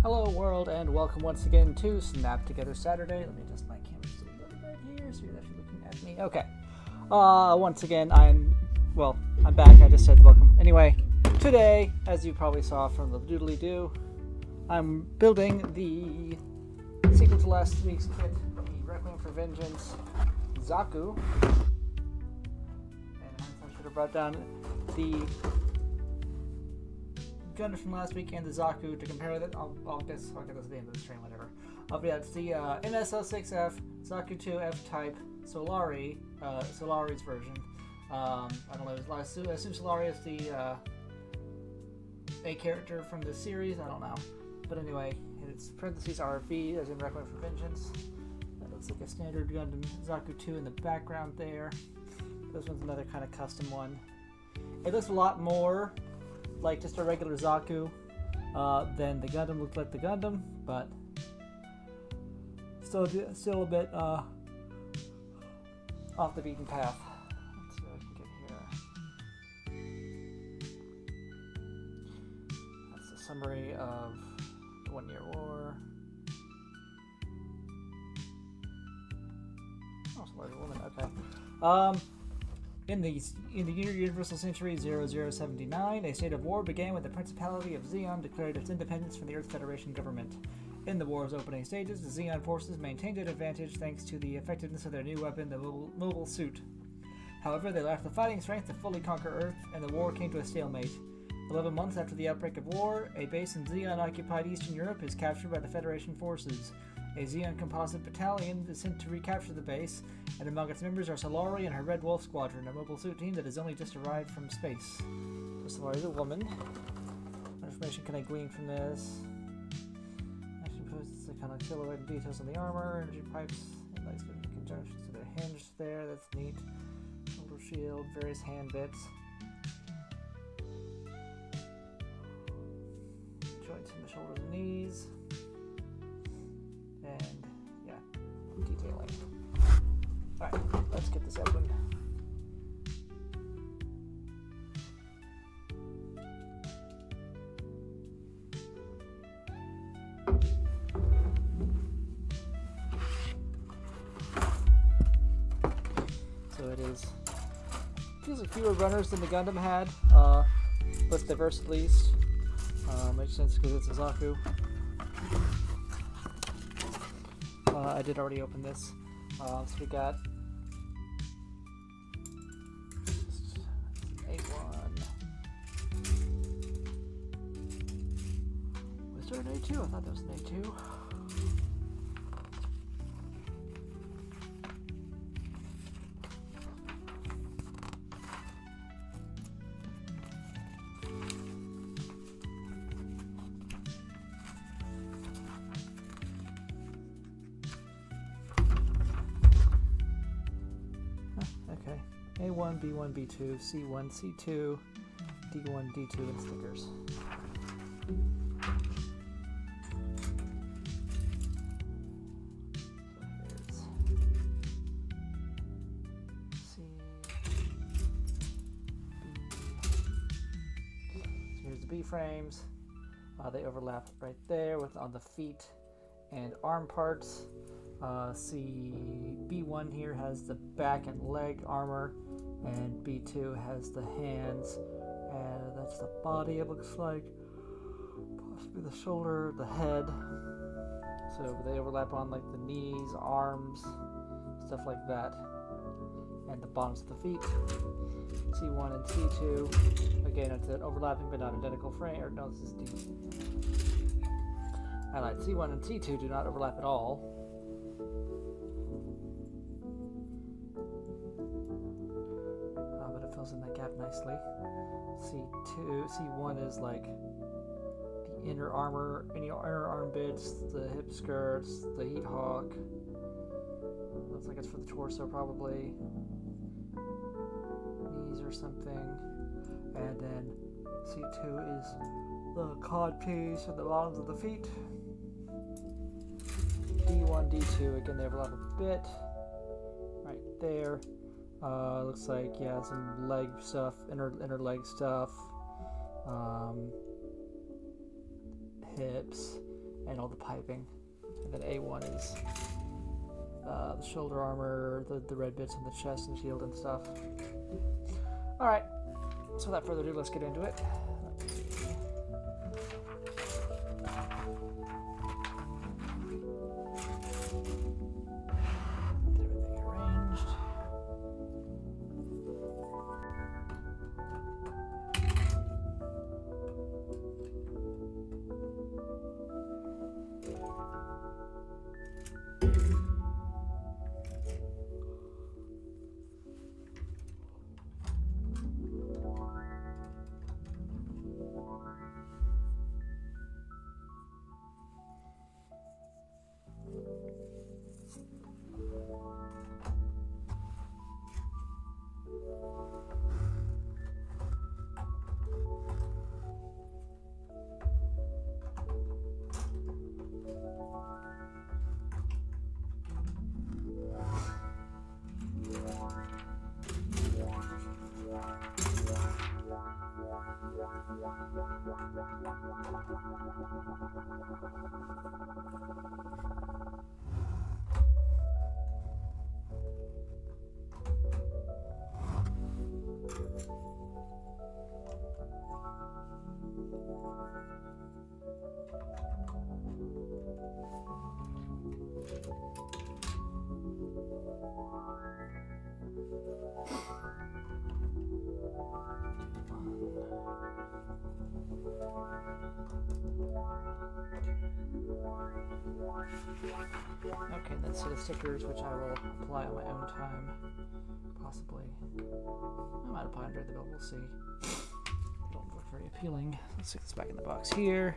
Hello world and welcome once again to Snap Together Saturday. Let me adjust my camera just a little bit right here so you're actually looking at me. Okay. Once again, I'm back. I just said welcome. Anyway, today, as you probably saw from the doodly-doo, I'm building the sequel to last week's kit, the Requiem for Vengeance Zaku. And I should have brought down the Gundam from last week and the Zaku to compare that. I'll get this at the end of the stream, whatever. But yeah, it's the MS-06F ZakuII F-type Solari, Solari's version. I don't know. I assume Solari is the a character from the series. I don't know, but anyway, it's parentheses RV as in Requiem for Vengeance. That looks like a standard Gundam ZakuII in the background there. This one's another kind of custom one. It looks a lot more like just a regular Zaku than the Gundam looked like the Gundam, but still a bit off the beaten path. Let's see what I can get here. That's the summary of the 1 Year War. Oh, Solari woman. Okay. In the Universal Century 0079, a state of war began when the Principality of Zeon declared its independence from the Earth Federation government. In the war's opening stages, the Zeon forces maintained an advantage thanks to the effectiveness of their new weapon, the mobile suit. However, they lacked the fighting strength to fully conquer Earth, and the war came to a stalemate. 11 months after the outbreak of war, a base in Zeon-occupied Eastern Europe is captured by the Federation forces. A Zeon composite battalion is sent to recapture the base, and among its members are Solari and her Red Wolf Squadron, a mobile suit team that has only just arrived from space. So Solari is a woman. What information can I glean from this? Action posts the kind of silhouette and details on the armor, energy pipes, and lights in conjunction to their hinged there. That's neat. Shoulder shield, various hand bits. Joints in the shoulders and knees. And yeah, detailing. Alright, let's get this open. So it is. Feels like fewer runners than the Gundam had. Less diverse at least. Makes sense because it's a Zaku. I did already open this. So we got A1. Was there an A2? I thought there was an A2. A1, B1, B2, C1, C2, D1, D2, and stickers. So here's C, B. So here's the B frames. They overlap right there on the feet and arm parts. B1 here has the back and leg armor, and B2 has the hands, and that's the body it looks like, possibly the shoulder, the head. So they overlap on like the knees, arms, stuff like that, and the bottoms of the feet. C1 and C2, again it's an overlapping but not identical frame, or no, this is D. Highlight C1 and C2 do not overlap at all. Fills in that gap nicely. C1 is like the inner armor, inner arm bits, the hip skirts, the heat hawk. Looks like it's for the torso probably. Knees or something. And then C2 is the cod piece at the bottoms of the feet. D1, D2, again they overlap a bit. Right there. Looks like, yeah, some leg stuff, inner leg stuff, hips, and all the piping. And then A1 is the shoulder armor, the red bits on the chest and shield and stuff. Alright, so without further ado, let's get into it. Okay, then set of stickers, which I will apply on my own time. Possibly. I might apply under the belt, we'll see. They don't look very appealing. Let's stick this back in the box here.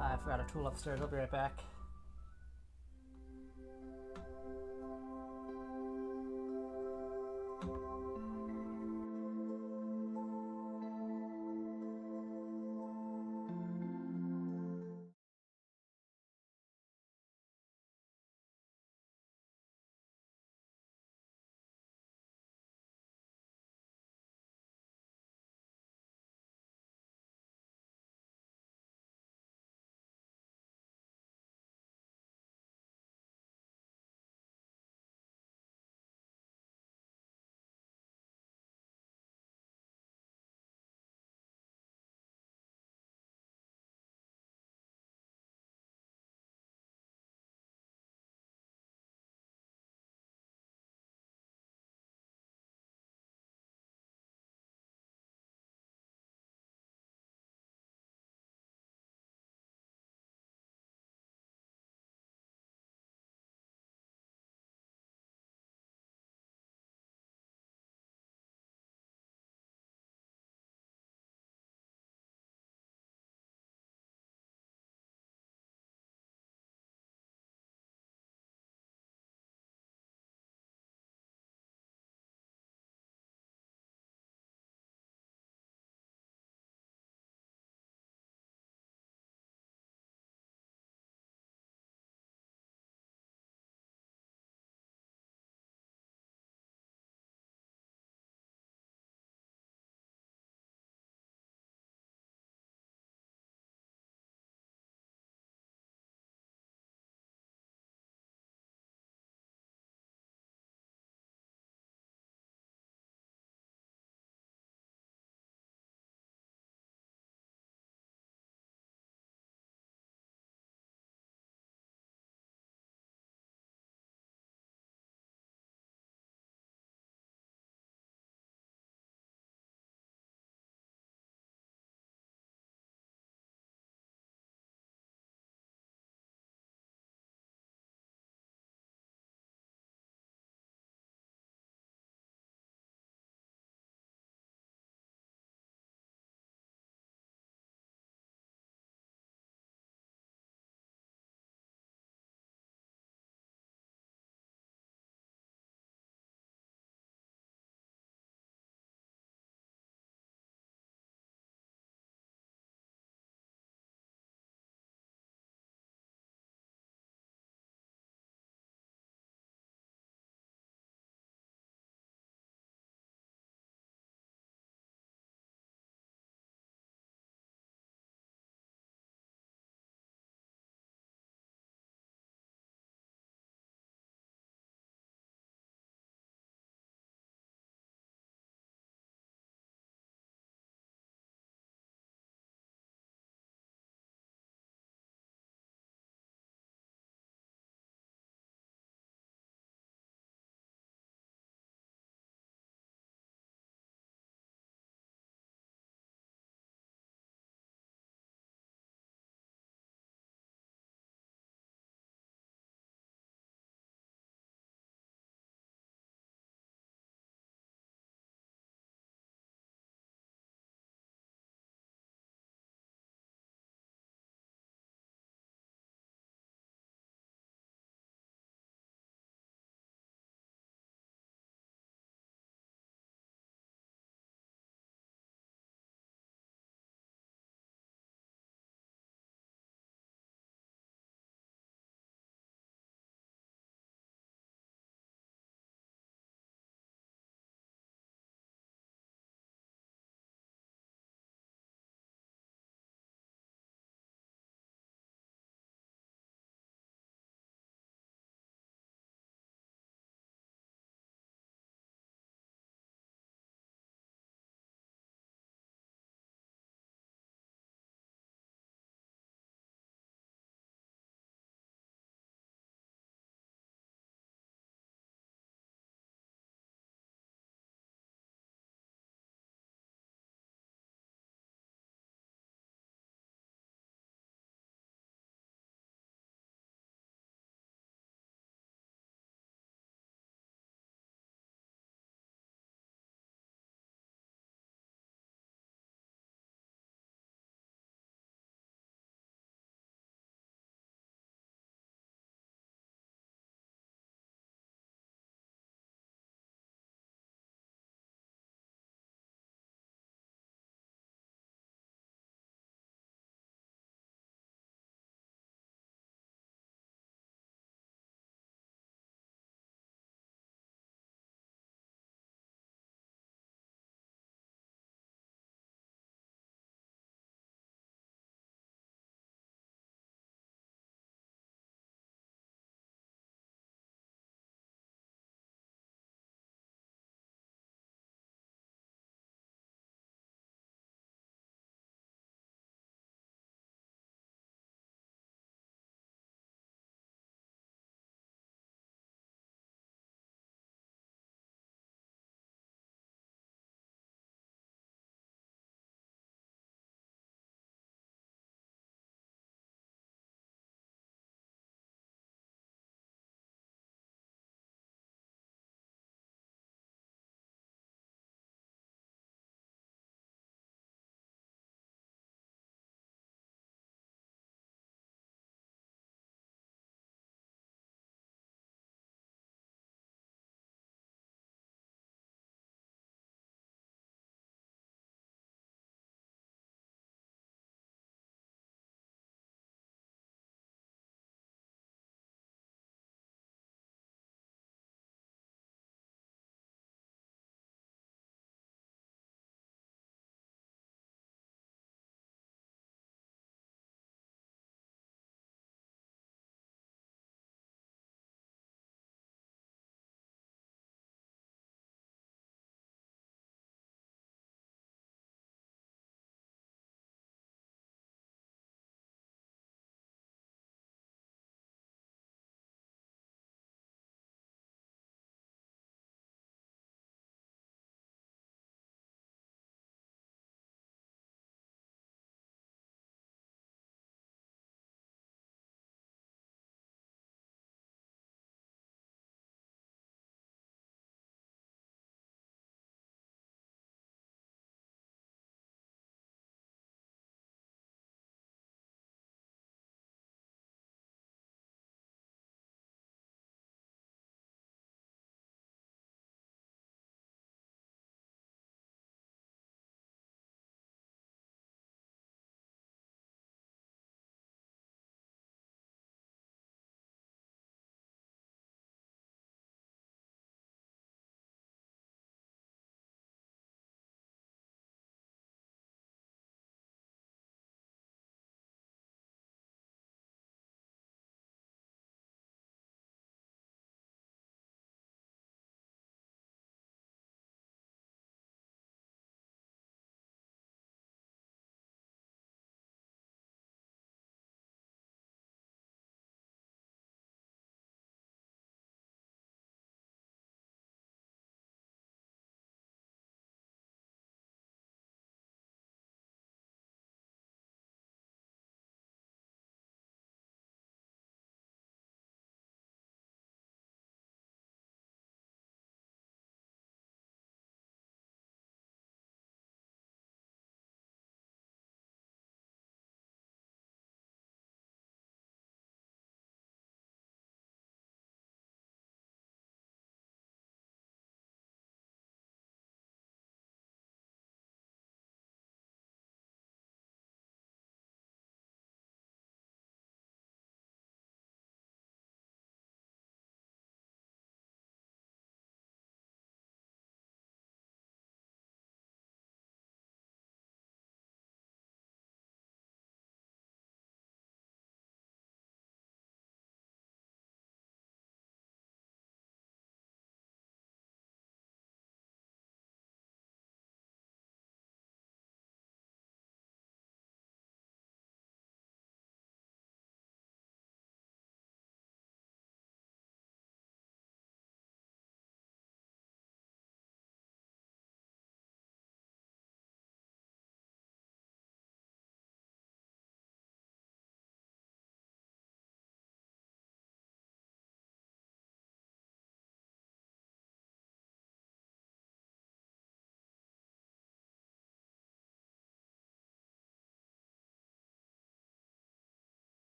I forgot a tool upstairs. I'll be right back.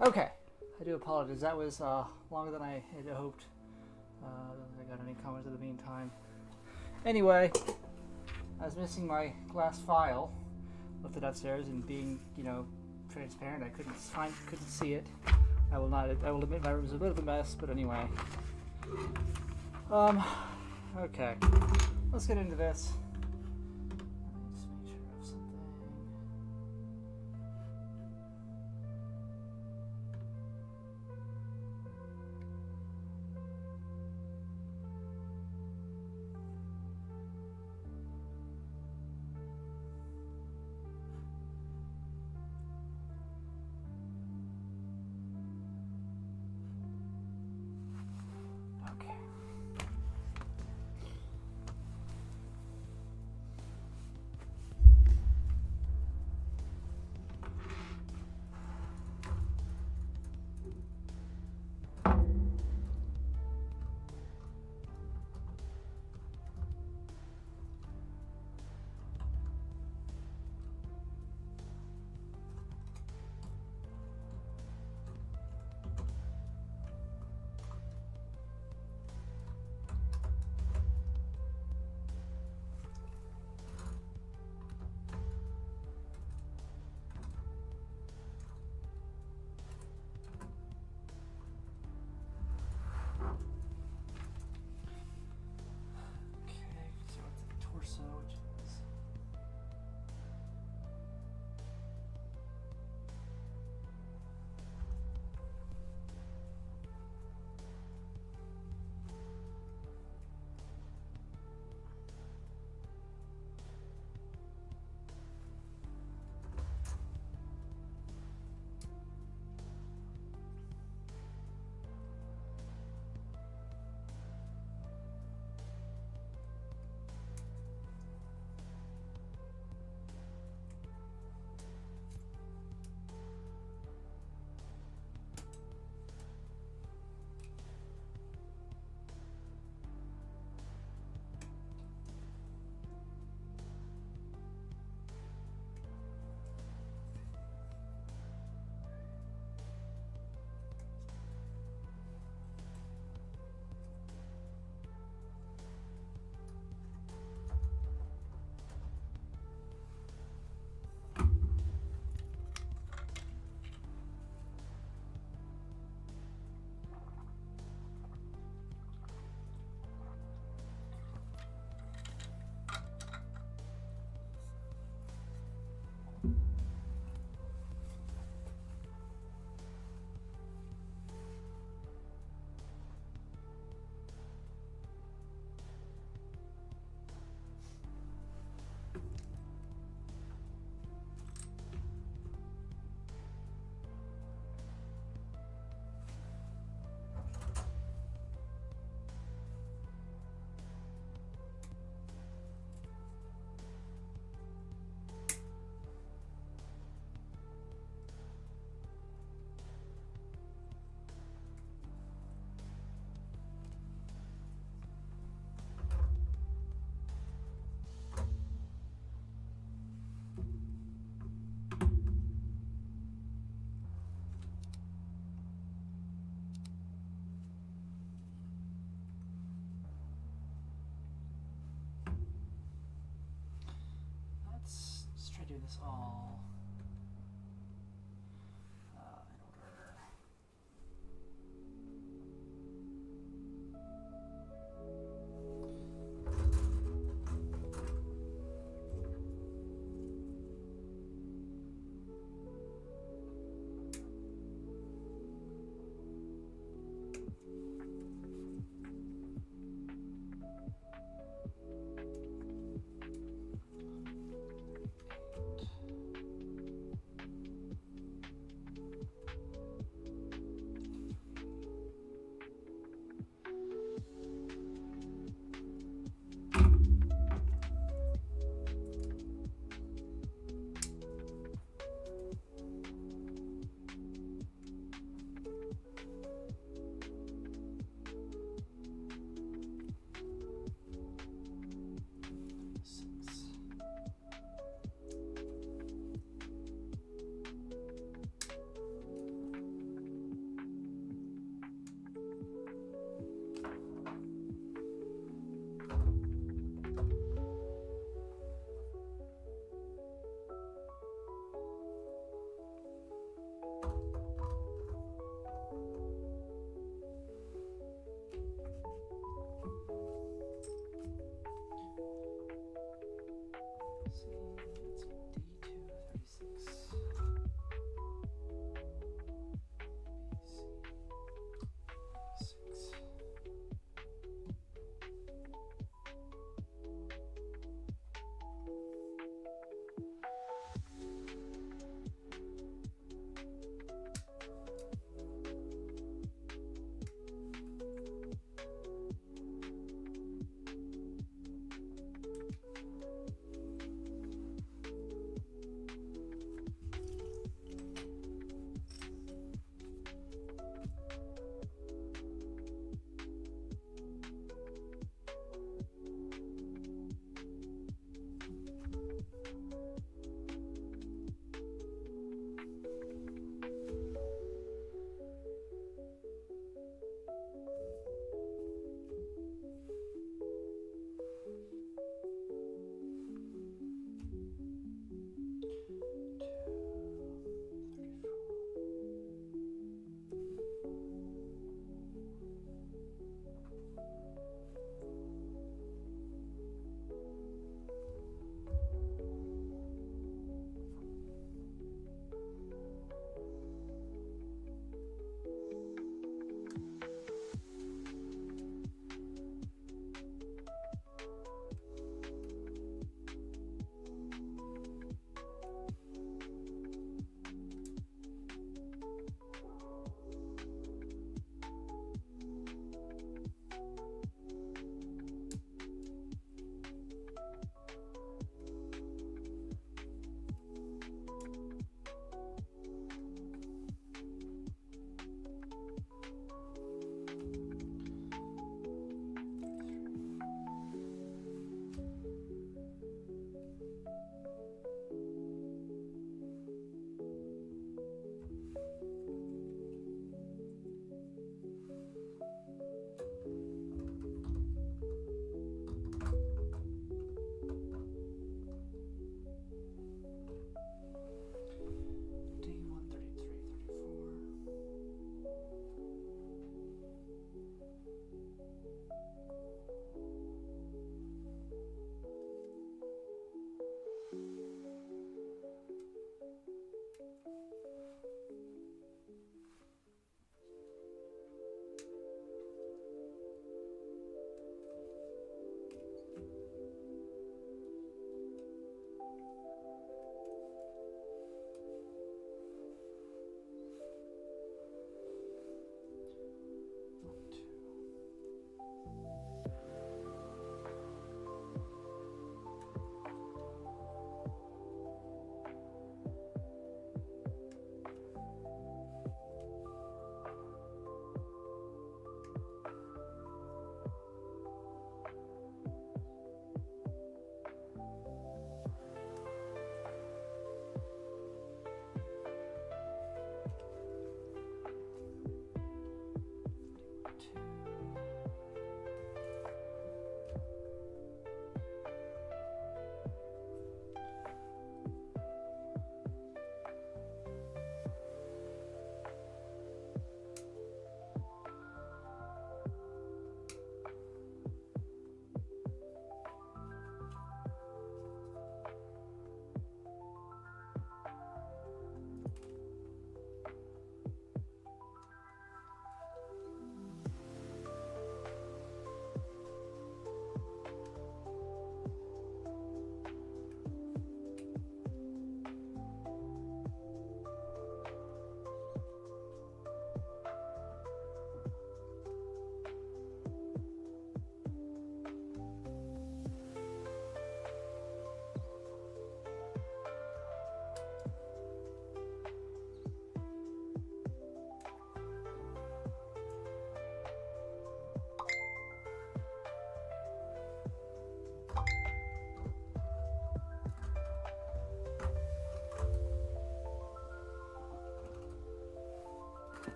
Okay, I do apologize. That was longer than I had hoped. I don't think I got any comments in the meantime. Anyway, I was missing my glass file. Left it upstairs, and being, transparent, I couldn't see it. I will admit my room is a bit of a mess, but anyway. Okay. Let's get into this. Let me just make sure of something.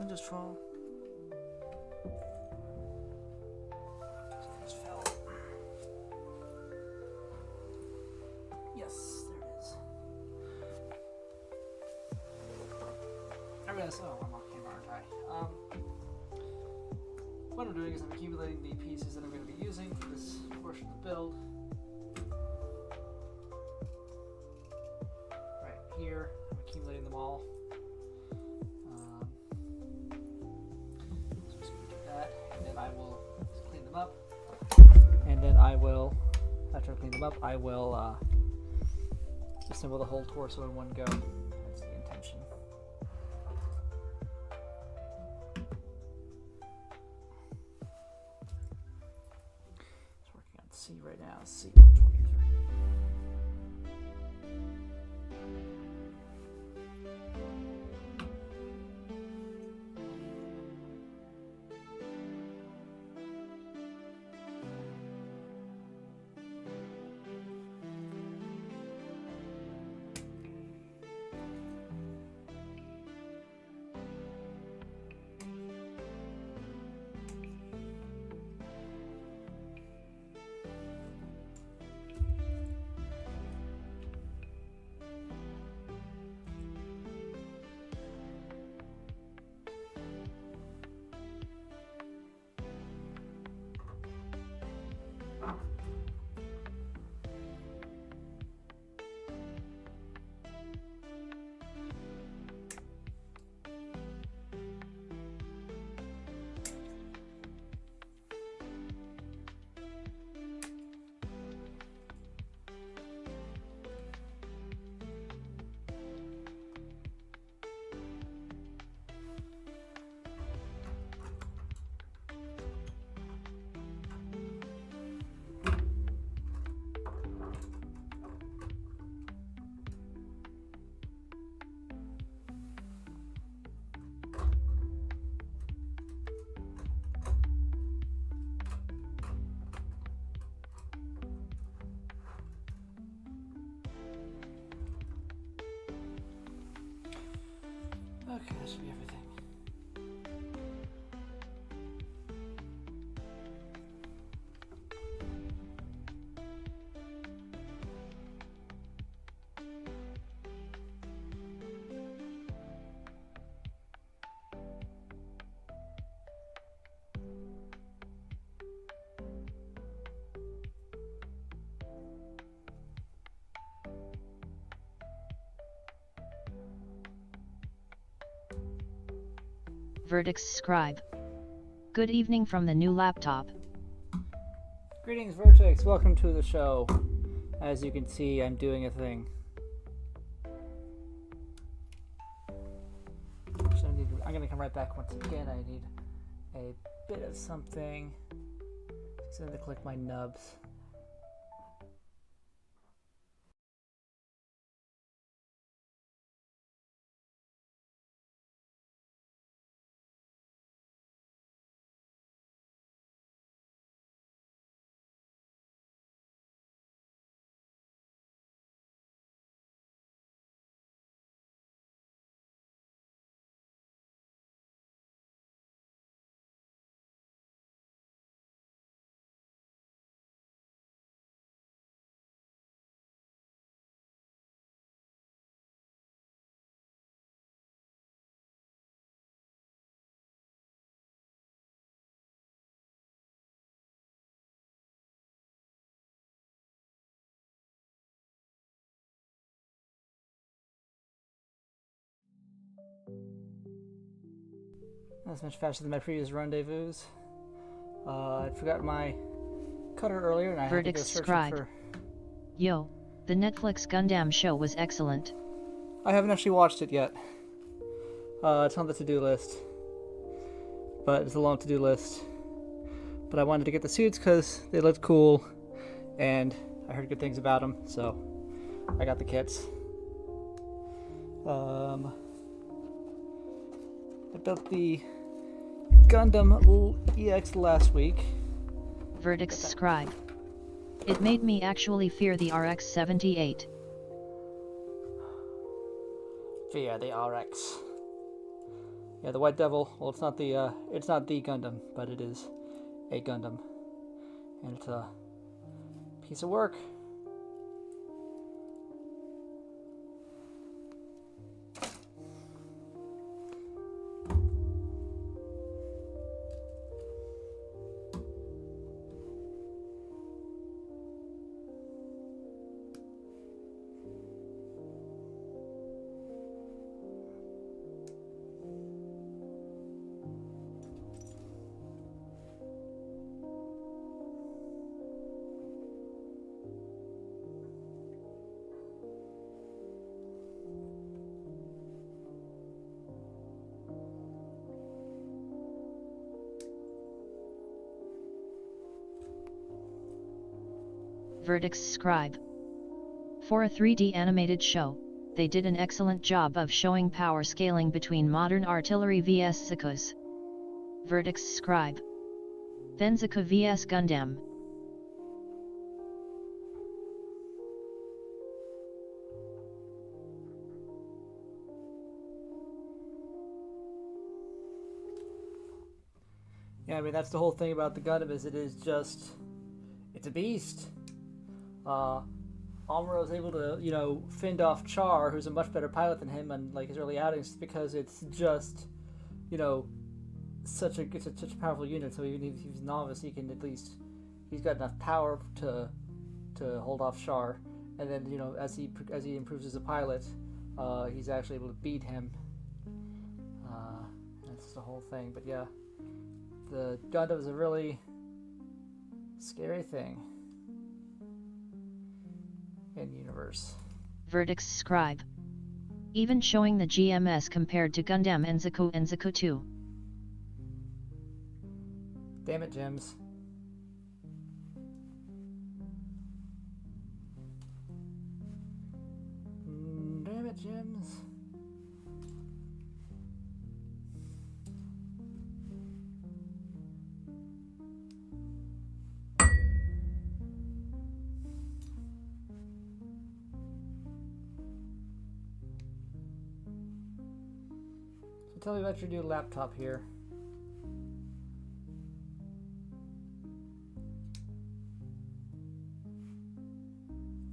Something just fall. Something just fell. Yes, there it is. I realized, oh, I'm off camera, aren't I? What I'm doing is I'm accumulating the pieces that I'm going to be using for this portion of the build. Right here, I'm accumulating them all. So I'm just going to do that, and then I will clean them up. And then I will, after I clean them up, I will assemble the whole torso in one go. That's the intention. C right now, C123. Okay, that should be everything. Verdicts Scribe. Good evening from the new laptop. Greetings, Vertex. Welcome to the show. As you can see, I'm doing a thing. So I'm going to come right back once again. I need a bit of something. So I'm going to click my nubs. That's much faster than my previous rendezvous. I'd forgotten my cutter earlier, and I had to go searching for. Yo, the Netflix Gundam show was excellent. I haven't actually watched it yet. It's on the to-do list, but it's a long to-do list. But I wanted to get the suits because they looked cool, and I heard good things about them, so I got the kits. I built the Gundam EX last week. Verdicts Scribe. It made me actually fear the RX-78. Fear the RX. Yeah, the White Devil. Well, it's not the Gundam, but it is a Gundam, and it's a piece of work. Verdicts Scribe. For a 3D animated show, they did an excellent job of showing power scaling between modern artillery vs Zaku's. Verdicts Scribe. Then Zaku vs Gundam. Yeah, I mean, that's the whole thing about the Gundam, is it's a beast. Amuro is able to, fend off Char, who's a much better pilot than him, and like his early outings, because it's just, such a powerful unit. So even if he's a novice, he's got enough power to hold off Char, and then as he improves as a pilot, he's actually able to beat him. That's the whole thing. But yeah, the Gundam is a really scary thing in universe. Verdicts Scribe. Even showing the GMS compared to Gundam and ZakuII. Damn it, Gems. Damn it, Gems. Tell me about your new laptop here.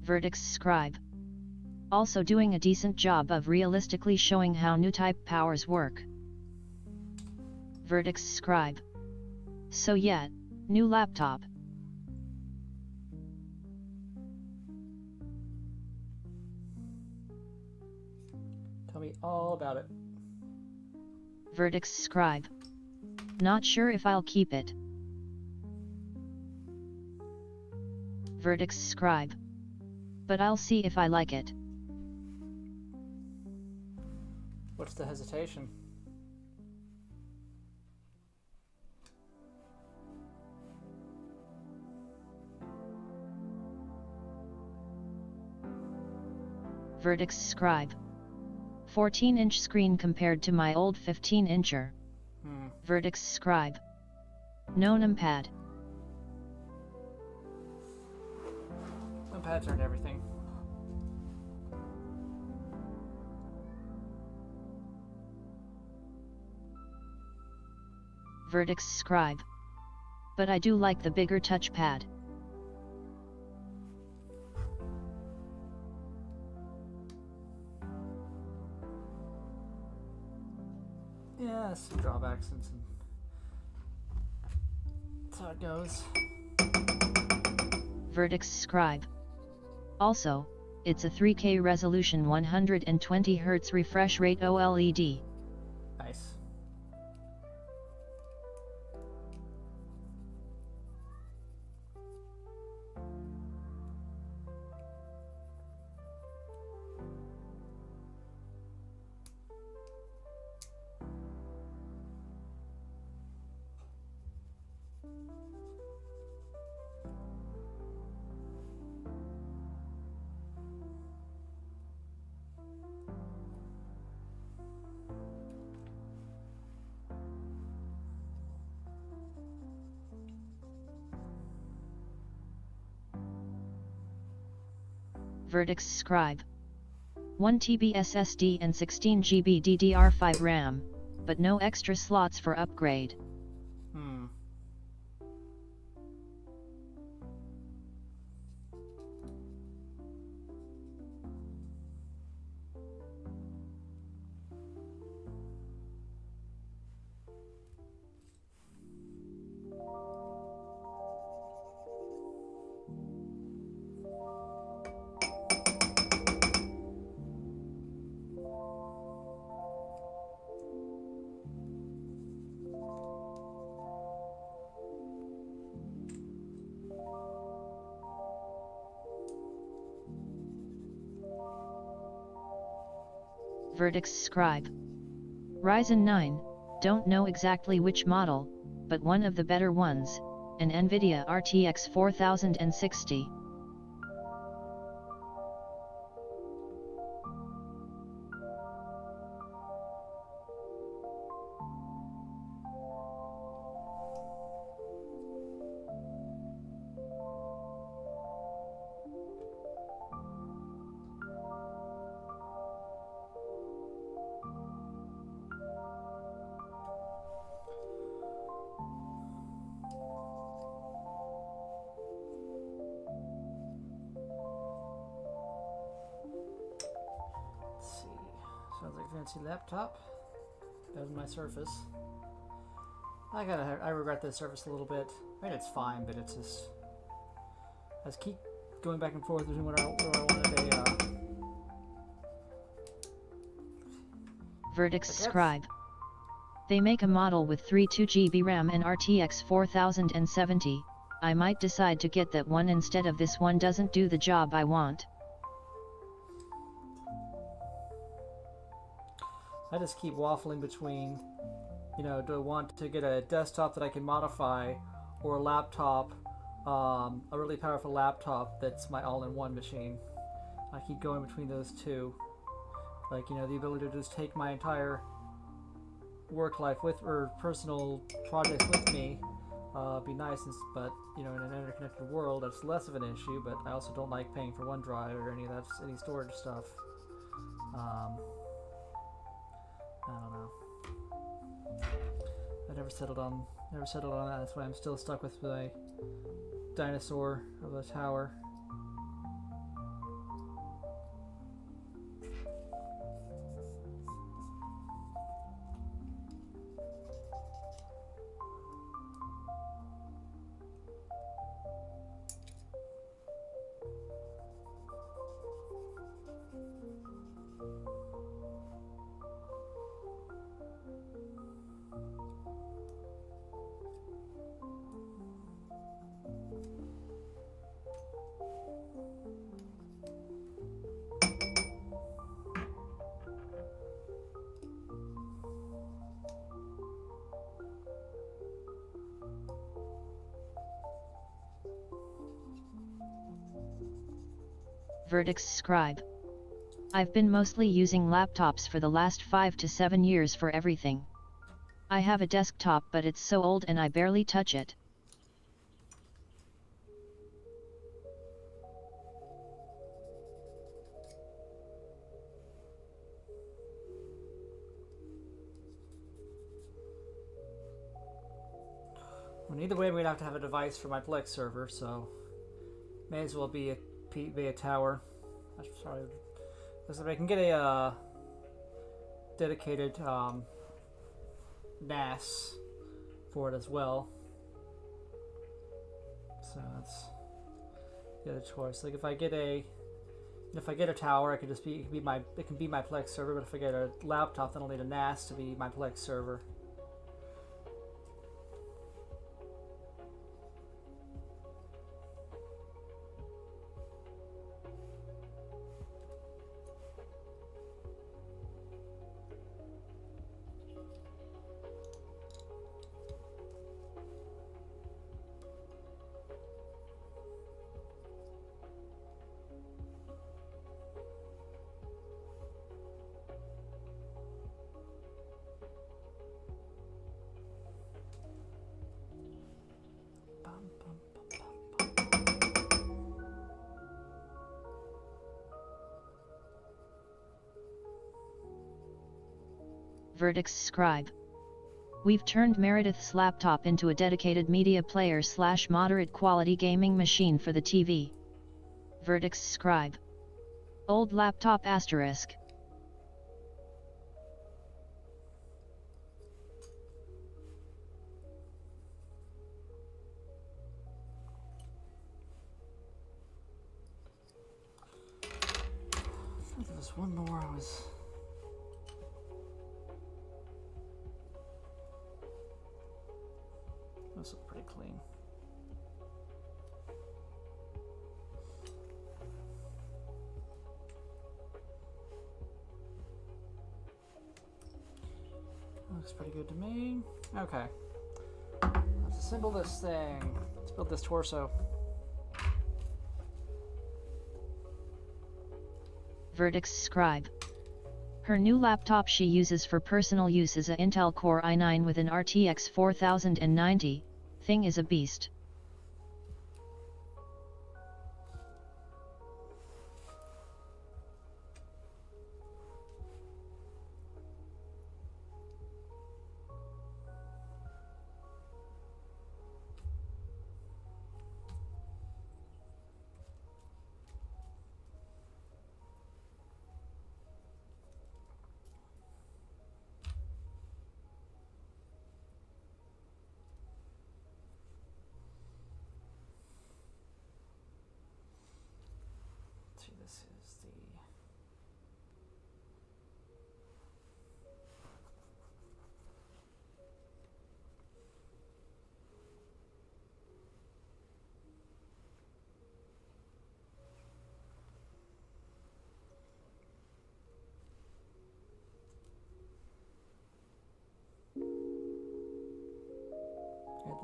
Verdicts Scribe. Also doing a decent job of realistically showing how new type powers work. Verdicts Scribe. So yeah, new laptop. Tell me all about it. Verdicts Scribe. Not sure if I'll keep it. Verdicts Scribe. But I'll see if I like it. What's the hesitation? Verdicts Scribe. 14-inch screen compared to my old 15-incher. Verdicts Scribe. No numpad. Numpads aren't everything. Verdicts Scribe. But I do like the bigger touchpad. Yeah, some drawbacks and some... That's how it goes. Verdicts Scribe. Also, it's a 3K resolution 120Hz refresh rate OLED. Nice. Verdicts Scribe. 1 TB SSD and 16 GB DDR5 RAM. but no extra slots for upgrade. Verdicts Scribe. Ryzen 9, don't know exactly which model, but one of the better ones, an NVIDIA RTX 4060. Sounds like a fancy laptop. Better than my Surface. I regret this Surface a little bit. I mean, it's fine, but it's just... I just keep going back and forth between what I wanted a... Verdicts Scribe. They make a model with 32GB RAM and RTX 4070. I might decide to get that one instead of this one doesn't do the job I want. I just keep waffling between, you know, do I want to get a desktop that I can modify, or a laptop, a really powerful laptop that's my all-in-one machine. I keep going between those two. Like, you know, the ability to just take my entire work life with, or personal projects with me, be nice, but, you know, in an interconnected world, that's less of an issue, but I also don't like paying for OneDrive or any storage stuff. I don't know. I never settled on that. That's why I'm still stuck with my dinosaur of a tower. Verdicts Scribe. I've been mostly using laptops for the last 5 to 7 years for everything. I have a desktop, but it's so old and I barely touch it. Well, either way, we'd have to have a device for my Plex server, so may as well be a tower. Sorry, listen, I can get a dedicated NAS for it as well. So that's the other choice. Like if I get a tower, it can be my Plex server. But if I get a laptop, then I'll need a NAS to be my Plex server. Verdicts Scribe. We've turned Meredith's laptop into a dedicated media player / moderate quality gaming machine for the TV. Verdicts Scribe. Old laptop asterisk. There's one more I was... This looks pretty clean. Looks pretty good to me. Okay. Let's assemble this thing. Let's build this torso. Verdicts Scribe. Her new laptop she uses for personal use is a Intel Core i9 with an RTX 4090. Thing is a beast. This is the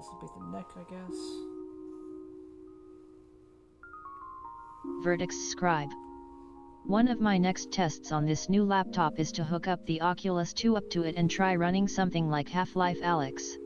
this would be the neck, I guess. Verdicts Scribe. One of my next tests on this new laptop is to hook up the Oculus 2 up to it and try running something like Half-Life Alyx.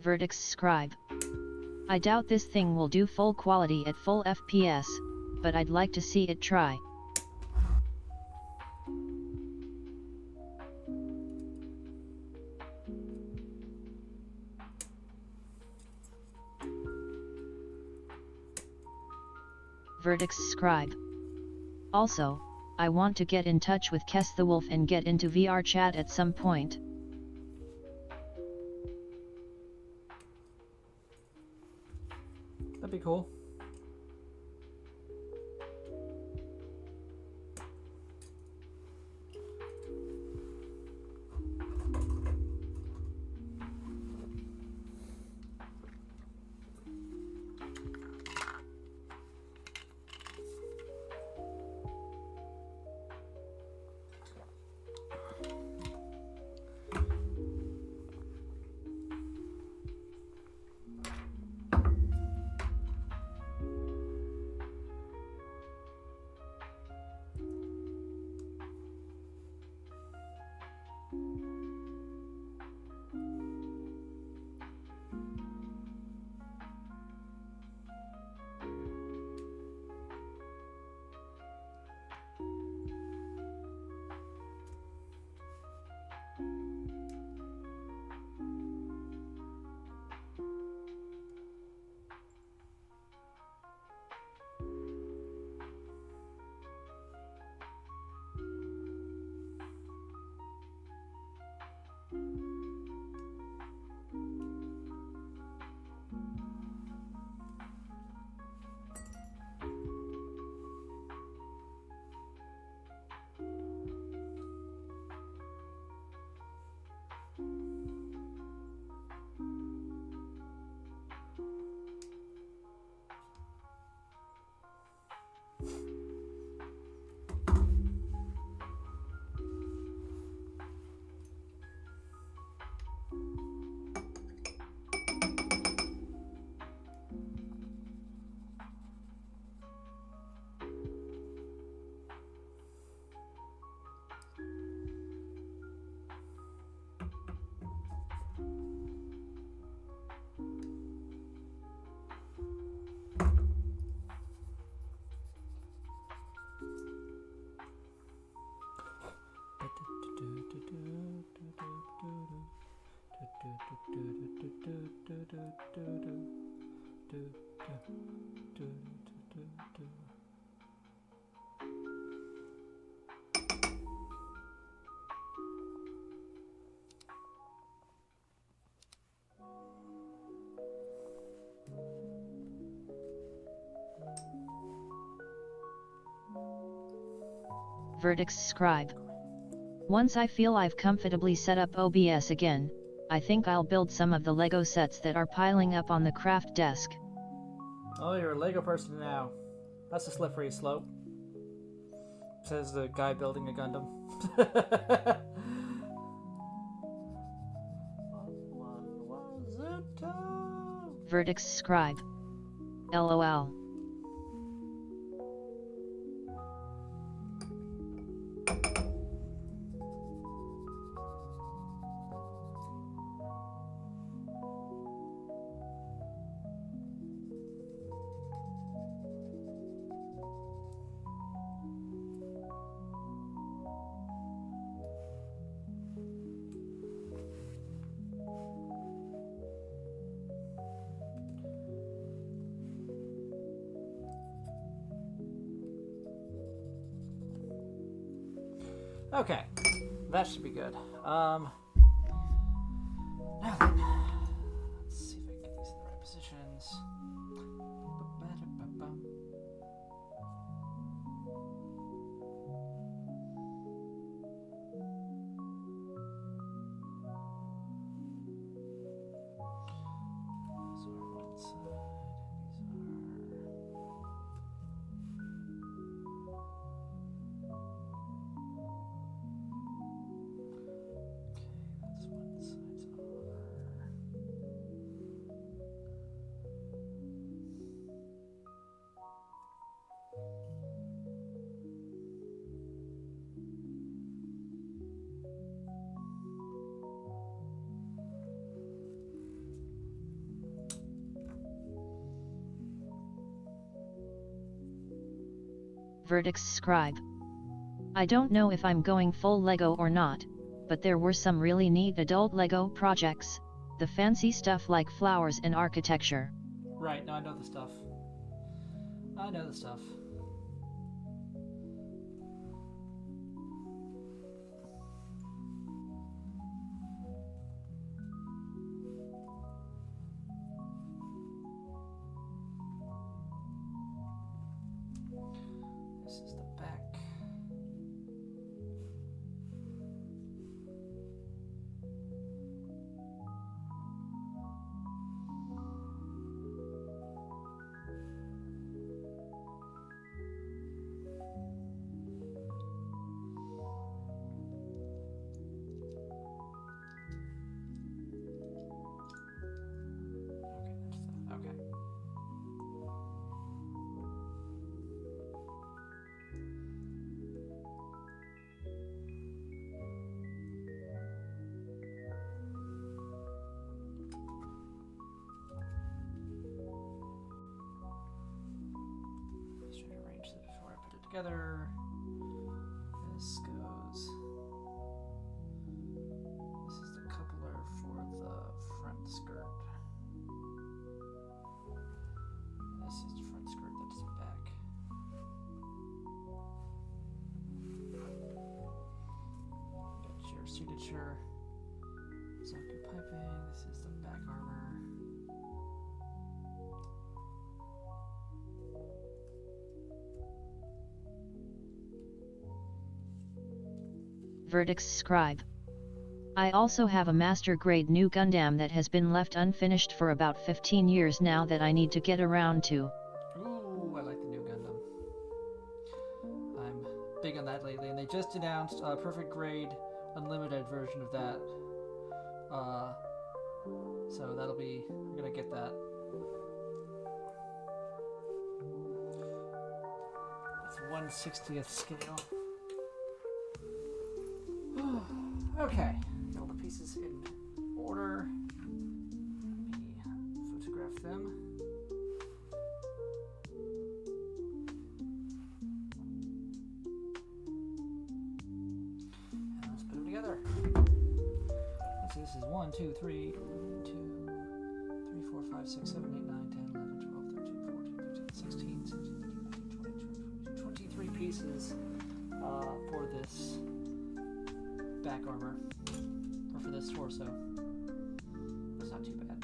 Verdicts Scribe. I doubt this thing will do full quality at full FPS, but I'd like to see it try. Verdicts Scribe. Also, I want to get in touch with Kes the Wolf and get into VR chat at some point. That'd be cool. Verdicts Scribe. Once I feel I've comfortably set up OBS again, I think I'll build some of the Lego sets that are piling up on the craft desk. Oh, you're a Lego person now. That's a slippery slope. Says the guy building a Gundam. What was it? Verdicts Scribe. LOL. Okay, that should be good. Now then, let's see if I can get these in the right positions. These are one side, and these are... That's one side's over. Verdicts Scribe. I don't know if I'm going full Lego or not, but there were some really neat adult Lego projects, the fancy stuff like flowers and architecture. Right, no, I know the stuff. I know the stuff. This is the back. Okay. Just trying to arrange this before I put it together. This goes. This is the coupler for the front skirt. This is the front skirt, that's the back. Got your signature Zaku piping. This is the back armor. Verdicts Scribe. I also have a master grade new Gundam that has been left unfinished for about 15 years now that I need to get around to. Ooh, I like the new Gundam. I'm big on that lately, and they just announced a perfect grade unlimited version of that. So that'll be, we're gonna get that. It's 1/60th scale. Okay, get all the pieces in order. Let me photograph them. And let's put them together. Let's see, this is 1, 2, 3, 2, 3, 4, 5, 6, 7, 8, 9, 10, 11, 12, 13, 14, 15, 16, 17, 18, 19, 20, 23 pieces for this back armor, or for this torso. That's not too bad.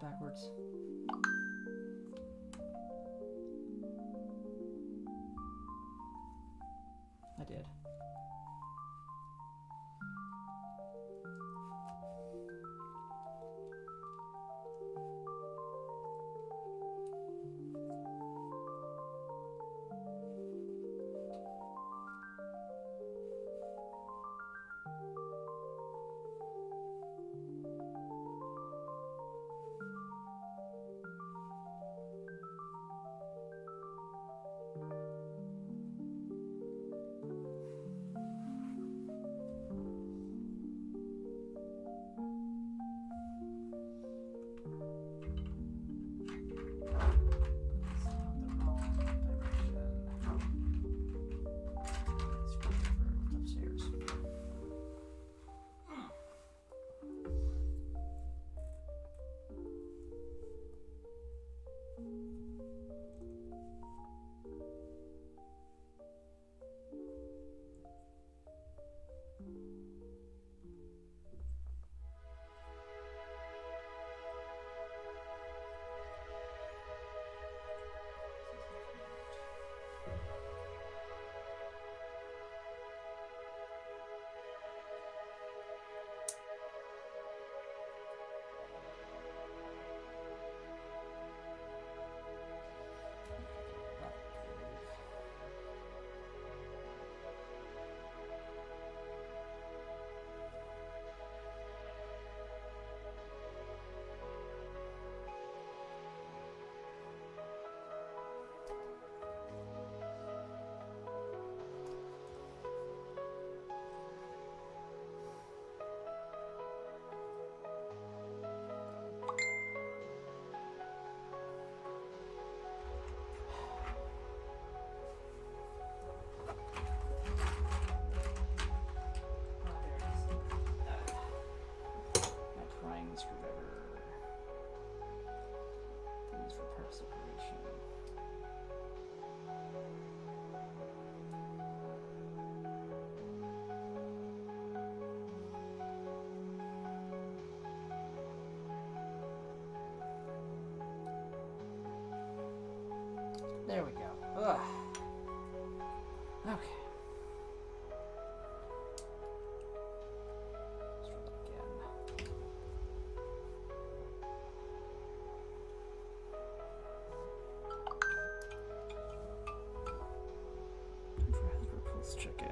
backwards. I did. There we go. Ugh. Okay. Let's try that again. Time for Hasbro Pulse Chicken.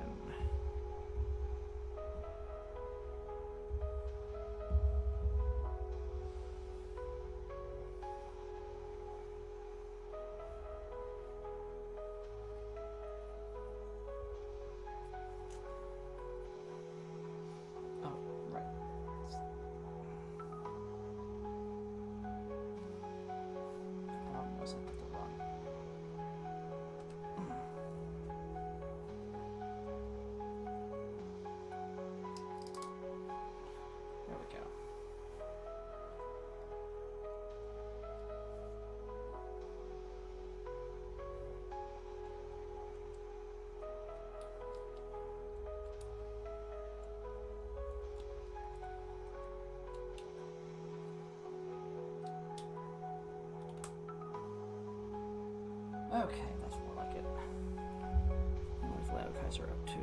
Okay, that's more like it. North Laokais are up to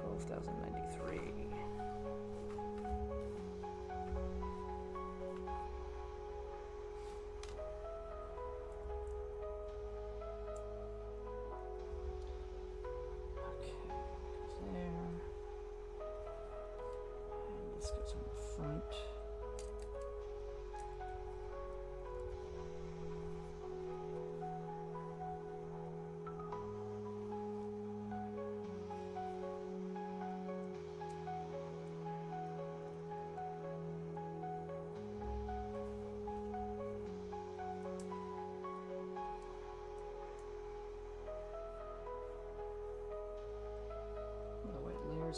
12,093. Okay, there. And let's go to the front.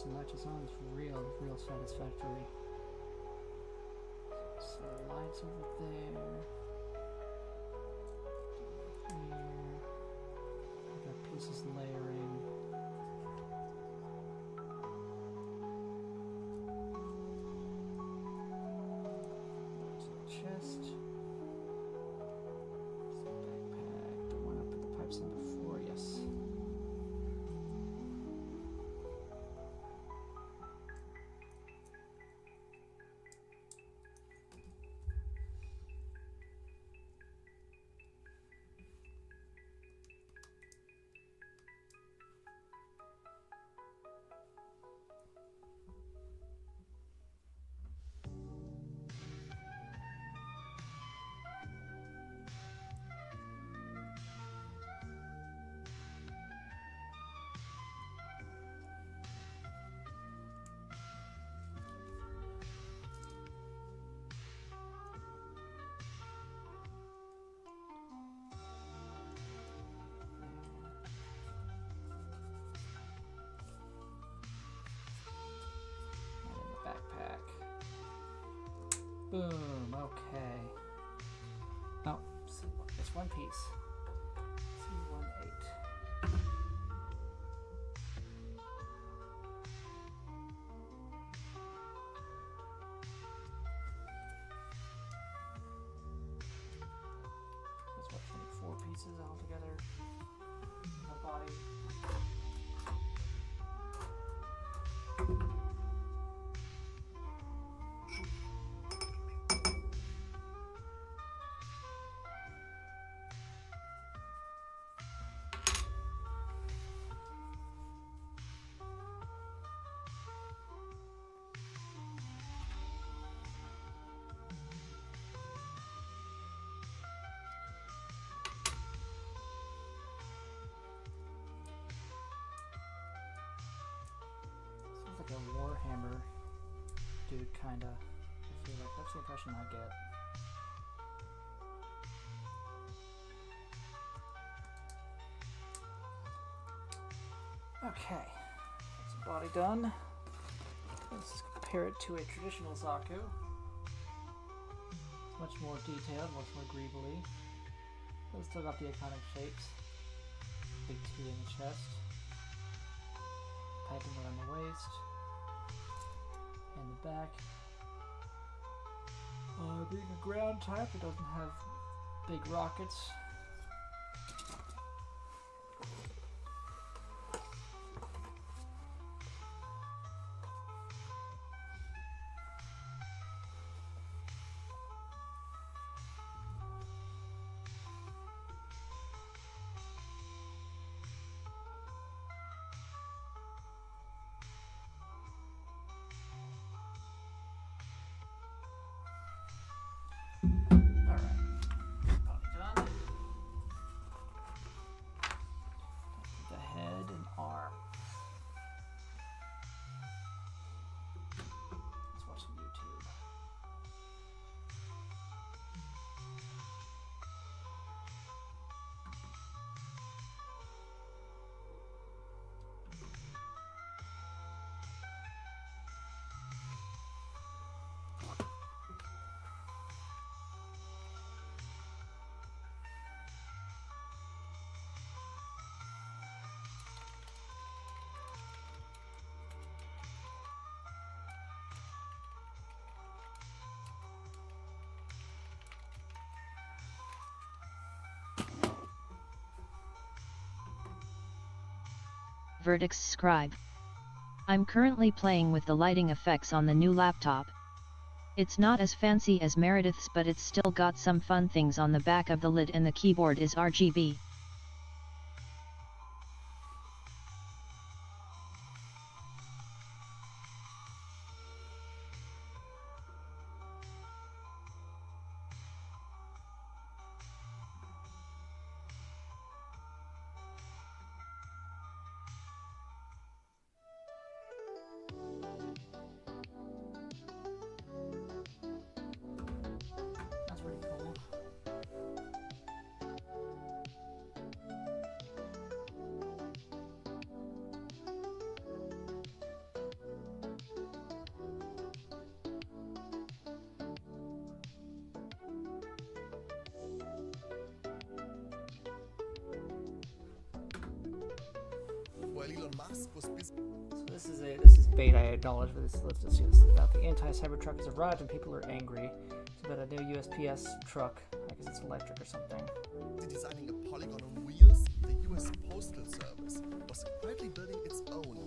And latches on is real satisfactory. So the lights over there. Here. I've got pieces layering. There's the chest. chest. Backpack. Don't want to put the pipes in before. Yes. Boom, okay. Oh, it's one piece. C18. That's what, 24 pieces altogether in the body. Like a Warhammer dude, kinda. I feel like that's the impression I get. Okay, that's the body done. Let's compare it to a traditional Zaku. Much more detailed, much more greebly. But it's still got the iconic shapes. Big T in the chest. Piping around the waist. And the back. Being a ground type, it doesn't have big rockets. Verdicts Scribe. I'm currently playing with the lighting effects on the new laptop. It's not as fancy as Meredith's, but it's still got some fun things on the back of the lid, and the keyboard is RGB. That's pretty cool. While Elon Musk was busy. So this is bait, I acknowledge, but this is about the anti-Cybertruck has arrived and people are angry. It's about a new USPS truck. I guess it's electric or something. Designing a polygon on wheels, the US Postal Service was quietly building its own,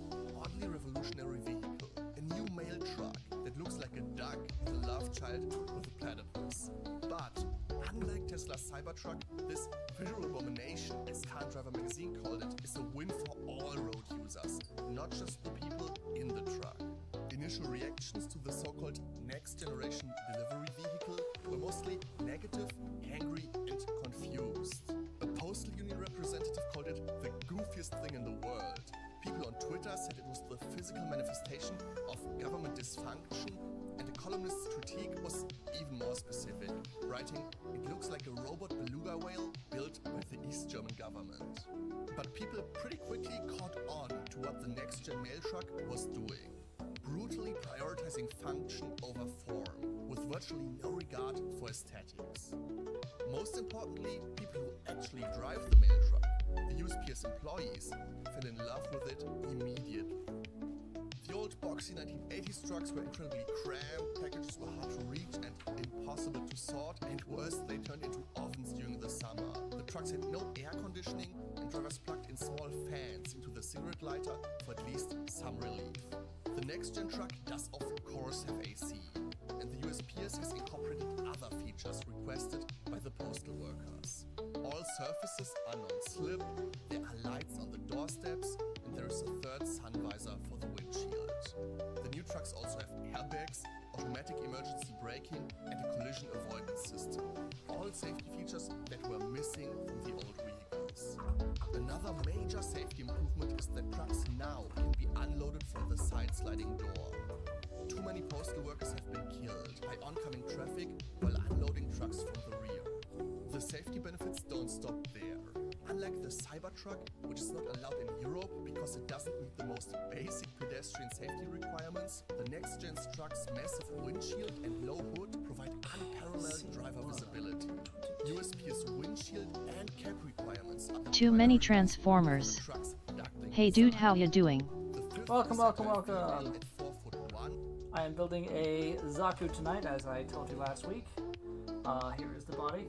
oddly revolutionary vehicle. A new mail truck that looks like a duck with a love child with a platypus. But unlike Tesla's Cybertruck, this visual abomination, as Car and Driver magazine called it, is a win for all road users, not just the people in the truck. Initial reactions to the so-called next-generation delivery vehicle were mostly negative, angry, and confused. A postal union representative called it the goofiest thing in the world. People on Twitter said it was the physical manifestation of government dysfunction, and a columnist's critique was even more specific, writing, "It looks like a robot beluga whale built by the East German government." But people pretty quickly caught on to what the next-gen mail truck was doing. Brutally prioritizing function over form, with virtually no regard for aesthetics. Most importantly, people who actually drive the mail truck, the USPS employees, fell in love with it immediately. The old boxy 1980s trucks were incredibly cramped, packages were hard to reach and impossible to sort, and worse, they turned into ovens during the summer. The trucks had no air conditioning, and drivers plugged in small fans into the cigarette lighter for at least some relief. The next-gen truck does of course have AC, and the USPS has incorporated other features requested by the postal workers. All surfaces are non-slip, there are lights on the doorsteps, and there is a third sun visor for the windshield. The new trucks also have airbags, automatic emergency braking, and a collision avoidance system. All safety features that were missing from the old vehicles. Another major safety improvement is that trucks now can be unloaded from the side sliding door. Too many postal workers have been killed by oncoming traffic while unloading trucks from the rear. The safety benefits don't stop there. Unlike the Cybertruck, which is not allowed in Europe because it doesn't meet the most basic pedestrian safety requirements, the next-gen truck's massive windshield and low hood provide unparalleled driver visibility. USPS windshield and cap requirements are Too many transformers. Hey dude, how ya doing? Welcome. I am building a Zaku tonight, as I told you last week. Here is the body.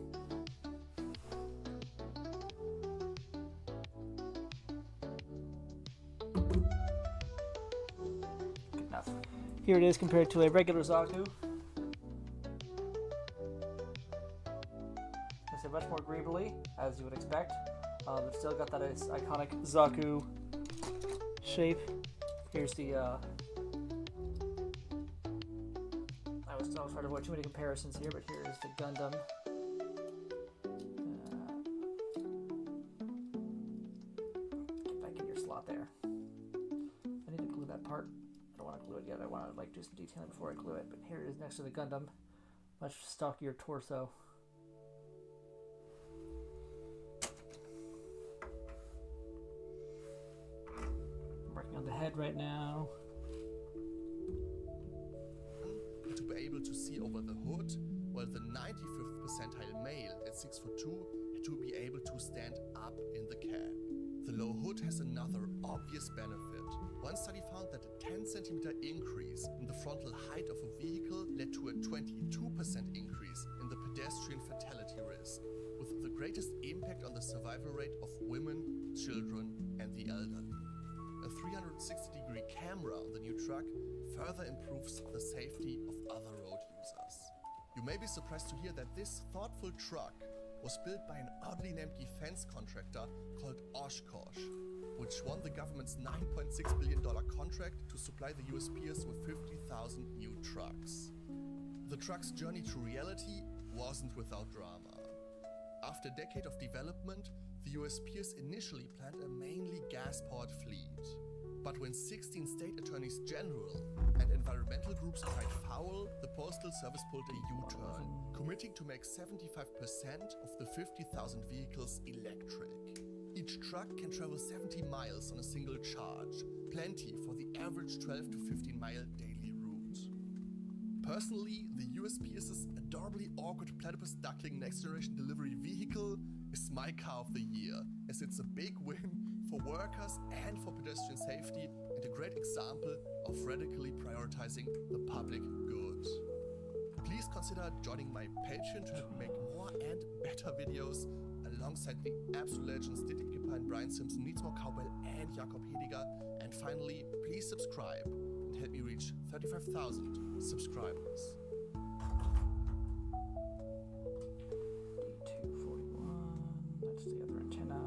Good enough. Here it is compared to a regular Zaku. It's much more greebly, as you would expect. But still got that iconic Zaku shape. Here's the I was trying to avoid too many comparisons here, but here is the Gundam. Get back in your slot there. I need to glue that part. I don't want to glue it yet. I want to do some detailing before I glue it. But here it is next to the Gundam. Much stockier torso. I'm working on the head right now. To be able to see over the hood, while the 95th percentile male at 6'2" had to be able to stand up in the cab. The low hood has another obvious benefit. One study found that a 10 cm increase in the frontal height of a vehicle led to a 22% increase in the pedestrian fatality risk, with the greatest impact on the survival rate of women, children, and the elderly. A 360-degree camera on the new truck further improves the safety of other road users. You may be surprised to hear that this thoughtful truck was built by an oddly named defense contractor called Oshkosh, which won the government's $9.6 billion contract to supply the USPS with 50,000 new trucks. The truck's journey to reality wasn't without drama. After a decade of development, the USPS initially planned a mainly gas-powered fleet. But when 16 state attorneys general and environmental groups cried foul, the Postal Service pulled a U-turn, committing to make 75% of the 50,000 vehicles electric. Each truck can travel 70 miles on a single charge, plenty for the average 12 to 15 mile daily route. Personally, the USPS's adorably awkward platypus duckling next-generation delivery vehicle is my car of the year, as it's a big win for workers and for pedestrian safety and a great example of radically prioritizing the public good. Please please consider joining my Patreon to make more and better videos alongside the absolute legends Diddy Pine, Brian Simpson, Needs More Cowbell, and Jakob Hediger. And finally, please subscribe and help me reach 35,000 subscribers. D241, that's the other antenna.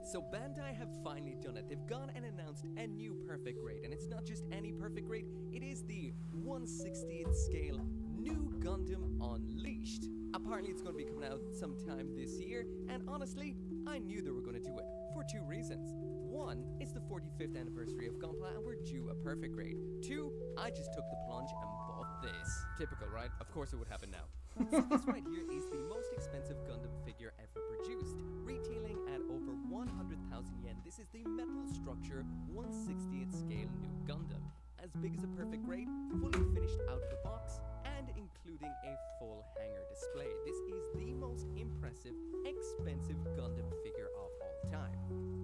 So Bandai have finally done it. They've gone and announced a new perfect grade, and it's not just any perfect grade, it is the 1/60th scale new Gundam Unleashed. Apparently it's going to be coming out sometime this year, and honestly, I knew they were going to do it for two reasons. One, it's the 45th anniversary of Gunpla and we're due a perfect grade. Two, I just took the plunge and bought this. Typical, right? Of course it would happen now. So this right here is the most expensive Gundam figure ever produced, retailing at over 100,000 yen. This is the metal structure 1/60th scale new Gundam. As big as a perfect grade, fully finished out of the box, and including a full hanger display. This is the most impressive, expensive Gundam figure of all time.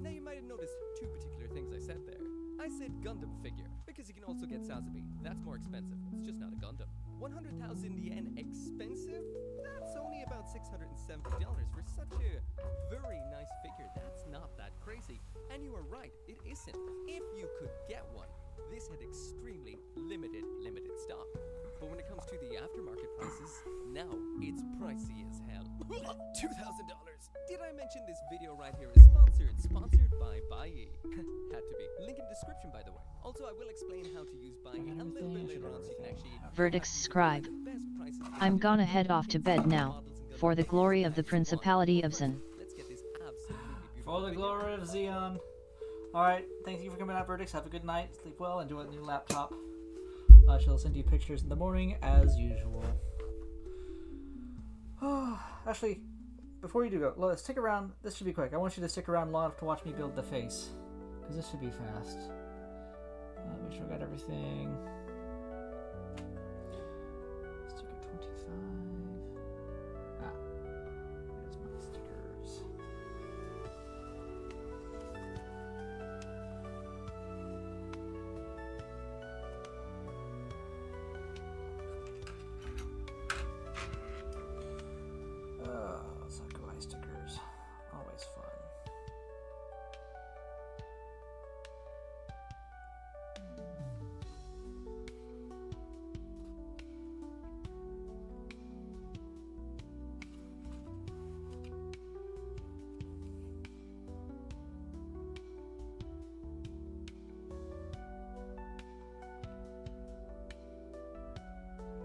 Now you might have noticed two particular things I said there. I said Gundam figure, because you can also get Sazabi. That's more expensive. It's just not a Gundam. 100,000 yen expensive? That's only about $670 for such a very nice figure. That's not that crazy. And you are right, it isn't. If you could get one, this had extremely limited stock. But when it comes to the aftermarket prices, now it's pricey as hell. $2,000. Did I mention this video right here is sponsored? Sponsored by Buyee. Had to be. Link in the description, by the way. Also, I will explain how to use Buyee a little bit later on so you can actually... Verdict scribe. I'm gonna head off to bed now, for the glory of the Principality of Zen. Let's get this absolutely beautiful. For the glory of Xeon. Alright, thank you for coming out, Verdicts. Have a good night, sleep well, enjoy the new laptop. I shall send you pictures in the morning, as usual. Actually, before you do go, let's stick around. This should be quick. I want you to stick around long enough to watch me build the face, because this should be fast. Make sure I got everything. Sticker 25. There's my stickers. ZakuII stickers. Always fun.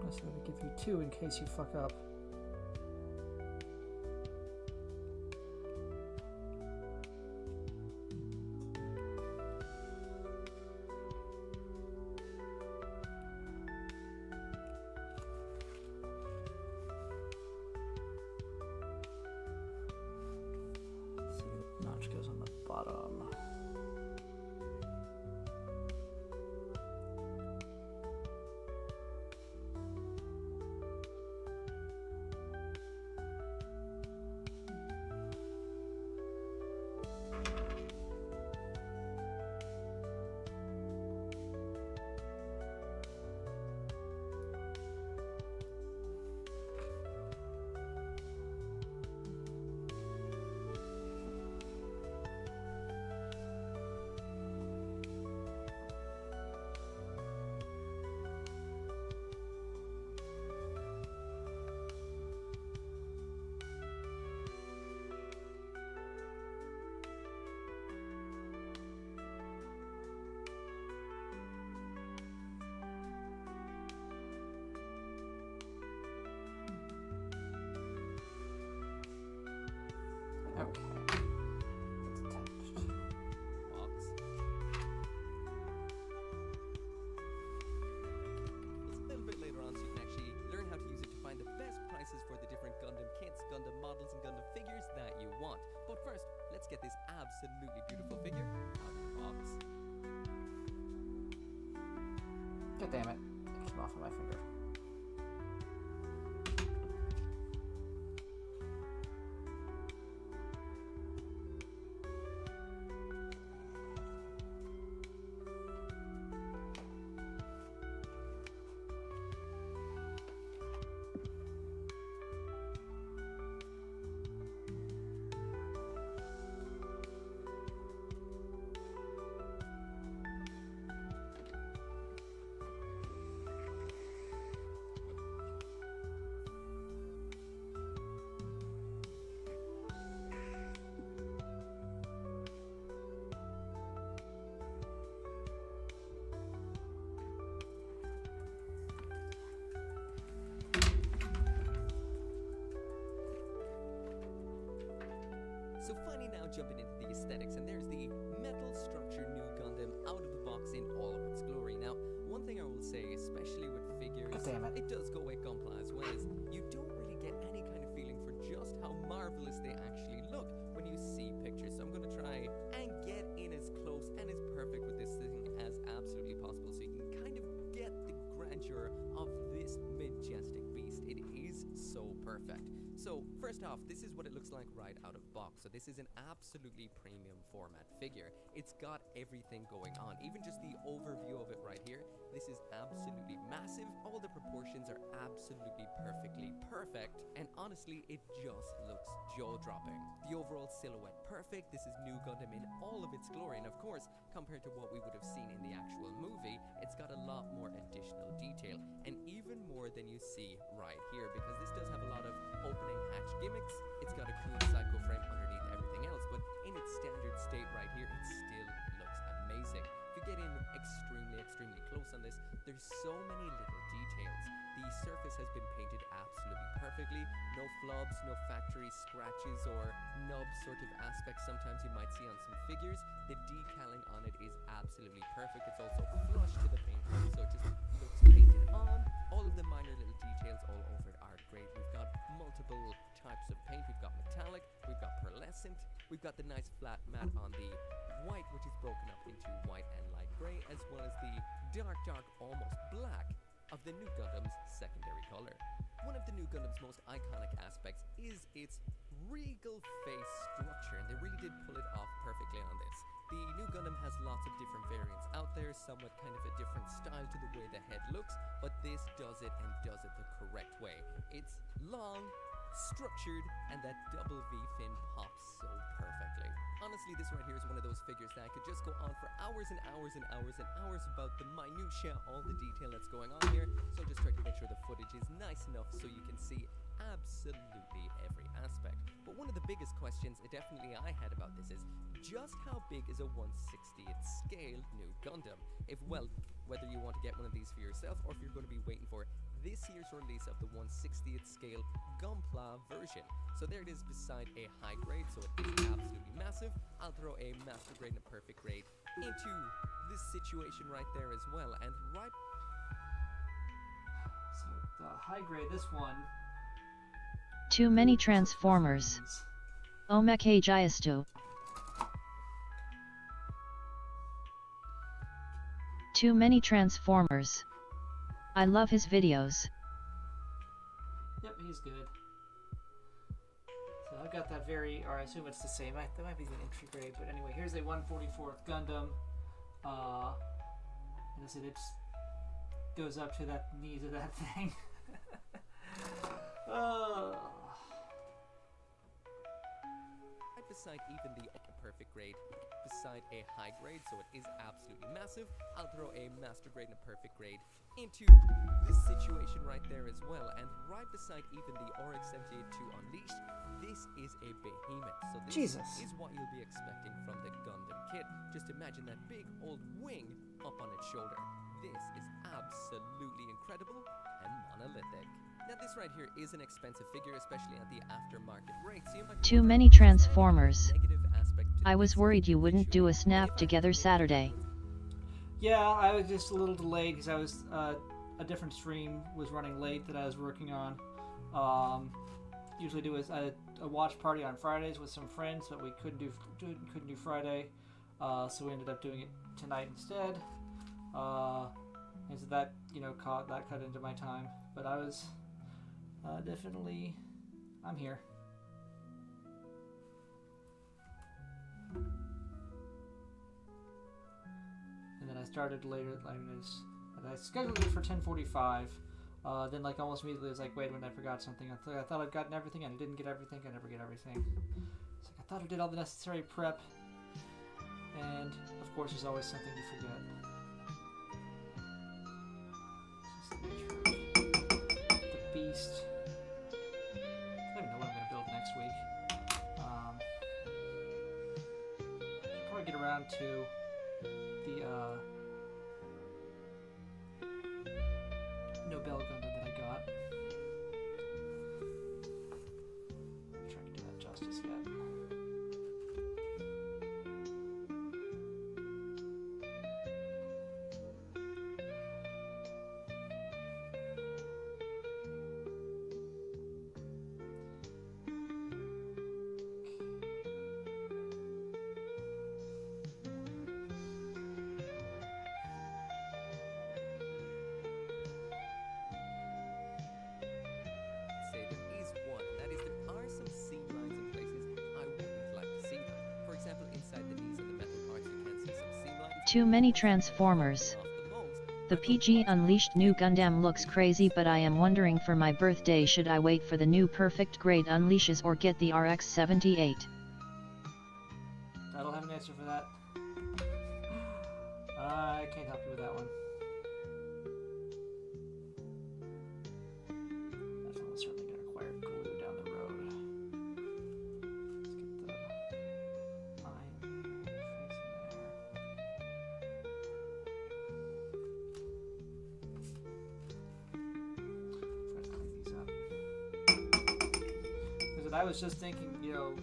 So I'm gonna give you 2 in case you fuck up. See, the notch goes on the bottom. Okay. It's attached. Box. It's a little bit later on so you can actually learn how to use it to find the best prices for the different Gundam kits, Gundam models, and Gundam figures that you want. But first, let's get this absolutely beautiful figure out of the box. God damn it. It came off of my finger. So finally now jumping into the aesthetics, and there's the metal structure new Gundam out of the box in all of its glory. Now, one thing I will say, especially with figures, God damn it. it does go with Gunpla as well, is you don't really get any kind of feeling for just how marvelous they actually look when you see pictures. So I'm going to try and get in as close and as perfect with this thing as absolutely possible, so you can kind of get the grandeur of this majestic beast. It is so perfect. So first off, this is what it looks like right out of box. So this is an absolutely premium format figure. It's got everything going on. Even just the overview of it right here, this is absolutely massive. All the proportions are absolutely perfectly perfect. And honestly, it just looks jaw-dropping. The overall silhouette perfect. This is new Gundam in all of its glory. And of course, compared to what we would have seen in the actual movie, it's got a lot more additional detail. And even more than you see right here, because this does have a lot of opening hatch gimmicks. It's got a cool psycho frame underneath everything else, but in its standard state right here, it still looks amazing. If you get in extremely close on this, there's so many little details. The surface has been painted absolutely perfectly. No flubs, no factory scratches or nub sort of aspects sometimes you might see on some figures. The decaling on it is absolutely perfect. It's also flush to the paint, so it just looks painted on. All of the minor little details all over it are great. We've got multiple types of paint. We've got metallic, we've got pearlescent, we've got the nice flat matte on the white, which is broken up into white and light gray, as well as the dark, almost black of the new Gundam's secondary color. One of the new Gundam's most iconic aspects is its regal face structure, and they really did pull it off perfectly on this. The new Gundam has lots of different variants out there, somewhat kind of a different style to the way the head looks, but this does it and does it the correct way. It's long, structured, and that double V fin pops so perfectly. Honestly, this right here is one of those figures that I could just go on for hours and hours and hours and hours about the minutiae, all the detail that's going on here. So I'll just try to make sure the footage is nice enough so you can see absolutely every aspect. But one of the biggest questions definitely I had about this is just how big is a 1/60th scale new Gundam? Whether you want to get one of these for yourself or if you're going to be waiting for this year's release of the 1/60th scale Gunpla version. So there it is beside a high grade, so it is absolutely massive. I'll throw a master grade and a perfect grade into this situation right there as well. And right... So the high grade, this one... Too many Transformers. Omeke Jaistu. Too many Transformers. I love his videos. Yep, he's good. So I've got that or I assume it's the same. That might be the entry grade, but anyway, here's a 1/44th Gundam. And as it just goes up to that knees of that thing. Right beside even the perfect grade, beside a high grade, so it is absolutely massive. I'll throw a master grade and a perfect grade into this situation right there as well. And right beside even the RX-78-2 Unleashed, this is a behemoth. So this is what you'll be expecting from the Gundam kit. Just imagine that big old wing up on its shoulder. This is absolutely incredible and monolithic. Now this right here is an expensive figure, especially at the aftermarket rate. So you might Too many Transformers. I was worried you wouldn't do a snap together Saturday. Yeah, I was just a little delayed because I was a different stream was running late that I was working on. Usually do a watch party on Fridays with some friends, but we couldn't do Friday, so we ended up doing it tonight instead. And so that cut into my time, but I was definitely I'm here. And then I started later. I scheduled it for 10:45. Then, almost immediately, I was like, "Wait a minute, I forgot something. I thought I'd gotten everything, and I didn't get everything. I never get everything. It's like I thought I did all the necessary prep, and of course, there's always something you forget." The beast. I don't even know what I'm gonna build next week. Should probably get around to the Nobel Gundam that I got. I'm trying to do that justice yet. Too many Transformers. The PG Unleashed new Gundam looks crazy, but I am wondering for my birthday, should I wait for the new Perfect Grade Unleashes or get the RX-78? I don't have an answer for that. I can't help you with that one. That's almost certainly going to require glue down the road. Let's get the line facing there. Try to clean these up. Because I was just thinking, you know,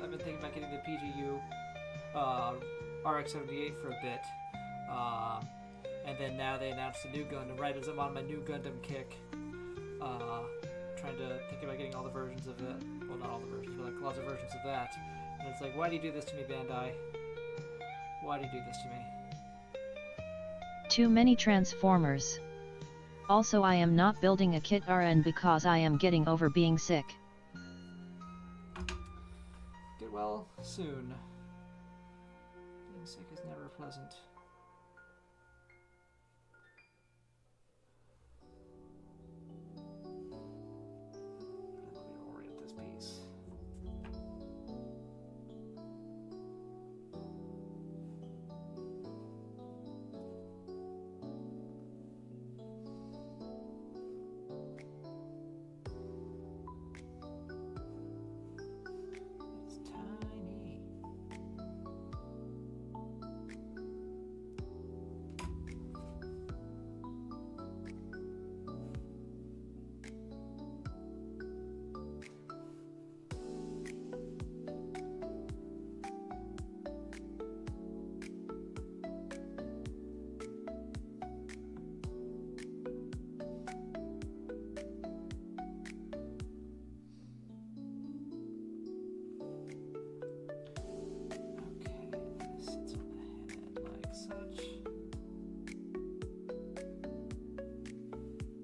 I've been thinking about getting the PGU RX-78 for a bit. And then now they announced a new Gundam, right as I'm on my new Gundam kick. Trying to think about getting all the versions of it. Well, not all the versions, but like lots of versions of that. And it's like, why do you do this to me, Bandai? Why do you do this to me? Too many Transformers. Also, I am not building a kit RN because I am getting over being sick. Get well soon. Being sick is never pleasant. Let me orient this piece. It's tiny. Okay, this sits on the head like such.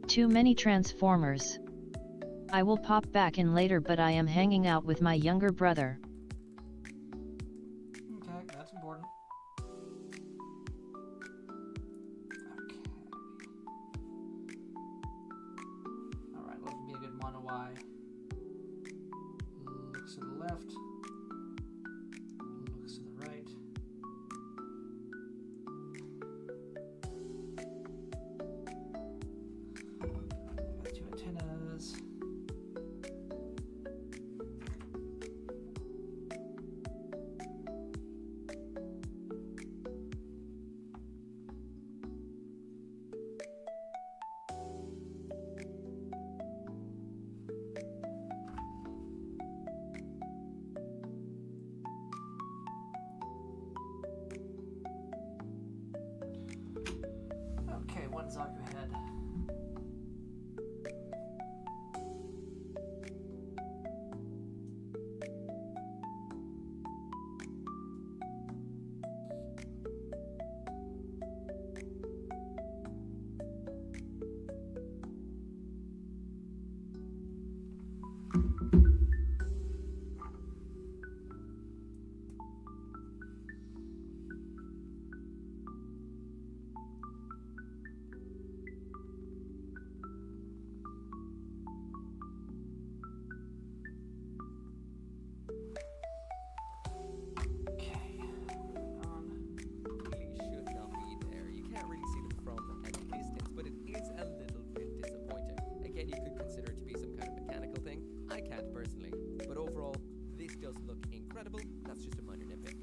Too many Transformers. I will pop back in later, but I am hanging out with my younger brother. Okay, that's important. Okay. Alright, love to be a good mono eye. Looks to the left. Looks to the right. Got two antennas. Okay, one Zaku head. Okay, moving on. Really should not be there. You can't really see them from a distance, but it is a little bit disappointing. Again, you could consider it to be some kind of mechanical thing. I can't personally, but overall, this does look incredible. That's just a minor nitpick.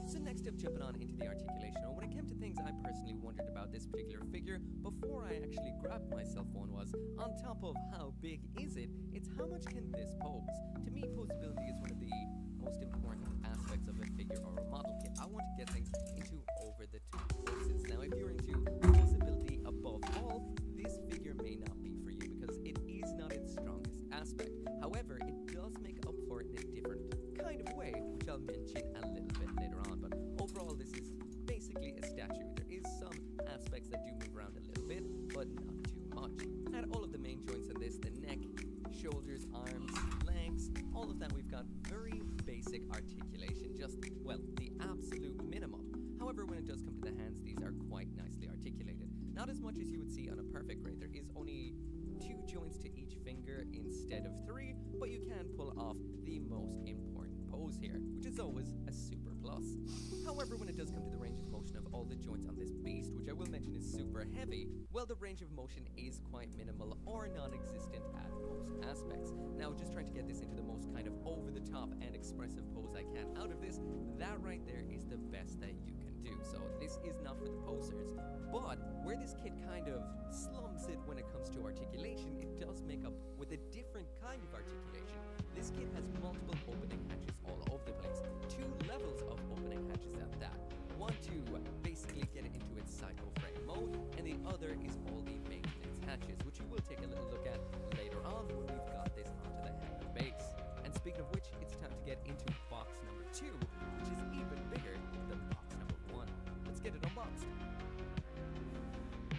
So next up, jumping on into the articulation. And when it came to things I personally wondered about this particular figure before I actually grabbed my cell phone was, on top of how big is it, it's how much can this pose? To me, posability is one of the most important aspects of a figure or a model kit. I want to get things into over-the-top poses. Now, if you're into posability above all, this figure may not be for you because it is not its strongest aspect. However, it does make up for it in a different kind of way, which I'll mention a little bit later on. But overall, this is basically a statue. There is some aspects that do move around a little bit, but not too much. At all of the main joints on this, the neck, shoulders, arms, legs, all of that, we've got very basic articulation, just, well, the absolute minimum. However, when it does come to the hands, these are quite nicely articulated. Not as much as you would see on a perfect grade. There is only 2 joints to each finger instead of 3, but you can pull off the most important pose here, which is always a super plus. However, when it does come to the range of motion of all the joints on this beast, which I will mention is super heavy, well, the range of motion is quite minimal or non-existent at most aspects. Now, just trying to get this into the most kind of over-the-top and expressive pose I can out of this, that right there is the best that you can do. So this is not for the posers, but where this kit kind of slumps it when it comes to articulation, it does make up with a different kind of articulation. This kit has multiple opening hatches all over the place, 2 levels of opening hatches at that. One to basically get it into its cycle frame mode, and the other is all the maintenance hatches, which we will take a little look at later on when we've got this onto the hanger base. And speaking of which, it's time to get into box number 2, which is even bigger than box number 1. Let's get it unboxed.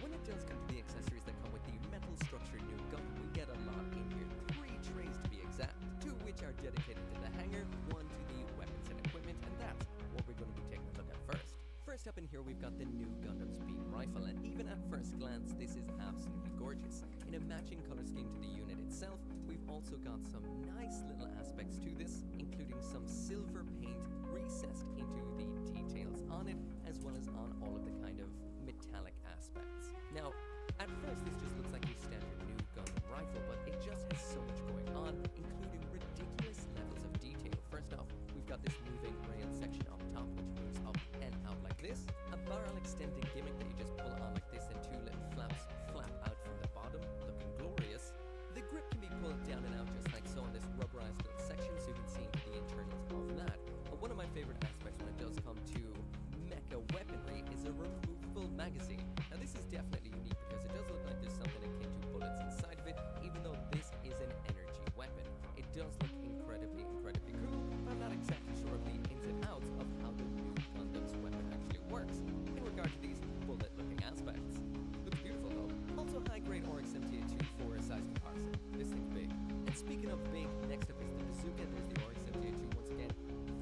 When it does come to the accessories that come with the metal structured new gun, we get a lot in here, 3 trays to be exact, 2 which are dedicated to the hanger, 1 to the weapons and equipment, and that's what we're going to be taking a look at first. First up in here, we've got the new Gundam's beam rifle, and even at first glance, this is absolutely gorgeous. In a matching color scheme to the unit itself, we've also got some nice little aspects to this, including some silver paint recessed into the details on it, as well as on all of the kind of metallic aspects. Now, at first, this just looks like a standard new Gundam rifle, but it just has so much going on, including ridiculous levels of detail. First off, we've got this moving rail section up top, which moves up and out like this. A barrel extending gimmick that you just pull on like this, and 2 little flaps flap out from the bottom, looking glorious. The grip can be pulled down and out just like so on this rubberized little section, so you can see the internals of that. One of my favorite aspects when it does come to mecha weaponry is a removable magazine. Now this is definitely unique because it does look like there's something akin to bullets inside of it, even though this is an energy weapon. It does look incredibly cool, but I'm not exactly sure of the ins and outs of how the new Gundam's weapon actually works in regard to these bullet-looking aspects. Looks beautiful though. Also high-grade Oryx MTA2 for a size comparison. This thing's big. And speaking of big, next up is the bazooka. There's the Oryx MTA2 once again.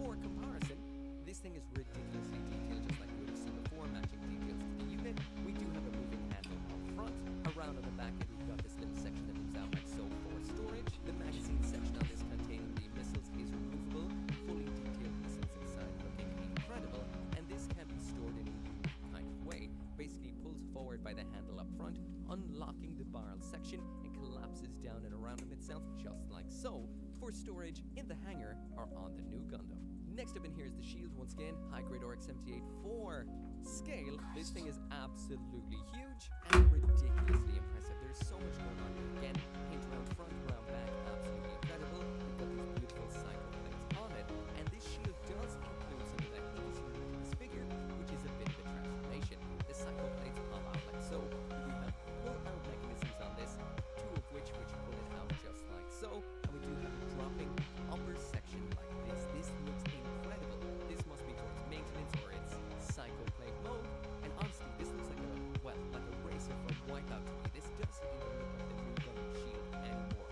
For comparison, this thing is ridiculously detailed, just like we would have seen before, matching details to the unit. We do have a moving handle up front. Around on the back end, we've got this little section that moves out like so for storage. The magazine section on this containing the missiles is removable. Fully detailed missiles inside, looking incredible. And this can be stored in a unique kind of way. Basically pulls forward by the handle up front, unlocking the barrel section, and collapses down and around on itself, just like so, for storage in the hangar or on the new Gundam. Next up in here is the shield, once again, high-grade Oryx MT8 for scale. This thing is absolutely huge and ridiculously impressive. There's so much going on here. Again, paint around front, around back, absolutely incredible. We've got these beautiful cycle plates on it, and this shield does include some of that easier in this figure, which is a bit of a transformation. The cycle plates pop out like so. We have pull-out mechanisms on this, 2 of which pull it out just like so, and we do have a dropping upper section like this. This looks incredible. This must be towards maintenance or its cycle plate mode, and honestly, this looks like a racer from Wipeout to me. This doesn't even look like the new Gundam shield anymore.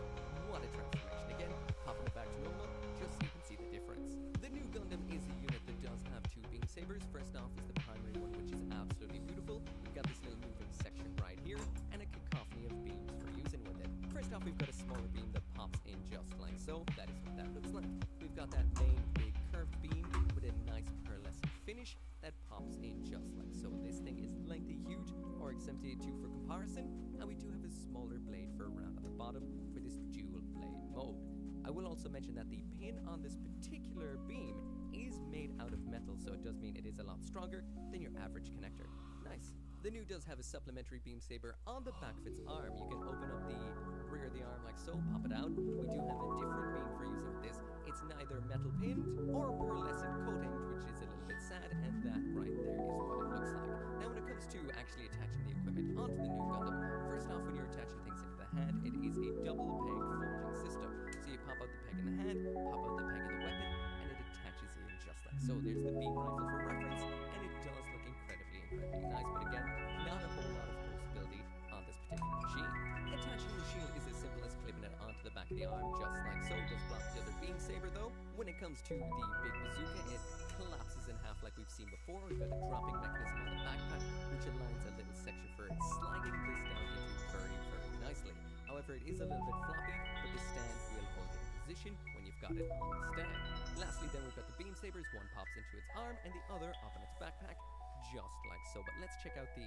What a transformation. Again, popping it back to normal, just so you can see the difference. The new Gundam is a unit that does have 2 beam sabers. First off is the primary one, which is absolutely beautiful. We've got this little moving section right here, and a cacophony of beams for using with it. First off, we've got a smaller beam that pops in just like so. That is what that looks like. We've got that main big curved beam with a nice pearlescent finish that pops in just like so. This thing is lengthy, huge, Oryx MTA2 for comparison, and we do have a smaller blade for around at the bottom for this dual blade mode. I will also mention that the pin on this particular beam is made out of metal, so it does mean it is a lot stronger than your average connector. Nice. The new does have a supplementary beam saber on the back of its arm. You can open up the rear of the arm like so, pop it out. We do have a different beam for using with this. It's neither metal pinned or pearlescent coating, which is a little bit sad, and that right there is what it looks like. Now when it comes to actually attaching the equipment onto the new Gundam, first off, when you're attaching things into the hand, it is a double peg forging system. So you pop out the peg in the hand, pop out the peg in the weapon, and it attaches in just like so. There's the beam rifle for reference, and it does look incredibly nice, but again, not a whole lot of possibility on this particular machine. Attaching the shield is as simple as clipping it onto the back of the arm, just like so. It does block the other beam saber though. When it comes to the big bazooka, it collapses in half like we've seen before. We've got the dropping mechanism on the backpack, which aligns a little section for sliding this down into very, very nicely. However, it is a little bit floppy, but the stand will hold it in position when you've got it on the stand. Lastly, then we've got the beam sabers. One pops into its arm and the other up in its backpack, just like so. But let's check out the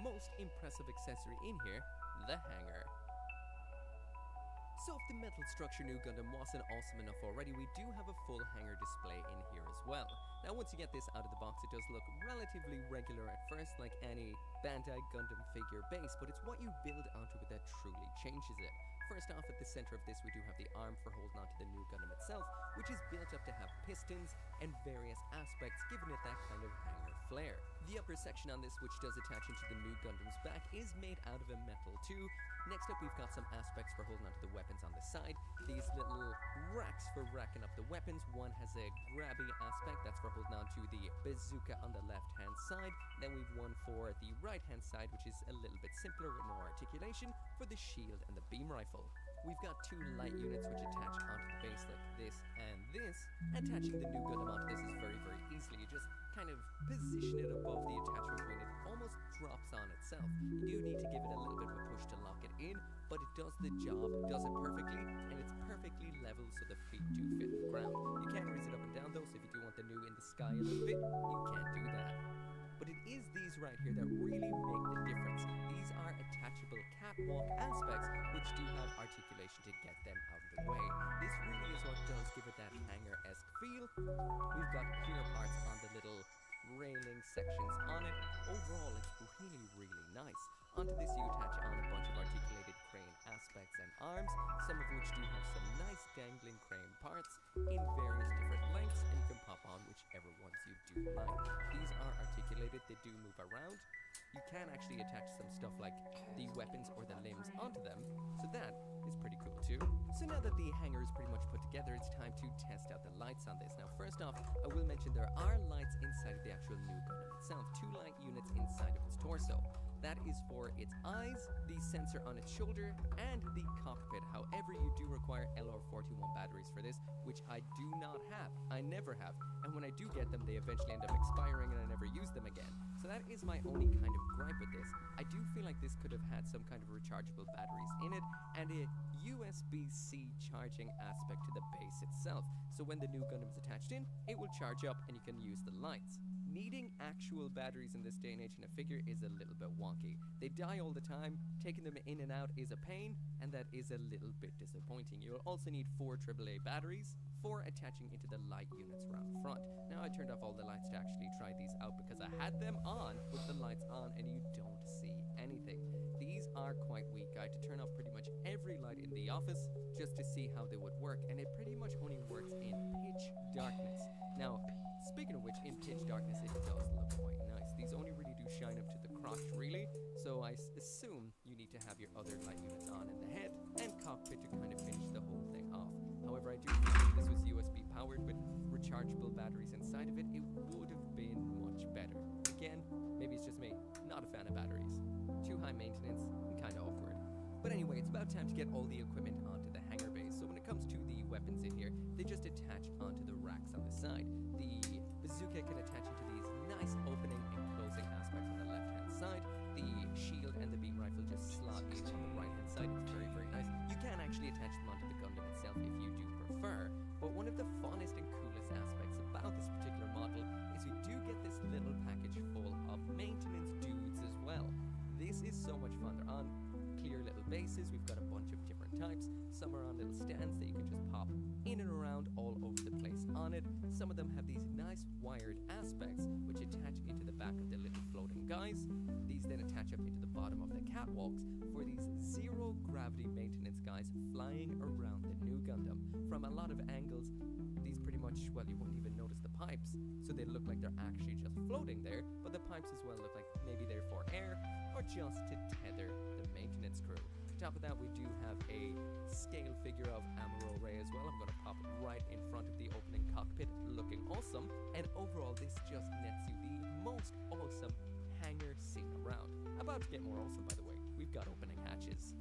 most impressive accessory in here, the hanger. So if the metal structure new Gundam wasn't awesome enough already, we do have a full hanger display in here as well. Now once you get this out of the box, it does look relatively regular at first, like any Bandai Gundam figure base, but it's what you build onto it that truly changes it. First off, at the center of this we do have the arm for holding onto the new Gundam itself, which is built up to have pistons and various aspects, giving it that kind of hanger flair. The upper section on this, which does attach into the new Gundam's back, is made out of a metal too. Next up, we've got some aspects for holding onto the weapons on the side. These little racks for racking up the weapons. One has a grabby aspect, that's for holding onto the bazooka on the left-hand side. Then we've one for the right-hand side, which is a little bit simpler with no articulation, for the shield and the beam rifle. We've got two light units which attach onto the base like this and this. Attaching the new Gundam onto this is very, very easily. You just kind of position it above the attachment point. It almost drops on itself. You do need to give it a little bit of a push to lock it in, but it does the job, does it perfectly, and it's perfectly level so the feet do fit the ground. You can raise it up and down though, so if you do want the new in the sky a little bit, you can do that. But it is these right here that really make the difference. These are attachable catwalk aspects which do have articulation to get them out of the way. This really is what does give it that hanger-esque feel. We've got clear parts on the little railing sections on it. Overall, it's really, really nice. Onto this you attach on a bunch of articulated crane aspects and arms, some of which do have some nice dangling crane parts in various different lengths, and you can pop on whichever ones you do like. These are articulated, they do move around. You can actually attach some stuff like the weapons or the limbs onto them, so that is pretty cool too. So now that the hanger is pretty much put together, it's time to test out the lights on this. Now first off, I will mention there are lights inside of the actual new Gundam itself, 2 light units inside of its torso. That is for its eyes, the sensor on its shoulder, and the cockpit. However, you do require LR41 batteries for this, which I do not have. I never have. And when I do get them, they eventually end up expiring and I never use them again. So that is my only kind of gripe with this. I do feel like this could have had some kind of rechargeable batteries in it, and a USB-C charging aspect to the base itself. So when the new Gundam is attached in, it will charge up and you can use the lights. Needing actual batteries in this day and age in a figure is a little bit wonky. They die all the time, taking them in and out is a pain, and that is a little bit disappointing. You'll also need 4 AAA batteries for attaching into the light units around front. Now I turned off all the lights to actually try these out because I had them on with the lights on and you don't see anything. These are quite weak. I had to turn off pretty much every light in the office just to see how they would work, and it pretty much only works in pitch darkness. Now, speaking of which, in pitch darkness it does look quite nice. These only really do shine up to the crotch really, so I assume you need to have your other light units on in the head and cockpit to kind of finish the whole thing off. However, I do think if this was USB powered with rechargeable batteries inside of it, it would have been much better. Again, maybe it's just me, not a fan of batteries. Too high maintenance and kind of awkward. But anyway, it's about time to get all the equipment onto the hanger base. So when it comes to the weapons in here, they just attach onto the racks on the side. The bazooka can attach into these nice opening and closing aspects on the left-hand side. The shield and the beam rifle just slot in on the right-hand side. It's very, very nice. You can actually attach them onto the Gundam itself if you do prefer. But one of the funnest and coolest aspects about this particular model is you do get this little package full of maintenance dudes as well. This is so much fun. They're on clear little bases. We've got a bunch of different types. Some are on little stands that you can just pop in and around all over the place on it. Some of them have these nice wired aspects which attach into the back of the little floating guys. These then attach up into the bottom of the catwalks for these zero gravity maintenance guys flying around the new Gundam. From a lot of angles, these pretty much, well, you wouldn't even notice the pipes, so they look like they're actually just floating there, but the pipes as well look like maybe they're for air or just to tether the maintenance crew. On top of that, we do have a scale figure of Amuro Ray as well. I'm going to pop it right in front of the opening cockpit, looking awesome. And overall, this just nets you the most awesome hanger scene around. About to get more awesome, by the way. We've got opening hatches.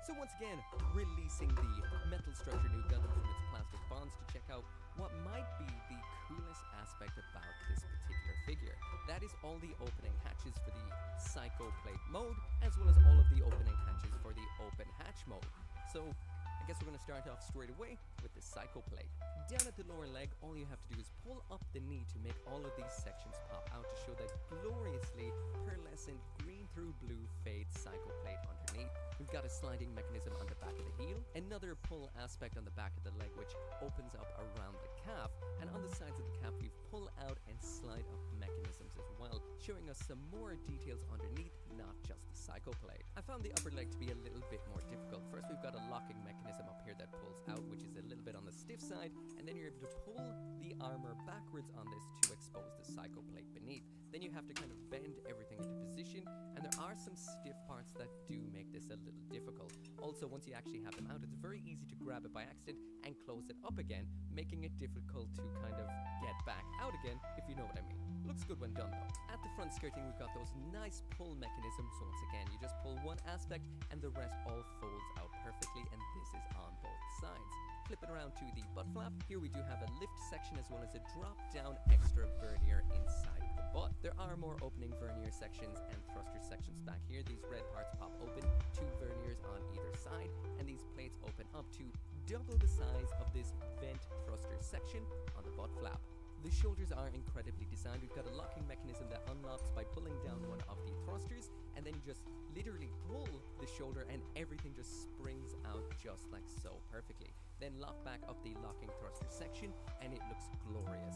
So once again, releasing the metal structure new Gundam from its plastic bonds to check out what might be the coolest aspect about this particular figure. That is all the opening hatches for the Psycho Plate mode, as well as all of the opening hatches for the Open Hatch mode. So I guess we're going to start off straight away with the Psycho Plate. Down at the lower leg, all you have to do is pull up the knee to make all of these sections pop out to show that gloriously pearlescent green through blue fade Psycho Plate underneath. We've got a sliding mechanism on the back of the heel, another pull aspect on the back of the leg which opens up around the calf, and on the sides of the calf we've pull out and slide up mechanisms as well, showing us some more details underneath, not just the Psycho Plate. I found the upper leg to be a little bit more difficult. First we've got a locking mechanism up here that pulls out, which is a little bit on the stiff side, and then you're able to pull the armor backwards on this to expose the Psycho Plate beneath. Then you have to kind of bend everything into position, and there are some stiff parts that do make this a little difficult. Also, once you actually have them out, it's very easy to grab it by accident and close it up again, making it difficult to kind of get back out again, if you know what I mean. Looks good when done though. At the front skirting, we've got those nice pull mechanisms, so once again, you just pull one aspect and the rest all folds out perfectly, and this is on both sides. Flip it around to the butt flap. Here we do have a lift section as well as a drop down extra vernier inside of the butt. There are more opening vernier sections and thruster sections back here. These red parts pop open, 2 verniers on either side, and these plates open up to double the size of this vent thruster section on the butt flap. The shoulders are incredibly designed. We've got a locking mechanism that unlocks by pulling down one of the thrusters, and then you just literally pull the shoulder and everything just springs out just like so perfectly. Then lock back up the locking thruster section and it looks glorious.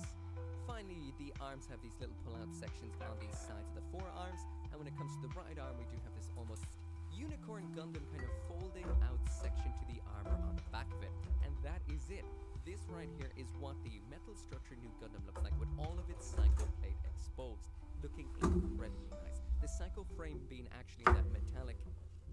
Finally, the arms have these little pull-out sections on the sides of the forearms, and when it comes to the right arm, we do have this almost Unicorn Gundam kind of folding out section to the armor on the back of it, and that is it. This right here is what the metal structure new Gundam looks like with all of its Psycho Plate exposed, looking incredibly nice. The Psycho frame being actually that metallic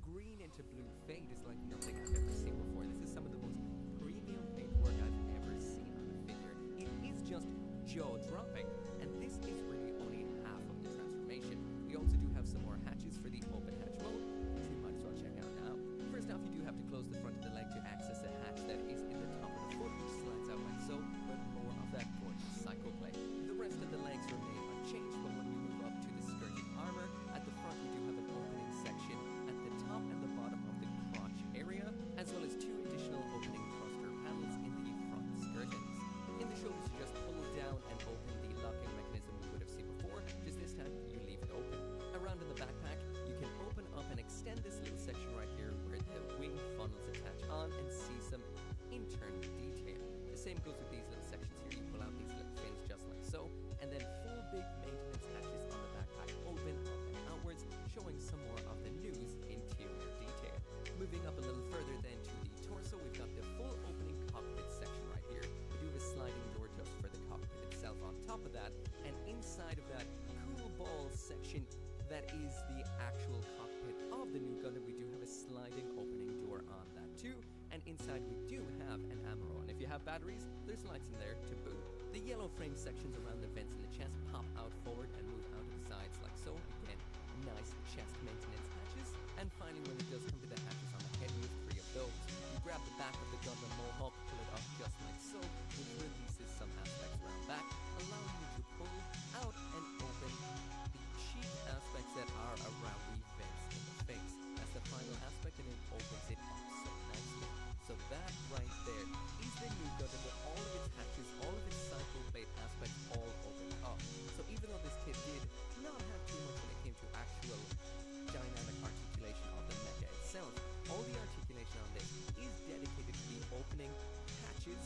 green into blue fade is like nothing I've ever seen before. This is some of the most premium paintwork I've ever seen on a figure. It is just jaw-dropping, and this is really only half of the transformation. We also do have some more hatches for the open hatch mode, which we might as well check out now. First off, you do have to close the front of the leg to access a hatch that is in the top of the foot, which slides out like so, with more of that gorgeous Psycho Plate. The rest of the legs remain unchanged, but when we move up to the skirting armor, at the front we do have an opening section at the top and the bottom of the crotch area, as well as 2 additional opening thruster panels in the front skirtings. In the shoulders, you just pull down and open the locking mechanism you would have seen before, just this time you leave it open. Around in the backpack, you can open up and extend this little section right here where the wing funnels attach on and see some internal detail. The same goes with these little sections here. You pull out these little fins just like so, and then full big maintenance hatches on the backpack open up and outwards, showing some more of the news interior detail. Moving up a little further then to the torso, we've got the full opening cockpit section right here. We do have a sliding door just for the cockpit itself on top of that, and inside of that cool ball section that is the actual cockpit of the new Gundam, we do have a sliding opening door on that too, and inside we do have an ammo, and if you have batteries, there's lights in there to boot. The yellow frame sections around the vents in the chest pop out forward and move out to the sides like so. Again, nice chest maintenance hatches. And finally, when it does come to the hatches on the head, we have 3 of those. You grab the back of the Gundam Mohawk, pull it up just like so, which releases some aspects around back, allowing you to pull out and open the cheek aspects that are around the vents in the face. That's the final aspect, and it opens it up so nicely. So that right there is the new Gundam with all of its hatches, all of its Psycho Plate aspects all opened up. So even though this kit did not have too much when it came to actual dynamic articulation of the mecha itself, all the articulation on this is dedicated to the opening hatches,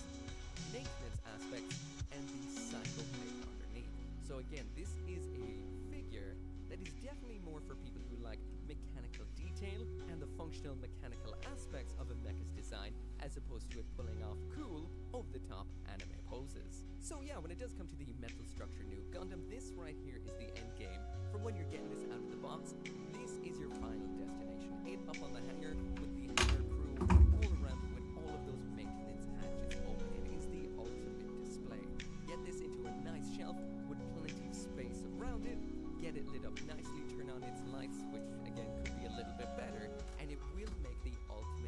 maintenance aspects, and the Psycho Plate underneath. So again, this is a figure that is definitely more for people who like mechanical detail and the functional mechanical aspects of a mecha's design, as opposed to it pulling off cool, over-the-top anime poses. So yeah, when it does come to the metal structure new Gundam, this right here is the end game. From when you're getting this out of the box, this is your final destination. 8 up on the hangar with the hangar crew all around with all of those maintenance hatches open. It is the ultimate display. Get this into a nice shelf with plenty of space around it, get it lit up nicely, turn on its lights, which again could be a little bit better, and it will make the ultimate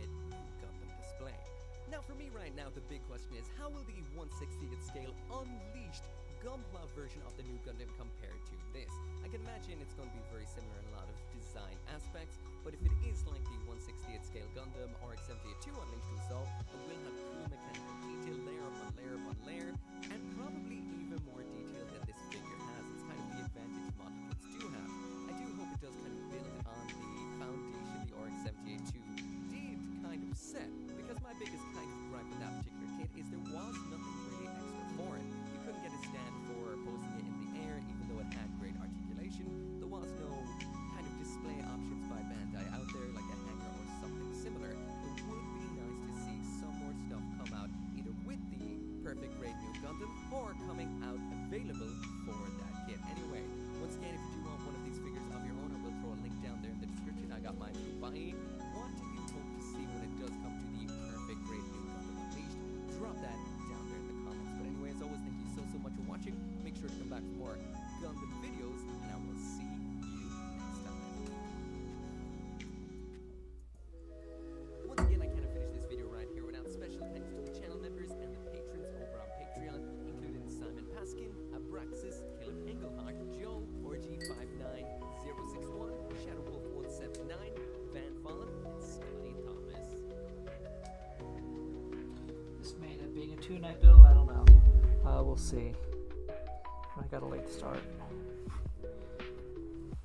1/60th scale unleashed Gunpla version of the new Gundam compared to this. I can imagine it's going to be very similar in a lot of design aspects, but if it is like the 1/60th scale Gundam RX-78 Unleashed we saw, it will have cool mechanical detail layer upon layer upon layer, and probably even more detail than this figure has. It's kind of the advantage model kits do have. I do hope it does kind of build on the foundation the RX-78 did kind of set, because my biggest kind of gripe with that particular kit is there was nothing really extra for it. You couldn't get a stand for posing it in the air, even though it had great articulation. There was no kind of display options by Bandai out there, like a hanger or something similar. It would be nice to see some more stuff come out, either with the perfect grade new Gundam, or coming out available for that kit. Anyway, once again, if you do want one of these figures of your own, I will throw a link down there in the description. I got mine to buy. What do you hope to see when it does come to the perfect grade new Gundam Unleashed? Drop that down there in the comments. But anyway, as always, thank you so much for watching. Make sure to come back for more Gundam videos, and I will see you next time. Once again, I cannot finish this video right here without special thanks to the channel members and the patrons over on Patreon, including Simon Paskin, Abraxas, Caleb Engelhart, Joe, Org59061, Shadowwolf179, Van Fallen, and Scotty Thomas. This may end up being a 2-night build, I don't know. We'll see. I got a late start.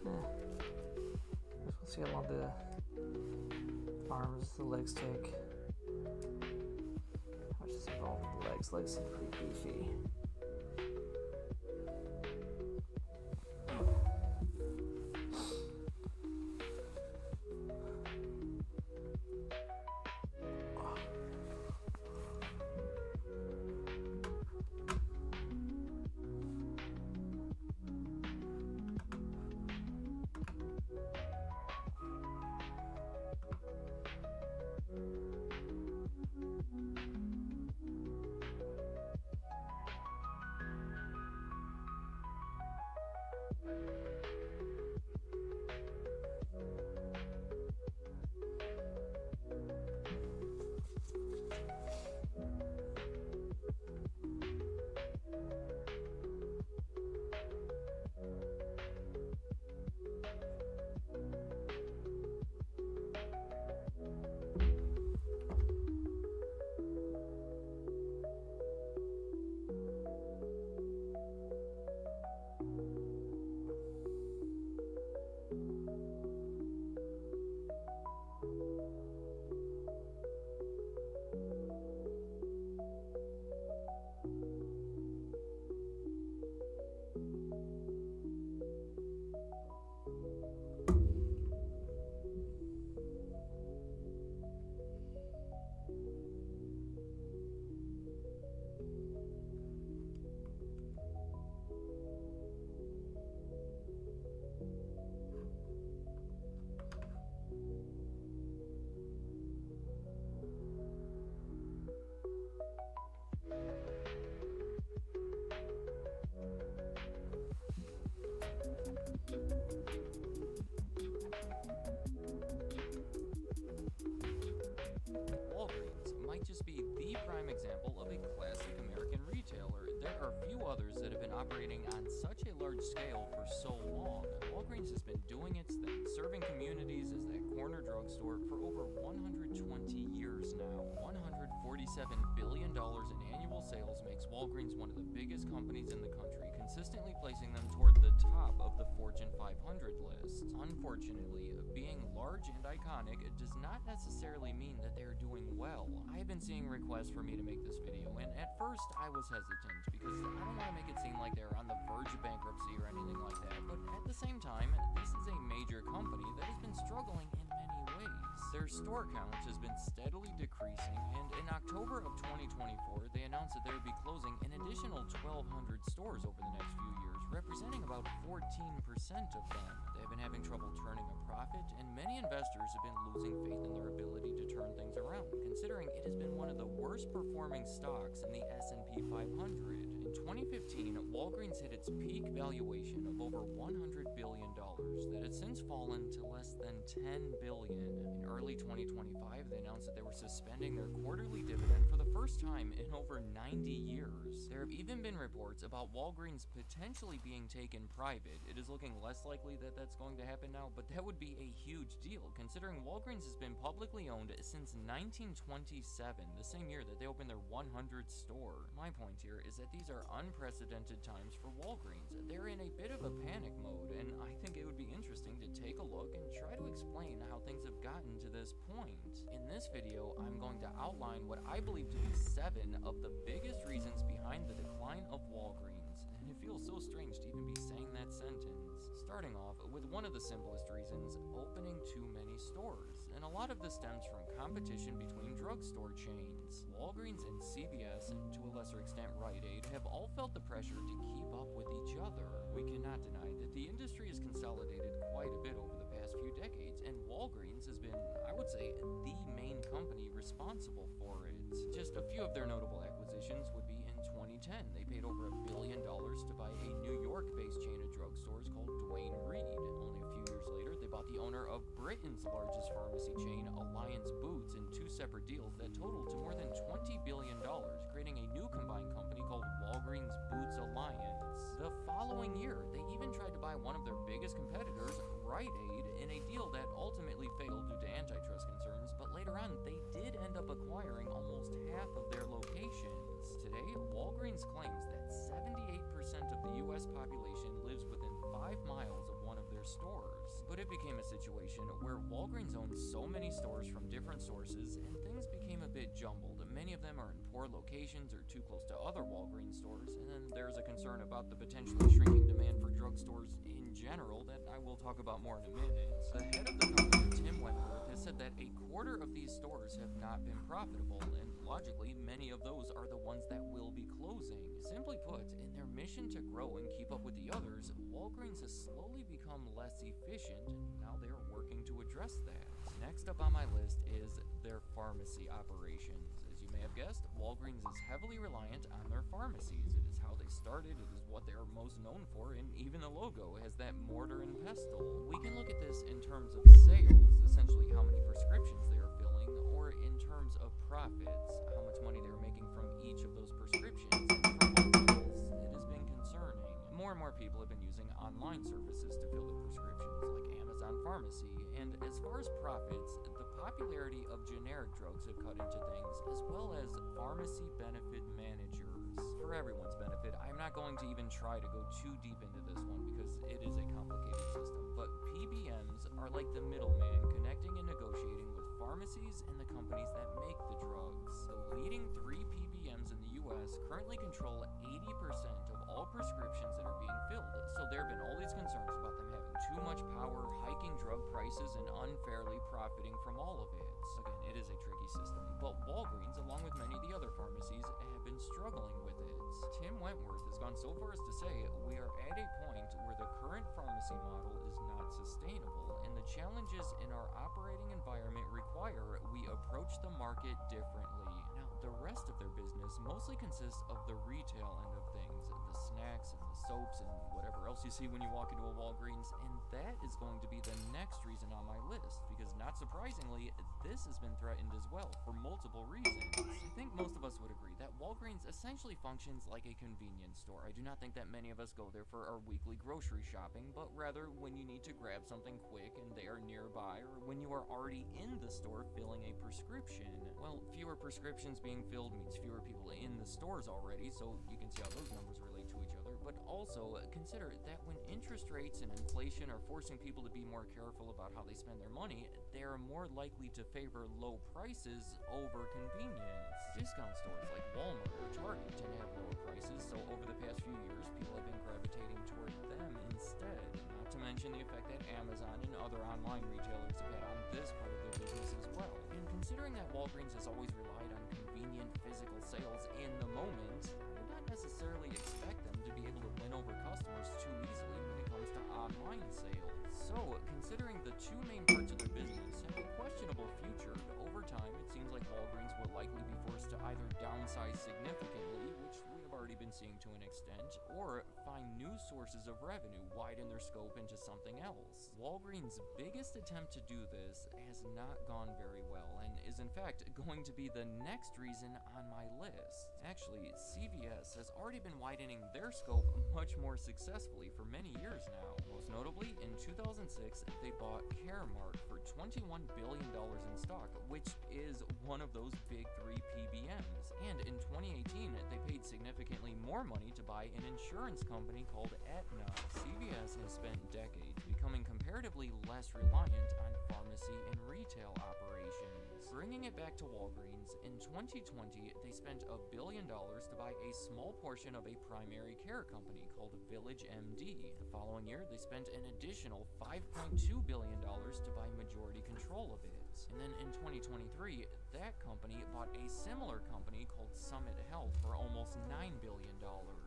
We'll see how long the arms, the legs take. How much is involved with the legs? Legs seem pretty beefy. example of a classic American retailer. There are few others that have been operating on such a large scale for so long. Walgreens has been doing its thing, serving communities as that corner drugstore for over 120 years now. $147 billion in annual sales makes Walgreens one of the biggest companies in the country, consistently placing them toward the top of the Fortune 500 list. Unfortunately, being large and iconic does not necessarily mean that they're doing well. I have been seeing requests for me to make this video, and at first I was hesitant because I don't want to make it seem like they're on the verge of bankruptcy or anything like that, but at the same time, this is a major company that has been struggling in many ways. Their store count has been steadily decreasing, and in October of 2024, they announced that they would be closing an additional 1,200 stores over the next few years, representing about 14% of them. They have been having trouble turning a profit, and many investors have been losing faith in their ability to turn things around, considering it has been one of the worst performing stocks in the S&P 500. In 2015, Walgreens hit its peak valuation of over $100 billion that has since fallen to less than $10 billion. In early early 2025, they announced that they were suspending their quarterly dividend for the first time in over 90 years. There have even been reports about Walgreens potentially being taken private. It is looking less likely that that's going to happen now, but that would be a huge deal, considering Walgreens has been publicly owned since 1927, the same year that they opened their 100th store. My point here is that these are unprecedented times for Walgreens. They're in a bit of a panic mode, and I think it would be interesting to take a look and try to explain how things have gotten to this point. In this video, I'm going to outline what I believe to be 7 of the biggest reasons behind the decline of Walgreens, and it feels so strange to even be saying that sentence. Starting off with one of the simplest reasons, opening too many stores, and a lot of this stems from competition between drugstore chains. Walgreens and CVS, and to a lesser extent Rite Aid, have all felt the pressure to keep up with each other. We cannot deny that the industry has consolidated quite a bit over the past few decades, and Walgreens has been, I would say, the main company responsible for it. Just a few of their notable acquisitions would be in 2010. They paid over $1 billion to buy a New York-based chain of drugstores called Duane Reade. Only a few years later, they bought the owner of Britain's largest pharmacy chain, Alliance Boots, in 2 separate deals that totaled to more than $20 billion, creating a new combined company called Walgreens Boots Alliance. The following year, they even tried to buy one of their biggest competitors, Rite Aid, in a deal that ultimately failed due to antitrust concerns, but later on, they did end up acquiring almost half of their locations. Today, Walgreens claims that 78% of the US population lives within 5 miles of one of their stores. But it became a situation where Walgreens owned so many stores from different sources, and things became a bit jumbled. Many of them are in poor locations or too close to other Walgreens stores, and then there's a concern about the potentially shrinking demand for drugstores in general that I will talk about more in a minute. The head of the company, Tim Wentworth, has said that a quarter of these stores have not been profitable, and logically, many of those are the ones that will be closing. Simply put, in their mission to grow and keep up with the others, Walgreens has slowly become less efficient, and now they're working to address that. Next up on my list is their pharmacy operations. As you may have guessed, Walgreens is heavily reliant on their pharmacies. It is how they started, it is what they are most known for, and even the logo has that mortar and pestle. We can look at this in terms of sales, essentially how many prescriptions they are filling, or in terms of profits, how much money they're making from each of those prescriptions. And for both levels, it has been concerning. More and more people have been using online services to fill their prescriptions, like Amazon Pharmacy, and as far as profits, the popularity of generic drugs have cut into things, as well as pharmacy benefit managers. For everyone's benefit, I'm not going to even try to go too deep into this one because it is a complicated system, but PBMs are like the middleman connecting and negotiating with pharmacies and the companies that make the drugs. The leading 3 PBMs in the US currently control 80% of all prescriptions that are being filled, so there have been all these concerns about them having too much power, hiking drug prices, and unfairly profiting from all of it. Again, it is a tricky system, but Walgreens, along with many of the other pharmacies, have been struggling with it. Tim Wentworth has gone so far as to say, we are at a point where the current pharmacy model is not sustainable, and the challenges in our operating environment require we approach the market differently. Now, the rest of their business mostly consists of the retail end of things, the snacks and the soaps and whatever else you see when you walk into a Walgreens, and that is going to be the next reason on my list, because not surprisingly, this has been threatened as well for multiple reasons. I think most of us would agree that Walgreens essentially functions like a convenience store. I do not think that many of us go there for our weekly grocery shopping, but rather when you need to grab something quick and they are nearby, or when you are already in the store filling a prescription. Well, fewer prescriptions being filled means fewer people in the stores already, so you can see how those numbers relate to each other, but also consider that when interest rates and inflation are forcing people to be more careful about how they spend their money, they are more likely to favor low prices over convenience. Discount stores like Walmart or Target tend to have lower prices, so over the past few years, people have been gravitating toward them instead. Not to mention the effect that Amazon and other online retailers have had on this part of their business as well. And considering that Walgreens has always relied on convenient physical sales in the moment, I would not necessarily expect them to be able to win over customers too easily when it comes to online sales. So, considering the 2 main parts of their business have a questionable future, over time it seems like Walgreens will likely be forced to either downsize significantly, which we have already been seeing to an extent, or find find new sources of revenue, widen their scope into something else. Walgreens' biggest attempt to do this has not gone very well, and is in fact going to be the next reason on my list. Actually, CVS has already been widening their scope much more successfully for many years now. Most notably, in 2006, they bought Caremark for $21 billion in stock, which is one of those big three PBMs. And in 2018, they paid significantly more money to buy an insurance company called Aetna. CVS has spent decades becoming comparatively less reliant on pharmacy and retail operations. Bringing it back to Walgreens, in 2020, they spent $1 billion to buy a small portion of a primary care company called Village MD. The following year, they spent an additional $5.2 billion to buy majority control of it. And then in 2023, that company bought a similar company called Summit Health for almost $9 billion.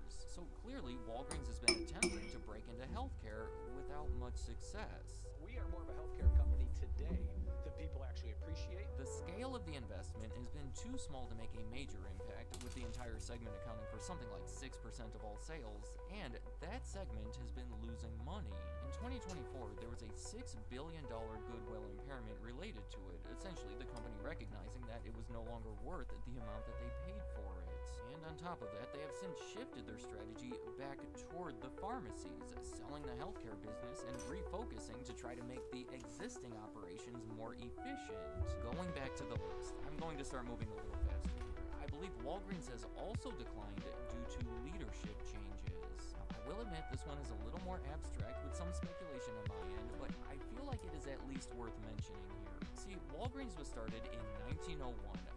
So clearly, Walgreens has been attempting to break into healthcare without much success. We are more of a healthcare company today than people actually appreciate. The scale of the investment has been too small to make a major impact, with the entire segment accounting for something like 6% of all sales, and that segment has been losing money. In 2024, there was a $6 billion goodwill impairment related to it, essentially the company recognizing that it was no longer worth the amount that they paid for it. And on top of that, they have since shifted their strategy back toward the pharmacies, selling the healthcare business and refocusing to try to make the existing operations more efficient. Going back to the list, I'm going to start moving a little faster here. I believe Walgreens has also declined due to leadership changes. Now, I will admit this one is a little more abstract with some speculation on my end, but I feel like it is at least worth mentioning here. See, Walgreens was started in 1901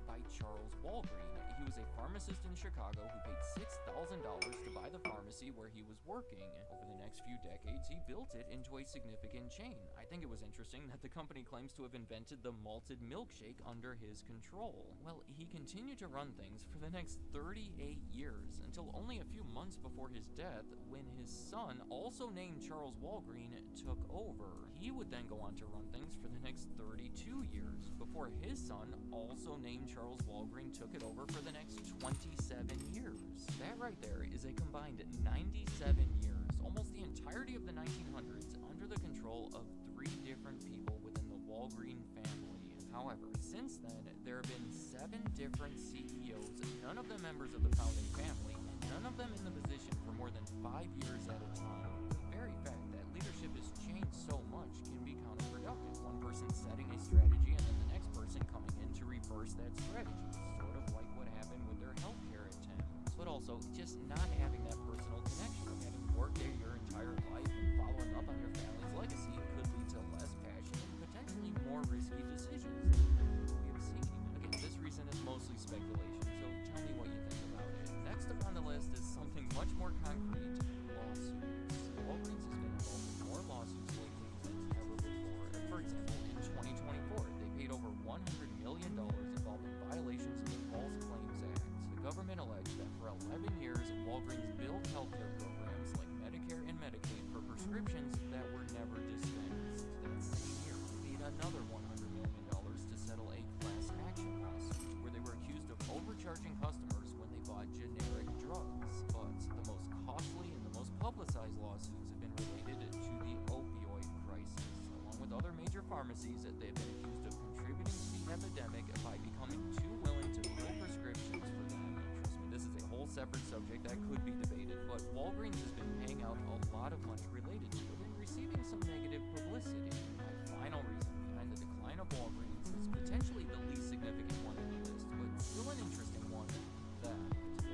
by Charles Walgreen. He was a pharmacist in Chicago who paid $6,000 to buy the pharmacy where he was working. Over the next few decades, he built it into a significant chain. I think it was interesting that the company claims to have invented the malted milkshake under his control. Well, he continued to run things for the next 38 years, until only a few months before his death, when his son, also named Charles Walgreen, took over. He would then go on to run things for the next 32 years, before his son, also named Charles Walgreen, took it over for the next 27 years. That right there is a combined 97 years, almost the entirety of the 1900s, under the control of 3 different people within the Walgreen family. However, since then, there have been 7 different CEOs, none of them members of the founding family, and none of them in the position for more than 5 years at a time. The very fact that leadership has changed so much can be counterproductive. One person setting a strategy and then the next person coming in to reverse that strategy, sort of like what happened with their healthcare attempts. But also, just not having that personal connection of having worked there your entire life and following up on your family's legacy could lead to less passion and potentially more risky decisions than we have seen. Again, this reason is mostly speculation, so tell me what you think about it. Next up on the list is something much more concrete: lawsuits. Walgreens has been involved in more lawsuits lately than ever before. For example, in 2024, they paid over $100 million involved in violations of the False Claims Act. The government alleged that for 11 years, Walgreens billed healthcare programs like Medicare and Medicaid for prescriptions that were never dispensed. That same year, they paid another $100 million to settle a class action lawsuit where they were accused of overcharging customers when they bought generic drugs. But the most costly and the most publicized lawsuits have been related to the opioid crisis. Along with other major pharmacies, they have been accused of contributing to the epidemic by becoming too willing to fill prescriptions for them. Trust me, this is a whole separate subject that could be debated, but Walgreens has been paying out a lot of money related to it and receiving some negative publicity. My final reason behind the decline of Walgreens is potentially the least significant one in the list, but still an interesting one: theft.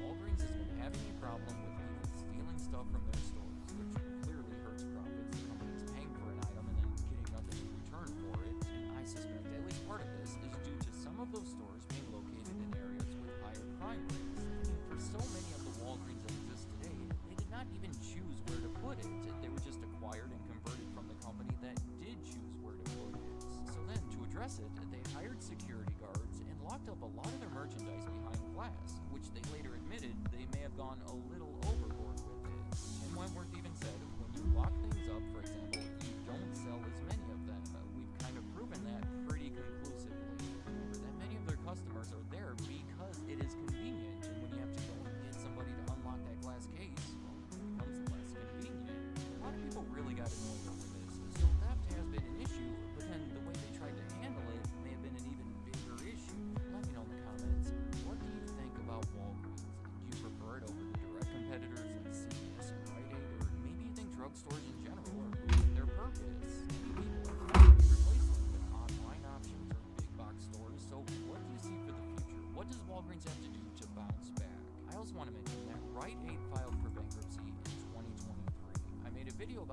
Walgreens has been having a problem with people stealing stuff from their stores, which clearly hurts profits. The company's paying for an item and then getting nothing in return for it, and I suspect at least part of this is due to some of those stores being located in areas with higher crime rates. And for so many of the Walgreens that exist today, they did not even choose where to put it. They were just acquired and converted from the company that did choose where to put it. So then, to address it, they hired security guards and locked up a lot of their merchandise behind glass, which they later admitted they may have gone a little overboard with it. And Wentworth even said, when you lock things up, for example, you don't sell as many of them. We've kind of proven that pretty conclusively. Remember that many of their customers are there because it is convenient, and when you have to go and get somebody to unlock that glass case, well, it becomes less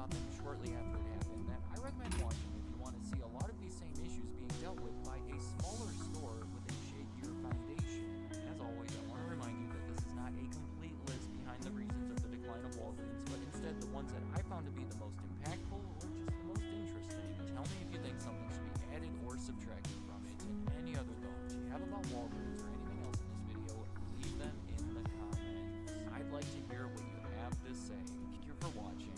dropping shortly after it happened that I recommend watching if you want to see a lot of these same issues being dealt with by a smaller store with a shakier foundation. As always, I want to remind you that this is not a complete list behind the reasons of the decline of Walgreens, but instead the ones that I found to be the most impactful or just the most interesting. Tell me if you think something should be added or subtracted from it, and any other thoughts you have about Walgreens or anything else in this video, leave them in the comments. I'd like to hear what you have to say. Thank you for watching.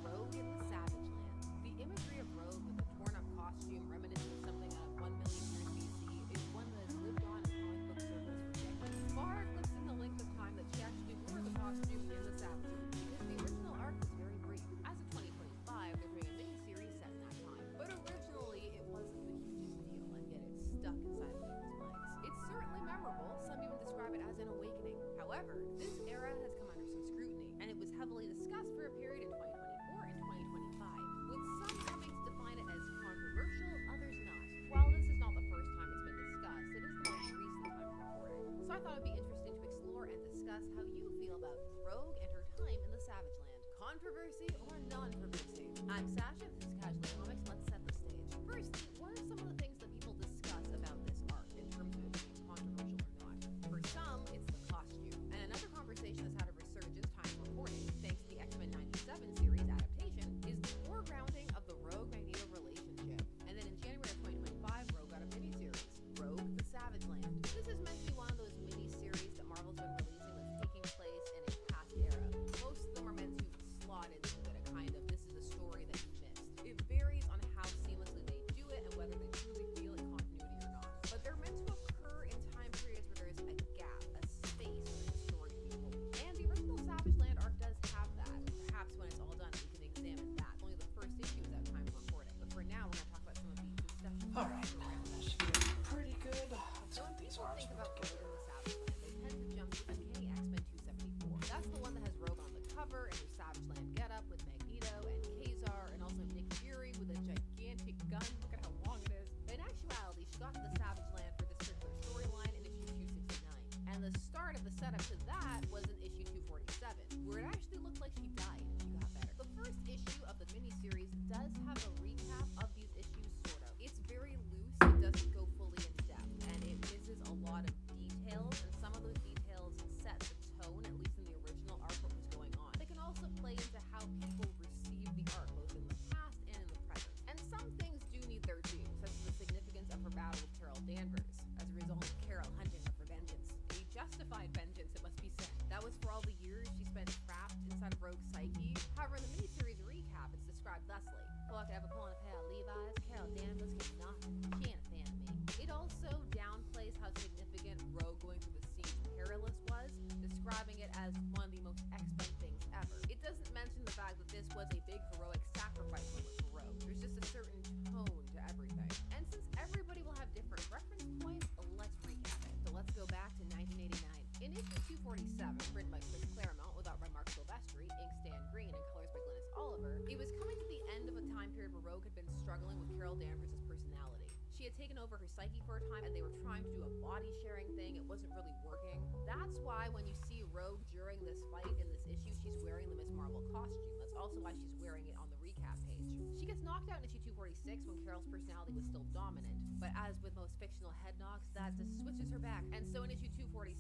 Rogue in the Savage Land. The imagery of Rogue with a torn-up costume reminiscent of something out of 1 million years BC is one that has lived on in comic book circles for decades, far eclipsing the length of time that she actually wore the costume in the Savage Land, because the original arc was very brief. As of 2025, they're doing a mini-series set in that time, but originally it wasn't the hugest deal, and yet it's stuck inside of people's minds. It's certainly memorable, some even describe it as an awakening. However, this era has come under some scrutiny, and it was heavily discussed for a period in 2024 and 2025, with some having to define it as controversial, others not. While this is not the first time it's been discussed, it is the most recent time for recording. So I thought it would be interesting to explore and discuss how you feel about Rogue and her time in the Savage Land. Controversy or non-controversy? I'm Sasha, this is Casually Comics, let's set the stage. First, what are some of the things that people discuss about this arc in terms of it being controversial or not? For some, it's the costume. And another conversation that's had a resurgence time of recording, thanks to the X-Men 97 series adaptation, is the foregrounding of the Rogue-Magneto relationship. And then in January of 2025, Rogue got a miniseries, Rogue the Savage Land. This is meant to be one of those miniseries that Marvel's been releasing that's taking place in a past era. Most of them are meant to slot into it, a kind of this is a story that you missed. It varies on how seamlessly they do it and whether they truly feel like continuity or not. But they're meant to occur in time periods where there's a gap, a space in the story to be told. And the original Savage Land arc does have that. Perhaps when it's all done, we can examine that. Only the first issue is out of time for recording. But for now, we're going to talk about some of the discussions. Alright, that should be pretty good. Let's So get when these people arms think about together. Rogue in the Savage Land, they tend to jump to Uncanny X-Men 274. That's the one that has Rogue on the cover in her Savage Land getup with Magneto and Kazar, and also Nick Fury with a gigantic gun. Look at how long it is. In actuality, she got to the Savage Land for this particular storyline in issue 269. And the start of the setup to that was in issue 247, where it actually looked like she died and she got better. The first issue of the miniseries does have a recap of these issues, sort of. It's very loose, it doesn't go fully in depth, and it misses a lot of details, and some of those details set the tone, at least in the original arc, what was going on. They can also play into how people receive the arc, both in the past and in the present. And some things do need their due, such as the significance of her battle with Carol Danvers, as a result of Carol hunting her for vengeance. A justified vengeance, it must be said. That was for all the years she spent trapped inside of Rogue's psyche. However, in the miniseries recap, it's described thusly. Fuck, ever pulling a pair of Levi's, Carol Danvers came knocking. She ain't a fan of me. It also downplays how significant Rogue going through the Siege Perilous was, describing it as one of the most X-Men things ever. It doesn't mention the fact that this was a big heroic sacrifice moment for Rogue. There's just a certain tone to everything. And since everybody will have different reference points, let's recap it. So let's go back to 1989. In issue 247, written by Chris Claremont with art by Mark Silvestri, ink Stan Green, and colors by Glynis Oliver, it was coming to the end of a time period where Rogue had been struggling with Carol Danvers' personality. She had taken over her psyche for a time, and they were trying to do a body sharing thing. It wasn't really working. That's why when you see Rogue during this fight in this issue, she's wearing the Miss Marvel costume. That's also why she's wearing it on the recap page. She gets knocked out in issue 246 when Carol's personality was still dominant, but as with most fictional head knocks, that just switches her back. And so in issue 247,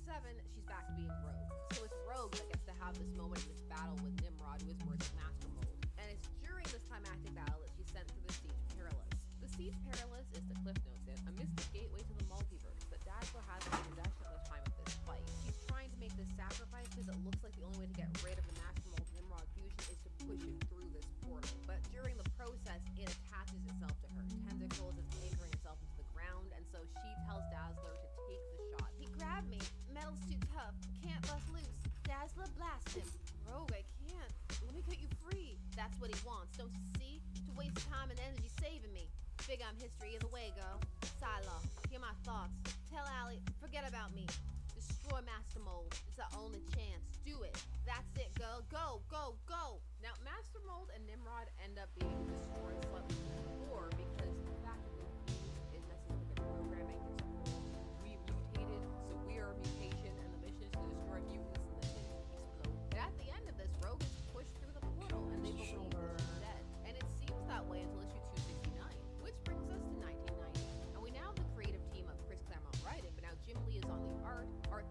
she's back to being Rogue. So it's Rogue that gets to have this moment in this battle with Nimrod, who is Merch's master mold. And it's during this climactic battle that she's sent through the Siege Perilous. The Siege Perilous is, the Cliff Notes it, a mystic gateway to the multiverse that Dazzler has in possession at the time of this fight. She's trying to make this sacrifice because it looks like the only way to get rid of the master mold Nimrod fusion is to push it through this portal. But during the process, it attaches itself to her tentacles, it's anchoring itself into the ground, and so she tells Dazzler to take the shot. He grabbed me. Metal's too tough. Can't bust loose. Dazzler, blast him. Rogue, I can't. Let me cut you free. That's what he wants, don't you see? To waste time and energy saving me. Figure I'm history either way, girl. Psylocke, hear my thoughts. Tell Allie, forget about me. Destroy Destroy Master Mold. It's our only chance. Do it. That's it, girl. Go, go, go. Now, Master Mold and Nimrod end up being destroyed slightly before because the fact that the fuse is messing with their programming gets re-mutated. So we are a mutation, and the mission is to destroy mutants and then explode. And at the end of this, Rogue is pushed through the portal, and they believe that she's dead. And it seems that way until issue 269, which brings us to 1990. And we now have the creative team of Chris Claremont writing, but now Jim Lee is on the art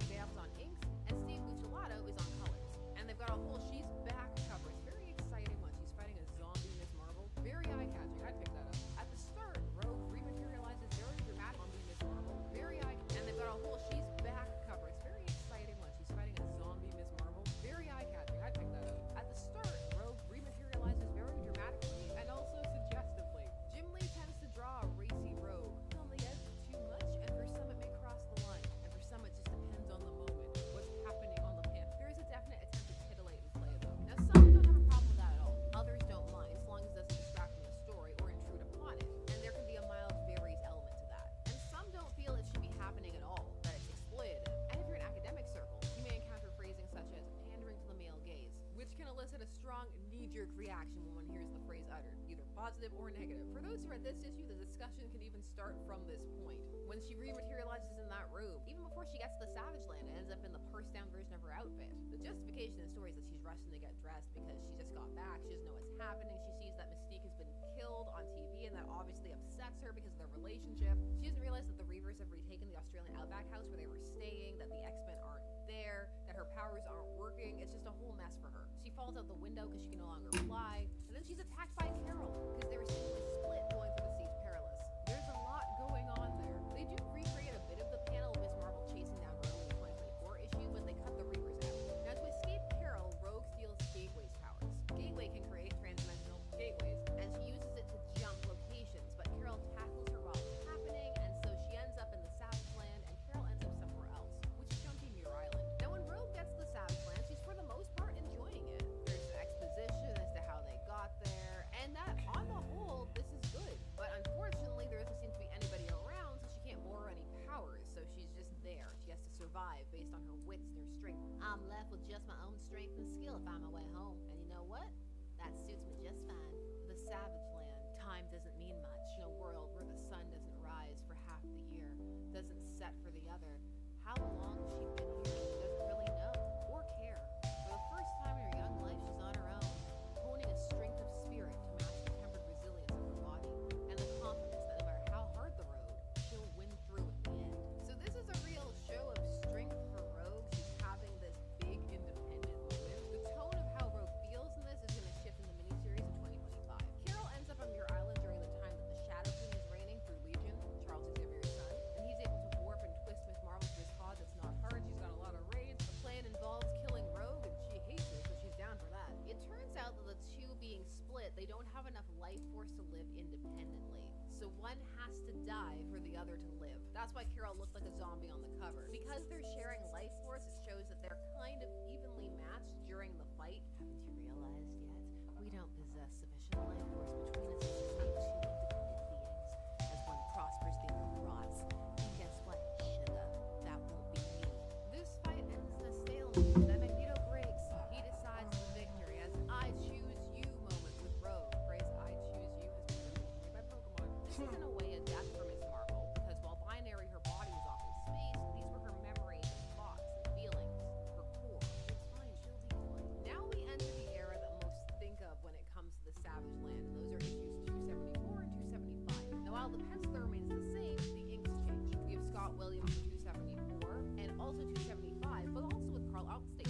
Bam's on inks, and Steve Buccellato is on colors. And they've got a whole She's Back cover. It's very exciting one. She's fighting a zombie Miss Marvel. Very eye-catching. I'd pick that up. At the start, Rogue rematerializes very dramatic zombie Miss Marvel. Very eye-catching. And they've got a whole She's Back cover. It's very exciting one. She's fighting a zombie Miss Marvel. Very eye-catching. I'd pick that up. At the start, Rogue rematerializes very dramatically and also suggestively. Jim Lee tends to draw a racy Rogue. On the edge too much, and for some it may cross the line, and for some it just depends on the moment, what's happening on the panel. There is a definite attempt to titillate and play though. Now some don't have a problem with that at all. Others don't mind, as long as it doesn't distract from the story or intrude upon it. And there can be a mild varies element to that. And some don't feel it should be happening at all, that it's exploitative. And if you're in academic circles, you may encounter phrasing such as pandering to the male gaze, which can elicit a strong knee-jerk reaction when one hears the phrase uttered, either positive or negative. For those who read this issue, the discussion can even start from this point. When she rematerializes in that room, even before she gets to the Savage Land, it ends up in the pursed-down version of her outfit. The justification in the story is that she's rushing to get dressed because she just got back, she doesn't know what's happening, she sees that Mystique has been killed on TV, and that obviously upsets her because of their relationship. She doesn't realize that the Reavers have retaken the Australian Outback house where they were staying, that the X-Men aren't there, that her powers aren't working. It's just a whole mess for her. She falls out the window because she can no longer fly, and then she's attacked by Carol because they were seemingly split going through the Siege Perilous. There's a lot going on there. They do recreate a bit of the panel of Miss Marvel chasing down Rogue in the 2024 issue, but they cut the Reavers out. Now to escape Carol, Rogue steals Gateway's powers. Gateway can create transdimensional gateways, and she uses it to jump locations, but Carol tackles her while it's happening, and so she ends up in the Savage Land, and Carol ends up somewhere else, which is shown to be Muir Island. Now when Rogue gets to the Savage Land, she's for the most part enjoying it. There's an exposition as to how they got there, and that on the whole, this is good. But unfortunately, there doesn't seem to be anybody around, so she can't borrow any powers, so she's just there. She has to survive based on her wits and her strength. I'm left with just my own strength and skill if I'm my way home. And you know what? That suits me just fine. The Savage Land. Time doesn't mean much. In a world where the sun doesn't rise for half the year, doesn't set for the other. How long has she been here? She doesn't really know or care. For the first time in her young life, she's on her own, honing a strength of spirit to match the tempered resilience of her body, and the confidence that no matter how hard the road, she'll win through in the end. So this is a real show of strength for Rogue. She's having this big independent moment. The tone of how Rogue feels in this is going to shift in the miniseries of 2025. Carol ends up on Muir Island during the time that the Shadow King is reigning through Legion, Charles Xavier's son, and he's able to warp and twist Miss Marvel to his cause. It's not hard. She's got a lot of rage. The plan involves killing Rogue, and she hates it, so she's down for that. It turns out that the two being split, they don't have enough life force to live independently. So one has to die for the other to live. That's why Carol looked like a zombie on the cover. Because they're sharing life force, it shows that they're kind of evenly matched during the fight. Haven't you realized yet? We don't possess sufficient life force between us to sustain two independent beings. As one prospers, the other rots. And guess what, sugar? That won't be me. This fight ends in a stalemate. Then Magneto breaks. He decides the victory as I choose you moment with Rogue. Phrase I choose you has been removed by Pokemon. This is in a way a death for Miss Marvel, because while binary her body was off in space, these were her memories and thoughts and feelings, her core. It's fine, she'll be fine. Now we enter the era that most think of when it comes to the Savage Land, and those are issues 274 and 275. Now while the penciler remains the same, the inks change. We have Scott Williams for 274 and also 275, but also with Carl Outstate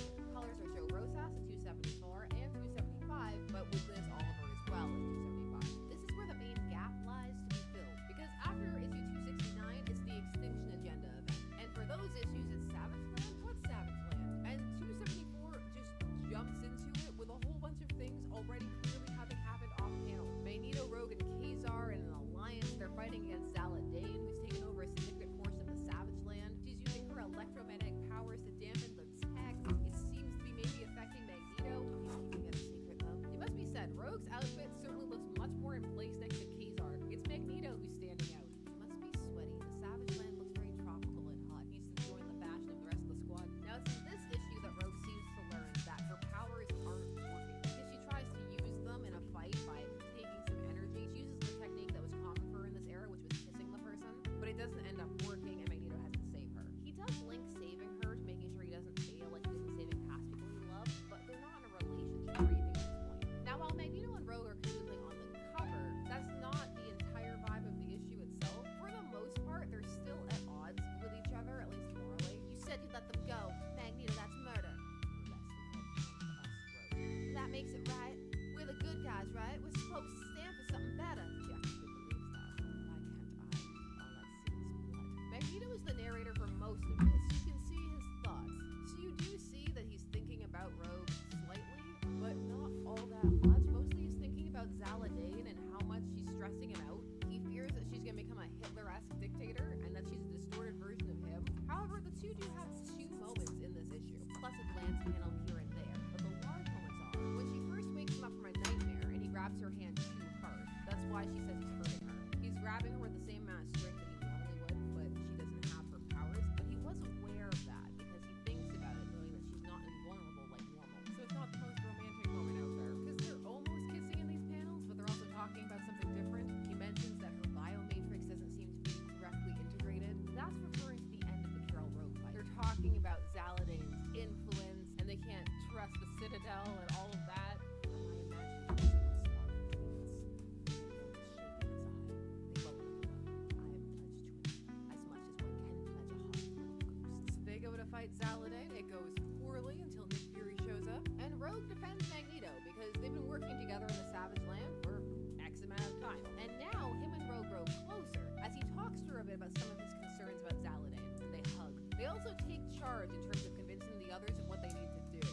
talking about Zaladain's influence, and they can't trust the Citadel and all of that. I imagine they go to fight Zaladain. It goes poorly until Nick Fury shows up, and Rogue defends Magneto because they've been working together in the Savage Land for X amount of time. And now him and Rogue grow closer as he talks to her a bit about some of his concerns about Zaladain, and they hug. They also take charge in terms of convincing the others of what they need to do.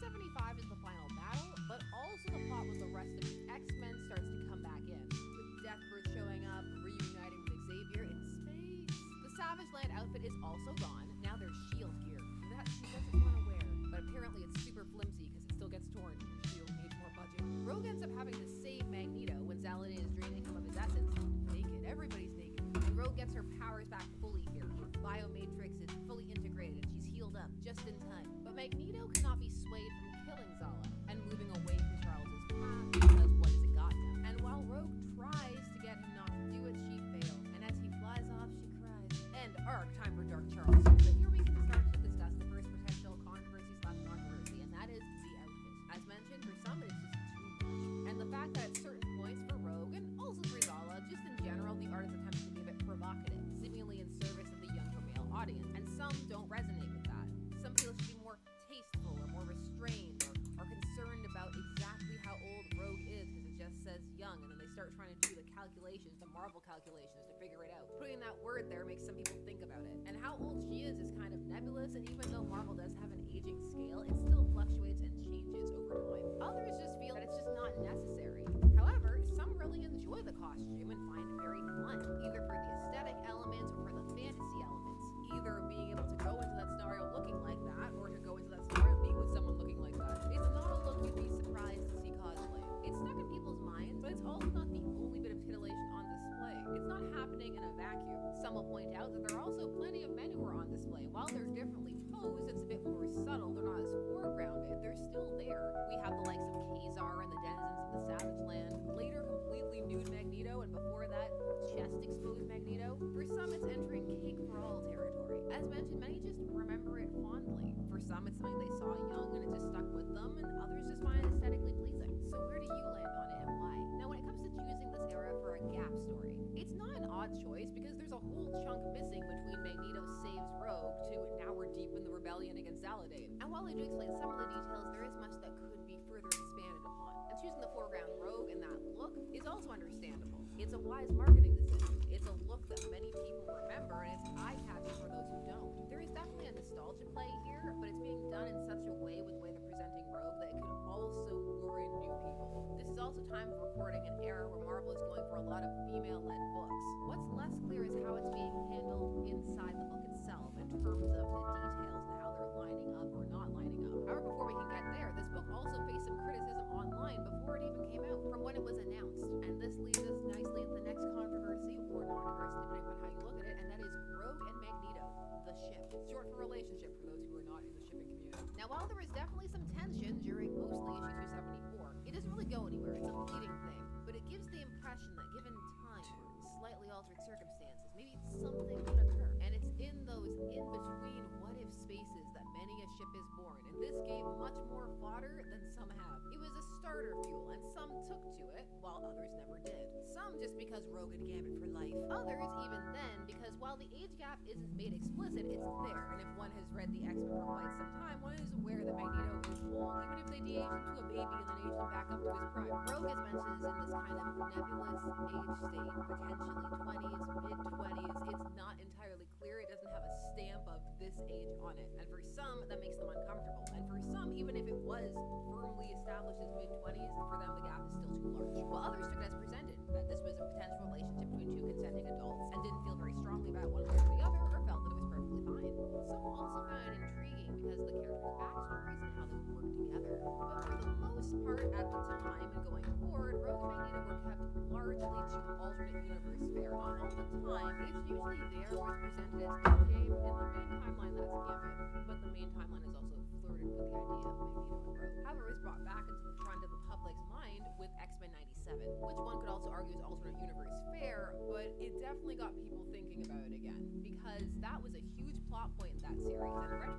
275 is the final battle, but also the plot with the rest of the X-Men starts to come back in, with Deathbird showing up, reuniting with Xavier in space. The Savage Land outfit is also gone. Now there's shield gear that she doesn't want to wear, but apparently it's super flimsy because it still gets torn. Shield needs more budget. Rogue ends up having to save Magneto when Zaladain is draining him of his essence. Naked, everybody's naked. And Rogue gets her powers back fully here. Her biomatrix is fully integrated and she's healed up just in time. But Magneto cannot be swayed from killing Zala and moving away from Charles's path because what has it got him? And while Rogue tries to get him not to do it, she fails. And as he flies off, she cries. End arc. Time for Dark Charles. So here we can start to discuss the first potential controversy, and that is the outfit. As mentioned, for some it's just too much. And the fact that at certain points for Rogue, and also for Zala, just in general, the art is attempting to be a bit provocative, seemingly in service of the younger male audience. And some don't resonate with that. Some feel it should be more tasteful or more restrained, or are concerned about exactly how old Rogue is because it just says young, and then they start trying to do the calculations, the Marvel calculations, to figure it out. Putting that word there makes some people think about it. And how old she is kind of nebulous, and even though Marvel does have an aging scale, it still fluctuates and changes over time. Others just feel that it's just not necessary. However, some really enjoy the costume and find it very fun, either for the aesthetic elements or for the fantasy elements. Either being able to go into that scenario looking like that, or to go into that scenario and be with someone looking like that. It's not a look you'd be surprised to see cosplay. It's stuck in people's minds, but it's also not the only bit of titillation on display. It's not happening in a vacuum. Some will point out that there are also plenty of men who are on display. While they're differently posed, it's a bit more subtle. They're not as foregrounded. They're still there. We have the likes of Kazar and the denizens of the Savage Land. Later, completely nude Magneto, and before that, chest exposed Magneto. For some, it's entering cake for all territory. As mentioned, many just remember it fondly. For some, it's something they saw young and it just stuck with them, and others just find it aesthetically pleasing. So where do you land on it and why? Now, when it comes to choosing this era for a gap story, it's not an odd choice because there's a whole chunk missing between Magneto saves Rogue to now we're deep in the rebellion against Zaladain. And while I do explain some of the details, there is much that could be further expanded upon. And choosing the foreground Rogue and that look is also understandable. It's a wise marketing decision. It's a look that many people remember, and it's eye-catching for those who don't. There is definitely a nostalgia play here, but it's being done in such a way with the way they're presenting Rogue that it could also lure in new people. This is also time for recording an era where Marvel is going for a lot of female-led books. What's less clear is how it's being handled inside the book itself in terms of the details and how they're lining up or not lining up. However, before we can get there, this book also faced some criticism online before it even came out from when it was announced. And this leads us nicely into the next controversy, or non-controversy, depending on how you look at it, and that is Rogue and Magneto, the ship. Short for relationship for those who are not in the shipping community. Now, while there is definitely some tension during mostly issue 274, it doesn't really go anywhere. It's a fleeting thing, but it gives the impression that given time or slightly altered circumstances, maybe something could occur. And it's in those in-between what-if spaces that many a ship is born, and this gave much more fodder than some have. It was a starter fuel, and some took to it, while others never did. Some just because Rogue and Gambit for life. Others even then because while the age gap isn't made explicit, it's there, and if one has read the X-Men for quite some time, one is aware that Magneto is old, even if they de-age him to a baby and then age him back up to his prime. Rogue, as mentioned, is in this kind of nebulous age state, potentially 20s, mid-20s. It's not entirely clear. It doesn't have a stamp of this age on it, and for some, that makes them uncomfortable. And for some, even if it was firmly established as mid-20s, for them the gap is still too large. While others took it as presented, that this was a potential relationship between two consenting adults, and didn't feel very strongly about one way or the other, or felt that it was perfectly fine. Some also found it intriguing because of the characters' backstories and how they would work together. But for the most part, at the time and going forward, Rogue and Magneto were kept largely to alternate universe fare. Not all the time, it's usually there where it's presented as endgame. In the main timeline, that's Gambit, but the main timeline has also flirted with the idea of Magneto and Rogue. However, it's brought back into the front of the public's mind with X-Men 97, which one could also argue is alternate universe fare, but it definitely got people thinking about it again, because that was a huge plot point in that series, and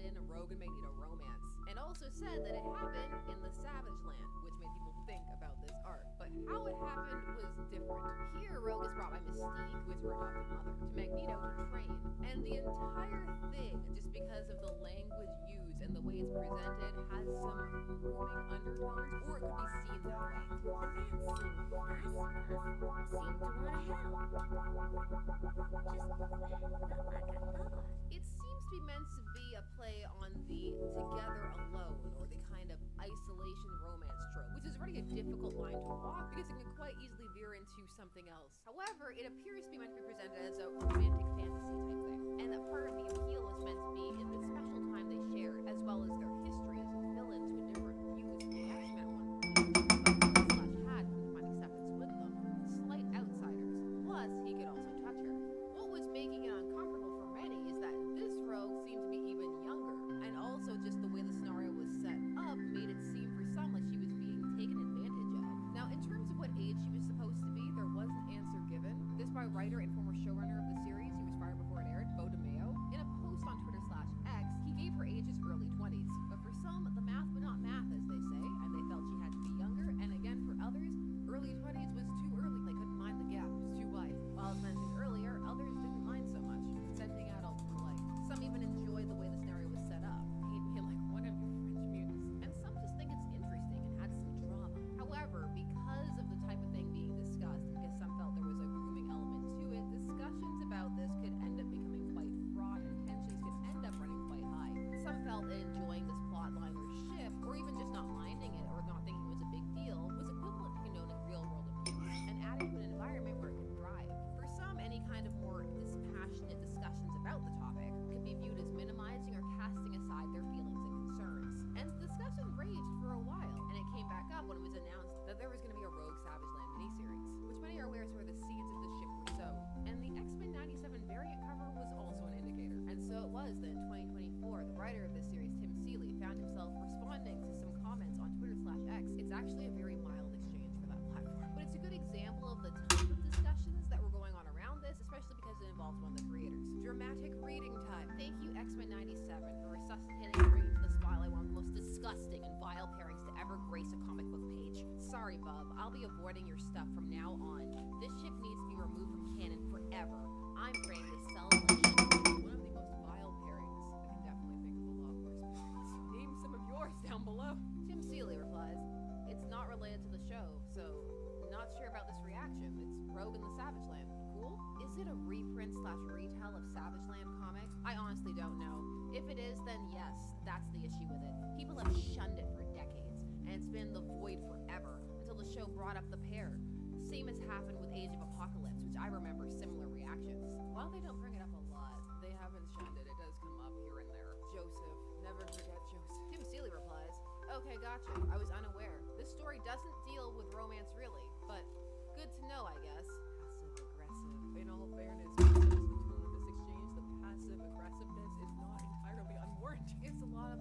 in a Rogue and Magneto romance, and also said that it happened in the Savage Land, which made people think about this arc. But how it happened was different. Here, Rogue is brought by Mystique, who is her adopted mother, to Magneto to train. And the entire thing, just because of the language used and the way it's presented, has some grooming undertones, or it could be seen that way. It seems to be meant to be a play on the together alone, or the kind of isolation romance trope, which is already a difficult line to walk because it can quite easily veer into something else. However, it appears to be meant to be presented as a romantic fantasy type thing, and that part of the appeal is meant to be in the special time they shared, as well as their histories and villains with different views from the X-Men one. Slash had to find acceptance with them, slight outsiders. Plus, he could also touch her. What was making it uncomfortable for many is that this Rogue seemed to be even younger, and also just the way the scenario was set up made it seem for some like she was being taken advantage of. Now, in terms of what age she was supposed to be, there was an answer given. This by writer and former showrunner of the series, who was fired before it aired, Bo DeMeo. In a post on Twitter/X, he gave her age as early 20s. But for some, the math would not math, as they say, and they felt she had to be younger. And again, for others, early 20s was too early. They couldn't mind the gap; it was too wide. While as mentioned earlier, others didn't mind so much. Consenting adults were like. Some even enjoyed the way the scenario was set up. Paint me like one of your French mutants. And some just think it's interesting and adds some drama. However, because of the type of thing being discussed, and because some felt there was a grooming element to it, discussions about this could end up becoming quite fraught, and tensions could end up running quite high. Some felt that enjoying this plot line or ship, or even just not minding it or not thinking it was a big deal, was equivalent to condoning real world abuse and adding to an environment where it could thrive. For some, any kind of more dispassionate discussions about the topic could be viewed as minimizing or casting aside their feelings and concerns. And the discussion raged for a while, and it came back up when it was announced that there was going to be a Rogue Savage Land miniseries, which many are aware is where the seeds of the ship were sown. And the X-Men 97 variant cover was also an indicator. And so it was that in 2024, the writer of this series, Tim Seeley, found himself responding to some comments on Twitter/X. It's actually a very mild exchange for that platform, but it's a good example of the type of discussions that were going on around this, especially because it involves one of the creators. Dramatic reading time. Thank you, X-Men 97, for resuscitating and bringing to the spotlight one of the most disgusting and vile pairings to ever grace a comic book page. Sorry, bub, I'll be avoiding your stuff from now on. This ship needs to be removed from canon forever. I'm praying to sell like one of the most vile pairings. I can definitely think of a lot worse pairings. Name some of yours down below. Tim Seeley replies, it's not related to the show, so not sure about this reaction. It's Rogue in the Savage Land. Cool? Is it a reprint/retell of Savage Land comics? I honestly don't know. If it is, then yes, that's the issue with it. People have shunned it for decades, and it's been the void forever until the show brought up the pair. Same as happened with Age of Apocalypse, which I remember similar reactions. While they don't bring it up a lot, they haven't shunned it. It does come up here and there. Joseph. Never forget Joseph. Tim Seeley replies, okay, gotcha. I was unaware. This story doesn't deal with romance really, but good to know, I guess. Passive-aggressive. In all fairness, when it comes to the tone of this exchange, the passive-aggressiveness is not entirely unwarranted. It's a lot.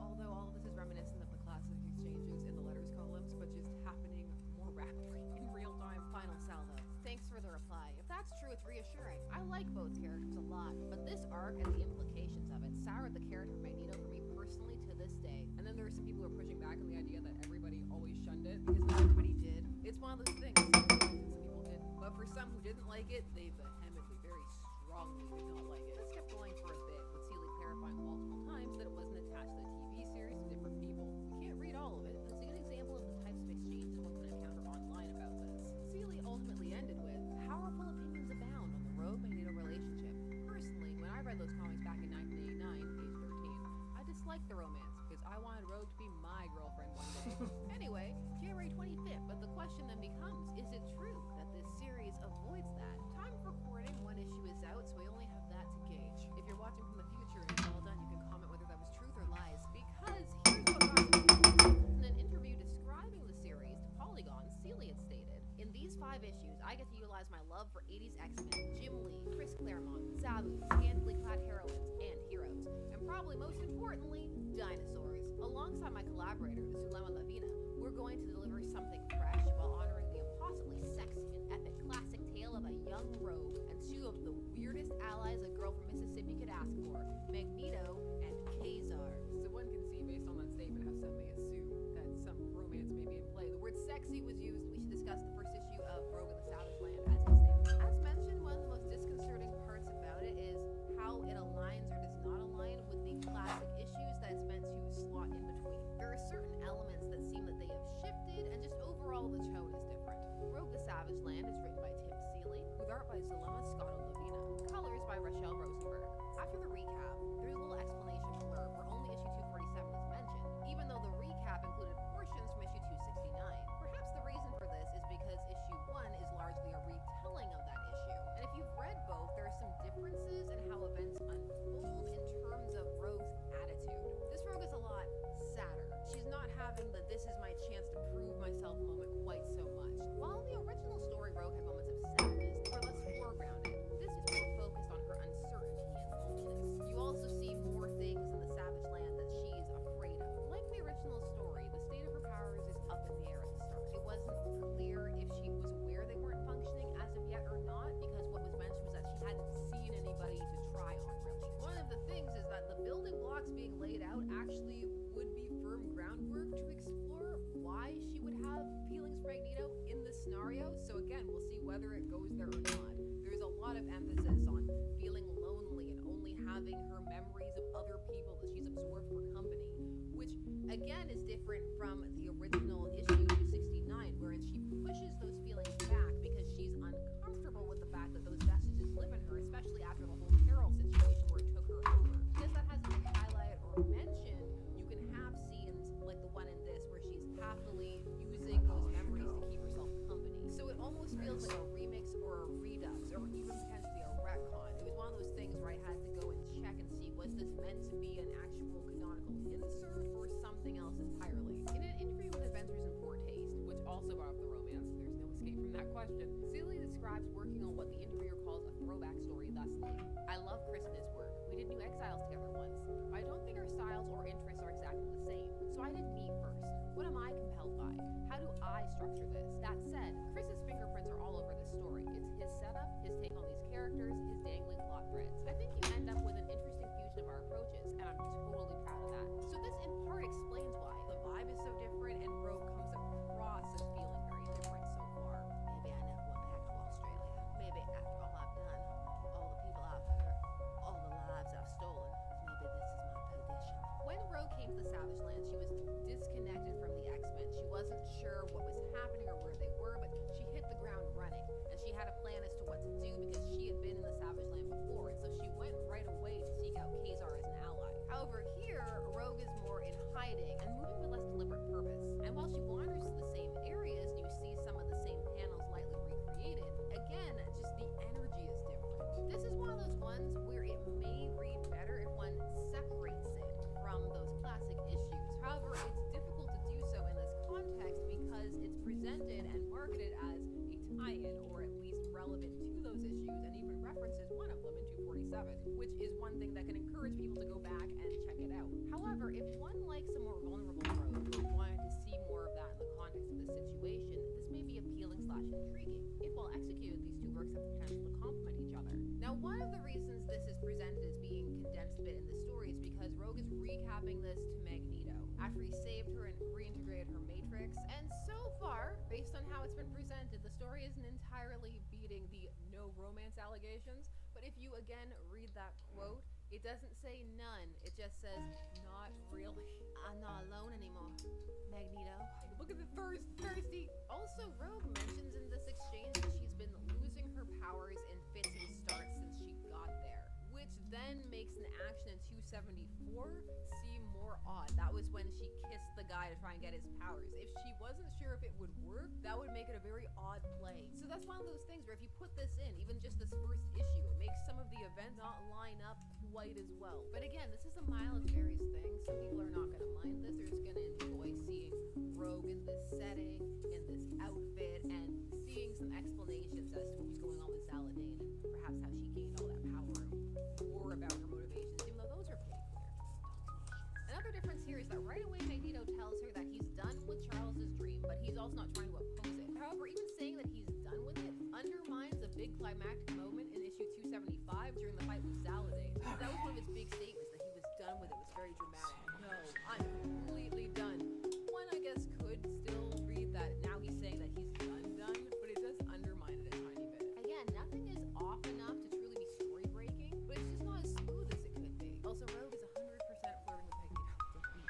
Although all of this is reminiscent of the classic exchanges in the letters columns, but just happening more rapidly in real time. Final salvo. Thanks for the reply. If that's true, it's reassuring. I like both characters a lot, but this arc and the implications of it soured the character of Magneto for me personally to this day. And then there are some people who are pushing back on the idea that everybody always shunned it, because not everybody did. It's one of those things. Some people did. But for some who didn't like it, they vehemently, very strongly did not like it. This kept going for a bit, with Seeley clarifying multiple times that it wasn't attached to the TV series to different people. You can't read all of it, but it's a good example of the types of exchanges one can encounter online about this. Seeley ultimately ended with, powerful opinions abound on the Rogue-Magneto relationship. Personally, when I read those comics back in 1989, age 13, I disliked the romance, because I wanted Rogue to be my girlfriend one day. Anyway, January 25th, but the question then becomes, is it true that this series avoids that? Time for recording, one issue is out, so we only have that to gauge. If you're watching from the future and it's all done, you can comment whether that was truth or lies, because here's what got to me. In an interview describing the series to Polygon, Seeley had stated, in these 5 issues, I get to utilize my love for 80s X-Men, Jim Lee, Chris Claremont, Zaku, scantily clad heroines, and heroes, and probably most importantly, dinosaurs. Alongside my collaborator, Zulema Lavina, we're going to deliver something fresh while honoring the impossibly sexy and epic classic tale of a young rogue and 2 of the weirdest allies a girl from Mississippi could ask for, Magneto and Kazar. memories of other people that she's absorbed for company, which again is different from the original issue 269, wherein she pushes those feelings back because she's uncomfortable with the fact that those vestiges live in her, especially after the whole Carol situation where it took her over. Because that hasn't been highlighted or mentioned, you can have scenes like the one in this where she's happily using those memories to keep herself company. So it almost feels like a remix or a redux or even potentially a retcon. It was one of those things where I had to go and check and see, was this meant to be an actual canonical insert or something else entirely? In an interview with Adventures in Poor Taste, which also brought up the romance, there's no escape from that question, Seeley describes working on what the interviewer calls a throwback story thusly. I love Chris and his work. We did New Exiles together once. I don't think our styles or interests are exactly the same, so I did me first. What am I compelled by? How do I structure this? That said, Chris's fingerprints are all over this story. It's his setup, his take on these characters, his dangling plot threads. I think you end up with an interesting fusion of our approaches, and I'm totally proud of that. So this in part explains why the vibe is so different and Rogue comes across as feeling very different so far. Maybe I never went back to Australia. Maybe after all I've done, all the people I've hurt, all the lives I've stolen, maybe this is my perdition. When Rogue came to the Savage Land, she was disconnected from the X-Men. She wasn't sure what was happening or where they were, but she hit the ground running, and she had a plan as to what to do because she had been in the Savage Land before, and so she went right away to seek out Kazar as an ally. However, here, Rogue is more in hiding and moving with less deliberate purpose. And while she wanders to the same areas and you see some of the same panels lightly recreated, again, just the energy is different. This is one of those ones where it may read better if one separates it from those classic issues. However, it's difficult to do so in this context because it's presented and marketed as a tie-in, or at least relevant to those issues, and even references one of them in 247, which is one thing that can encourage people to go back and check it out. However, if one likes a more vulnerable Rogue or wanted to see more of that in the context of this situation, this may be appealing/intriguing. If well executed, these two works have the potential to complement each other. Now, one of the reasons this is presented as being condensed a bit in the story is because Rogue is recapping this to Magneto after he saved her and reintegrated her Matrix, and so far, based on how it's been presented, the story isn't entirely beating the no romance allegations, but if you again read that quote, it doesn't say none, it just says, not really. I'm not alone anymore, Magneto. Look at the thirsty. Also, Rogue mentions in this exchange that she's been losing her powers in fits and starts since she got there, which then makes an action in 274 seem more odd. That was when she kissed the guy to try and get his powers. If she wasn't sure if it would work, that would make it a very odd play. So that's one of those things where if you put this in, even just this first issue, it makes some of the events not line up quite as well. But again, this is a mile of various things. Some people are not going to mind this. They're just going to enjoy seeing Rogue in this setting, in this outfit, and seeing some explanations as to what was going on with Zaladane and perhaps how she gained all that power and more about her motivations, even though those are pretty clear. Another difference here is that right away Magneto tells her that he's done with Charles's dream, but he's also not trying to oppose it. However, even saying that he's done with it undermines a big climactic moment in issue 275 during the fight with Zaladane. That was one of his big statements, that he was done with it. It was very dramatic. No, I'm completely done. One, I guess, could still read that now he's saying that he's done, but it does undermine it a tiny bit. Again, nothing is off enough to truly be story-breaking, but it's just not as smooth as it could be. Also, Rogue is 100% flirting with Magneto. The weak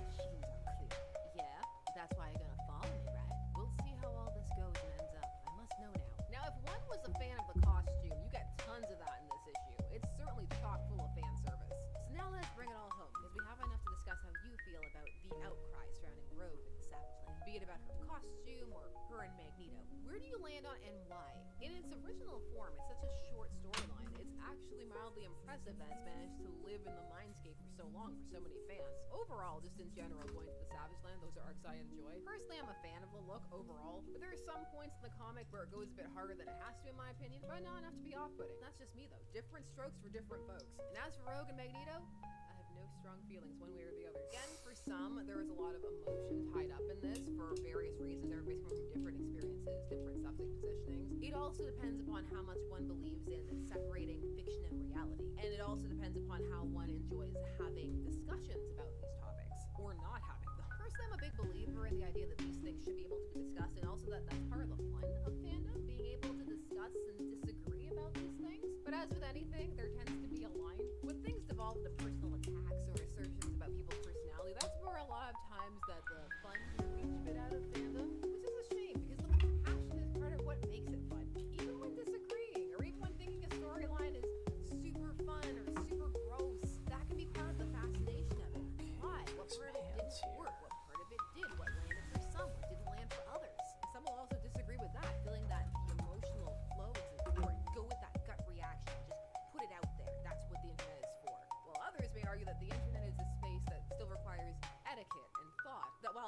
machines are clear. Yeah, that's why you're gonna follow me, right? We'll see how all this goes and ends up. I must know now. Now, if one was a fan of the costume, you get tons of that in this issue. It's certainly chock full of fan service. So now let's bring it all home, because we have enough to discuss how you feel about the outcry surrounding Rogue in the Savage Land, be it about her costume or her and Magneto. Where do you land on and why? In its original form, it's such a short storyline. It's actually mildly impressive that it's managed to live in the mindscape for so long for so many fans. Overall, just in general, going to the Savage Land, those are arcs I enjoy. Personally, I'm a fan of the look overall, but there are some points in the comic where it goes a bit harder than it has to in my opinion, but not enough to be off-putting. That's just me though. Different strokes for different folks. And as for Rogue and Magneto, I have no strong feelings one way or the other. Again, for some, there is a lot of emotion tied up in this for various reasons. Everybody's coming from different experiences, different subject positionings. It also depends upon how much one believes in separating fiction and reality. And it also depends upon how one enjoys having discussions about these topics, or not having them. Personally, I'm a big believer in the idea that these things should be able to be discussed, and also that that's part of the fun of fandom, being able to discuss and disagree about these things. But as with anything, there tends to be a line. When things devolve into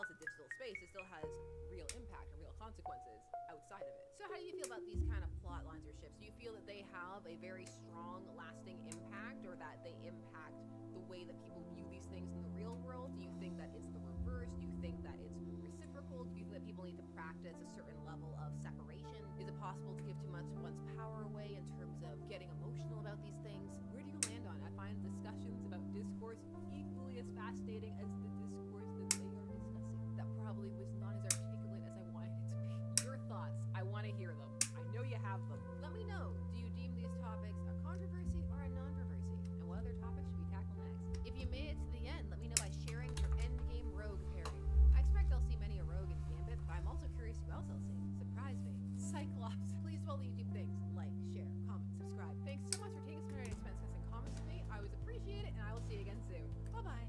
while it's a digital space, it still has real impact and real consequences outside of it. So how do you feel about these kind of plot lines or ships? Do you feel that they have a very strong, lasting impact, or that they impact the way that people view these things in the real world? Do you think that it's the reverse? Do you think that it's reciprocal? Do you think that people need to practice a certain level of separation? Is it possible to give too much of one's power away in terms of getting emotional about these things? Where do you land on it? I find discussions about discourse equally as fascinating as the discourse that they are discussing. That probably was not as articulate as I wanted it to be. Your thoughts, I want to hear them. I know you have them. Let me know, do you deem these topics a controversy or a non-controversy? And what other topics should we tackle next? If you made it to the end, let me know by sharing your endgame rogue pairing. I expect I'll see many a rogue in Gambit, but I'm also curious who else I'll see. Surprise me. Cyclops. Please do all the YouTube things. Like, share, comment, subscribe. Thanks so much for taking some time to spend some comments with me. I always appreciate it, and I will see you again soon. Bye-bye.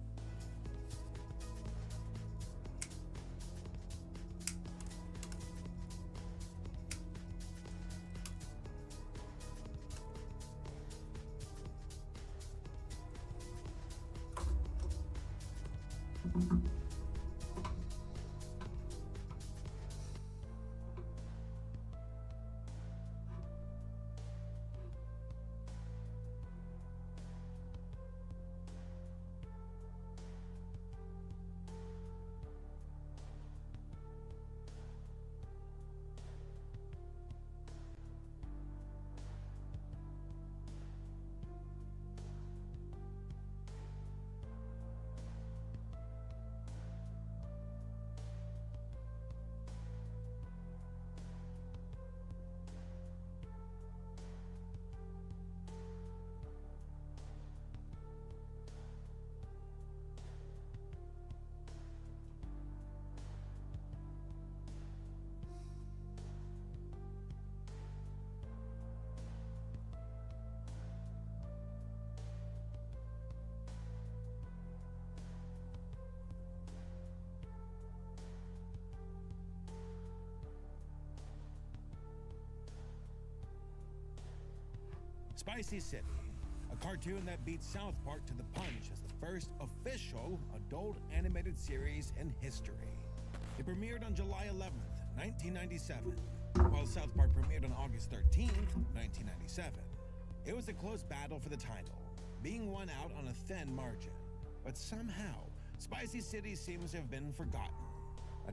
Spicy City, a cartoon that beat South Park to the punch as the first official adult animated series in history. It premiered on July 11th, 1997, while South Park premiered on August 13th, 1997. It was a close battle for the title, being won out on a thin margin. But somehow, Spicy City seems to have been forgotten.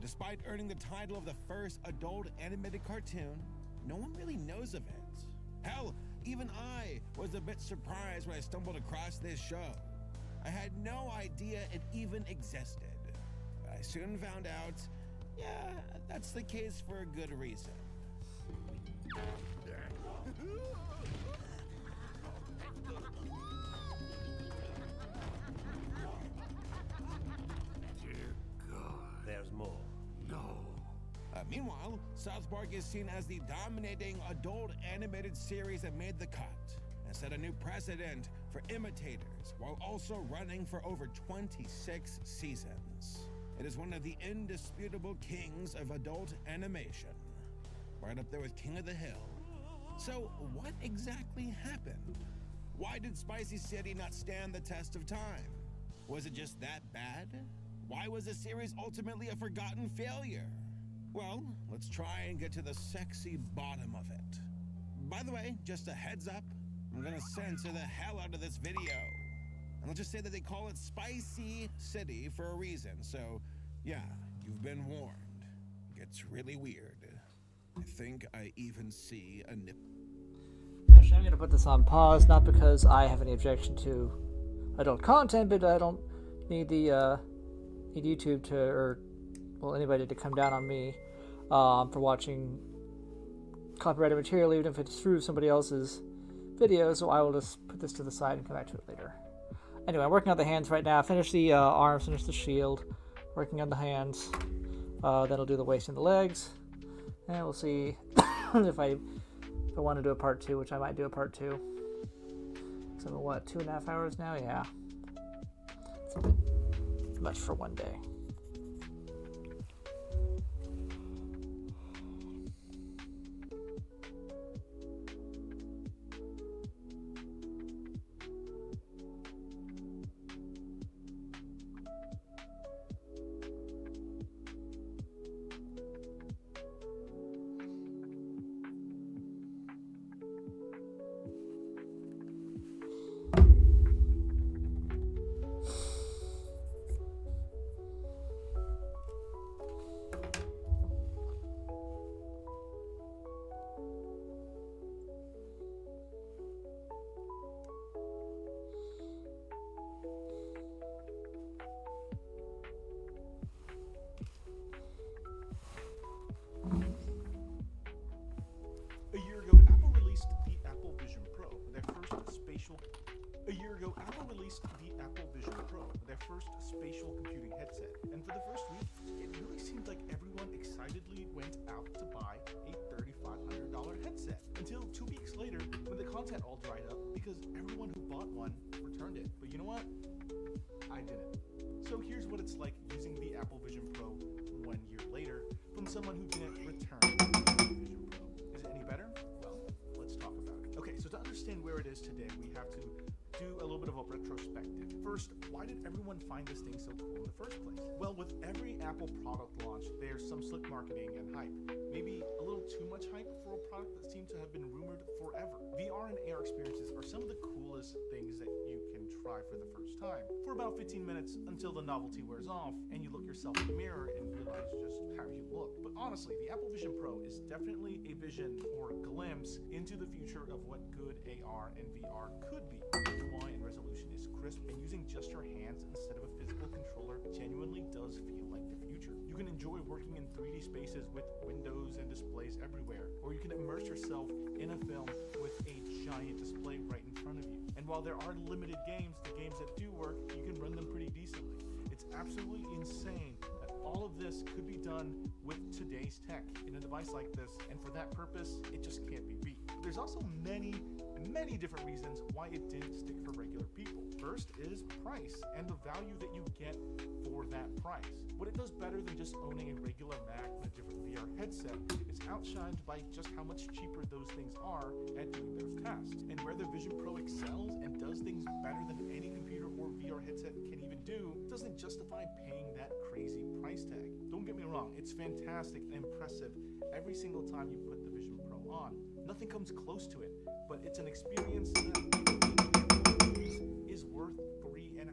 Despite earning the title of the first adult animated cartoon, no one really knows of it. Hell, even I was a bit surprised when I stumbled across this show. I had no idea it even existed. But I soon found out, yeah, that's the case for a good reason. Dear God. There's more. No. Meanwhile, South Park is seen as the dominating adult animated series that made the cut and set a new precedent for imitators while also running for over 26 seasons. It is one of the indisputable kings of adult animation, right up there with King of the Hill. So what exactly happened? Why did Spicy City not stand the test of time? Was it just that bad? Why was the series ultimately a forgotten failure? Well, let's try and get to the sexy bottom of it. By the way, just a heads up, I'm gonna censor the hell out of this video. And I'll just say that they call it Spicy City for a reason, so yeah, you've been warned. It gets really weird. I think I even see a nip. Actually, I'm gonna put this on pause, not because I have any objection to adult content, but I don't need the need YouTube to, or well, anybody to come down on me for watching copyrighted material, even if it's through somebody else's video, so I will just put this to the side and come back to it later. Anyway, I'm working on the hands right now. Finish the arms, finish the shield, working on the hands. Then I'll do the waist and the legs, and we'll see if I want to do a part 2, which I might do a part 2. So I'm what, 2.5 hours now? Yeah. It's a bit much for one day. released the Apple Vision Pro, their first spatial computing headset. And for the first week, it really seemed like everyone excitedly went out to buy a $3,500 headset. Until 2 weeks later, when the content all dried up because everyone who bought one returned it. But you know what? I didn't. So here's what it's like using the Apple Vision Pro 1 year later from someone who didn't return the Vision Pro. Is it any better? Well, let's talk about it. Okay, so to understand where it is today, we have to do a little bit of a retrospective. First, why did everyone find this thing so cool in the first place? Well, with every Apple product launch, there's some slick marketing and hype. Maybe a little too much hype for a product that seemed to have been rumored forever. VR and AR experiences are some of the coolest things that you can try for the first time. For about 15 minutes until the novelty wears off and you look yourself in the mirror and realize just how you look. But honestly, the Apple Vision Pro is definitely a vision or a glimpse into the future of what good AR and VR could be. The UI and resolution is crisp, and using just your hands instead of a physical controller genuinely does feel like the future. You can enjoy working in 3D spaces with windows and displays everywhere, or you can immerse yourself in a film with a giant display right in front of you. And while there are limited games, the games that do work, you can run them pretty decently. It's absolutely insane that all of this could be done with today's tech in a device like this, and for that purpose, it just can't be beat. But there's also many different reasons why it didn't stick for regular people. First is price and the value that you get for that price. What it does better than just owning a regular Mac and a different VR headset is outshined by just how much cheaper those things are at doing those tasks. And where the Vision Pro excels and does things better than any computer or VR headset can even do, doesn't justify paying that crazy price tag. Don't get me wrong, it's fantastic and impressive every single time you put the Vision Pro on. Nothing comes close to it, but it's an experience that is worth $3.5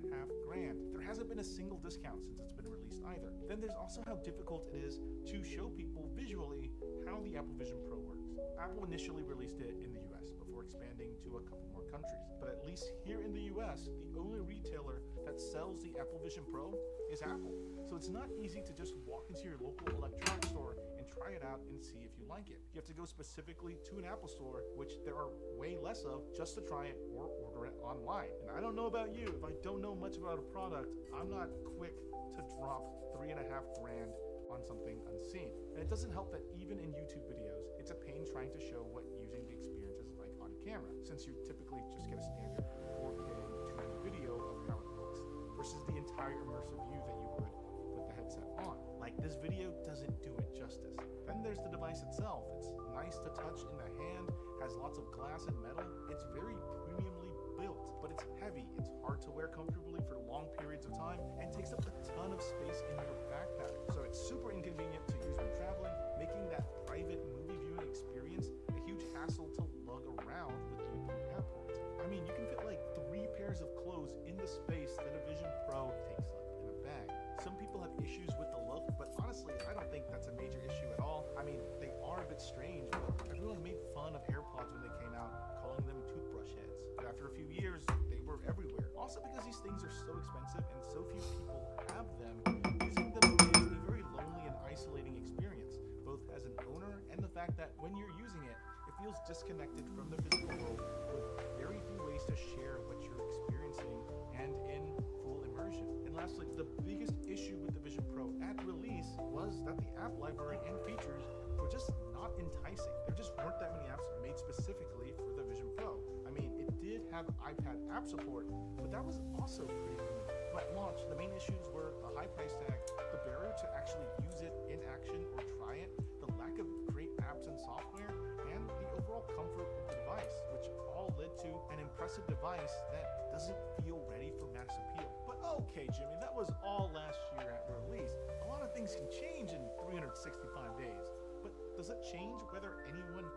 grand. There hasn't been a single discount since it's been released either. Then there's also how difficult it is to show people visually how the Apple Vision Pro works. Apple initially released it in the US before expanding to a couple more countries. But at least here in the US, the only retailer that sells the Apple Vision Pro is Apple. So it's not easy to just walk into your local electronics store and try it out and see if you like it. You have to go specifically to an Apple store, which there are way less of, just to try it or order it online. And I don't know about you, if I don't know much about a product, I'm not quick to drop $3.5 grand on something unseen. And it doesn't help that even in YouTube videos, it's a pain trying to show what using the experience is like on camera, since you typically just get a standard 4K 2D video of how it looks versus the entire immersive view that you would put the headset on. Like, this video doesn't do it justice. Then there's the device itself. It's nice to touch in the hand, has lots of glass and metal. It's very premiumly built, but it's heavy. It's hard to wear comfortably for long periods of time and takes up a ton of space in your backpack. So it's super inconvenient to use when traveling, making that private movie viewing experience a huge hassle to lug around with you through airports. I mean, you can fit like 3 pairs of clothes in the space that a Vision Pro takes up in a bag. Some people have issues with the look, but honestly, I don't think that's a major issue at all. I mean, they are a bit strange, but everyone made fun of AirPods when they came out, calling them toothbrush heads. But after a few years, they were everywhere. Also because these things are so expensive and so few people have them, using them is a very lonely and isolating experience, both as an owner and the fact that when you're using it, it feels disconnected from the physical world with very few ways to share what you're experiencing and in full immersion. And lastly, the biggest issue with the Vision Pro at release was that the app library and features were just not enticing. There just weren't that many apps made specifically for the Vision Pro. I mean, it did have iPad app support, but that was also pretty limited. At launch, the main issues were the high price tag, the barrier to actually use it in action or try it, the lack of great apps and software, and the overall comfort of the device, which all led to an impressive device that doesn't feel ready for mass appeal. But okay, Jimmy, that was all last year at release. A lot of things can change in 365 days. But does it change whether anyone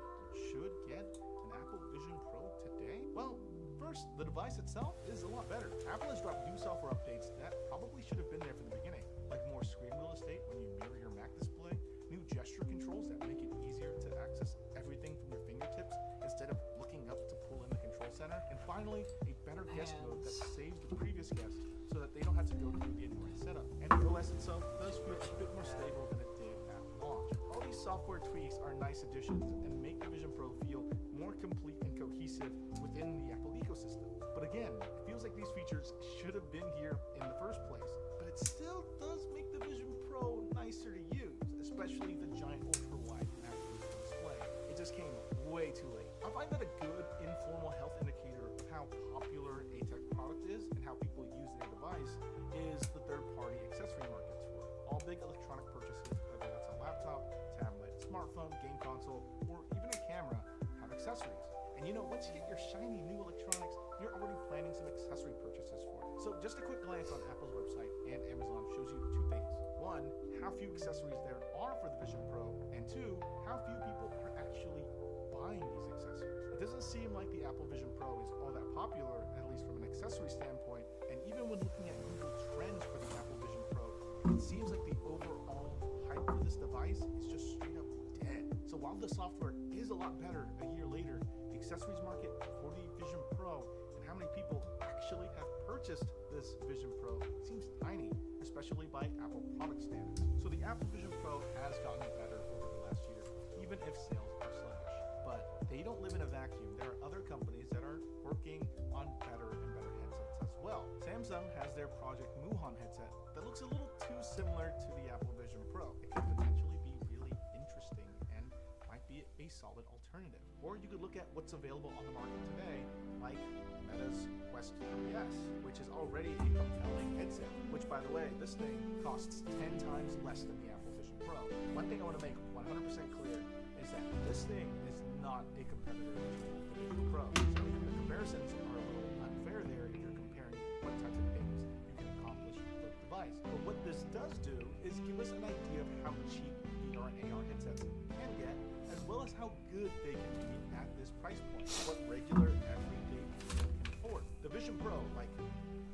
should get an Apple Vision Pro today? Well, first, the device itself is a lot better. Apple has dropped new software updates that probably should have been there from the beginning, like more screen real estate when you mirror your Mac display, new gesture controls that make it easier to access everything from your fingertips instead of looking up to pull in the control center, and finally, a better guest mode that saves the previous guests so that they don't have to go through the annoying setup. And the OS itself does feel a bit more stable than it did at launch. launch. All these software tweaks are nice additions and make the Vision Pro feel more complete and cohesive within the Apple ecosystem. But again, it feels like these features should have been here in the first place. But it still does make the Vision Pro nicer to use, especially the giant ultra-wide macro display. It just came way too late. I find that a good informal health indicator of how popular a tech product is and how people use their device is the third-party accessory markets for it. All big electronic purchases, whether that's a laptop, tablet, smartphone, game console, or even a camera, have accessories. And you know, once you get your shiny new electronics, you're already planning some accessory purchases for it. So just a quick glance on Apple's website and Amazon shows you two things. One, how few accessories there are for the Vision Pro, and two, how few people are actually buying these accessories. It doesn't seem like the Apple Vision Pro is all that popular, at least from an accessory standpoint, and even when looking at Google Trends for the Apple Vision Pro, it seems like the overall hype for this device is just straight up dead. So while the software is a lot better a year later, the accessories market for the Vision Pro and how many people actually have purchased this Vision Pro seems tiny, especially by Apple product standards. So the Apple Vision Pro has gotten better over the last year, even if sales are sluggish. But they don't live in a vacuum. There are other companies that are working on better and better headsets as well. Samsung has their Project Muhan headset that looks a little too similar to the Apple Vision Pro. It could potentially be really interesting and might be a solid alternative. Or you could look at what's available on the market today, like Meta's Quest 3S, which is already a compelling headset, which by the way, this thing costs 10 times less than the Apple Vision Pro. One thing I want to make 100% clear is that this thing is not a competitor to the Vision Pro. So the comparisons are a little unfair there if you're comparing what types of things you can accomplish with the device. But what this does do is give us an idea of how cheap VR and AR headsets can get, as well as how good they can be at this price point, what regular everyday people can afford. The Vision Pro, like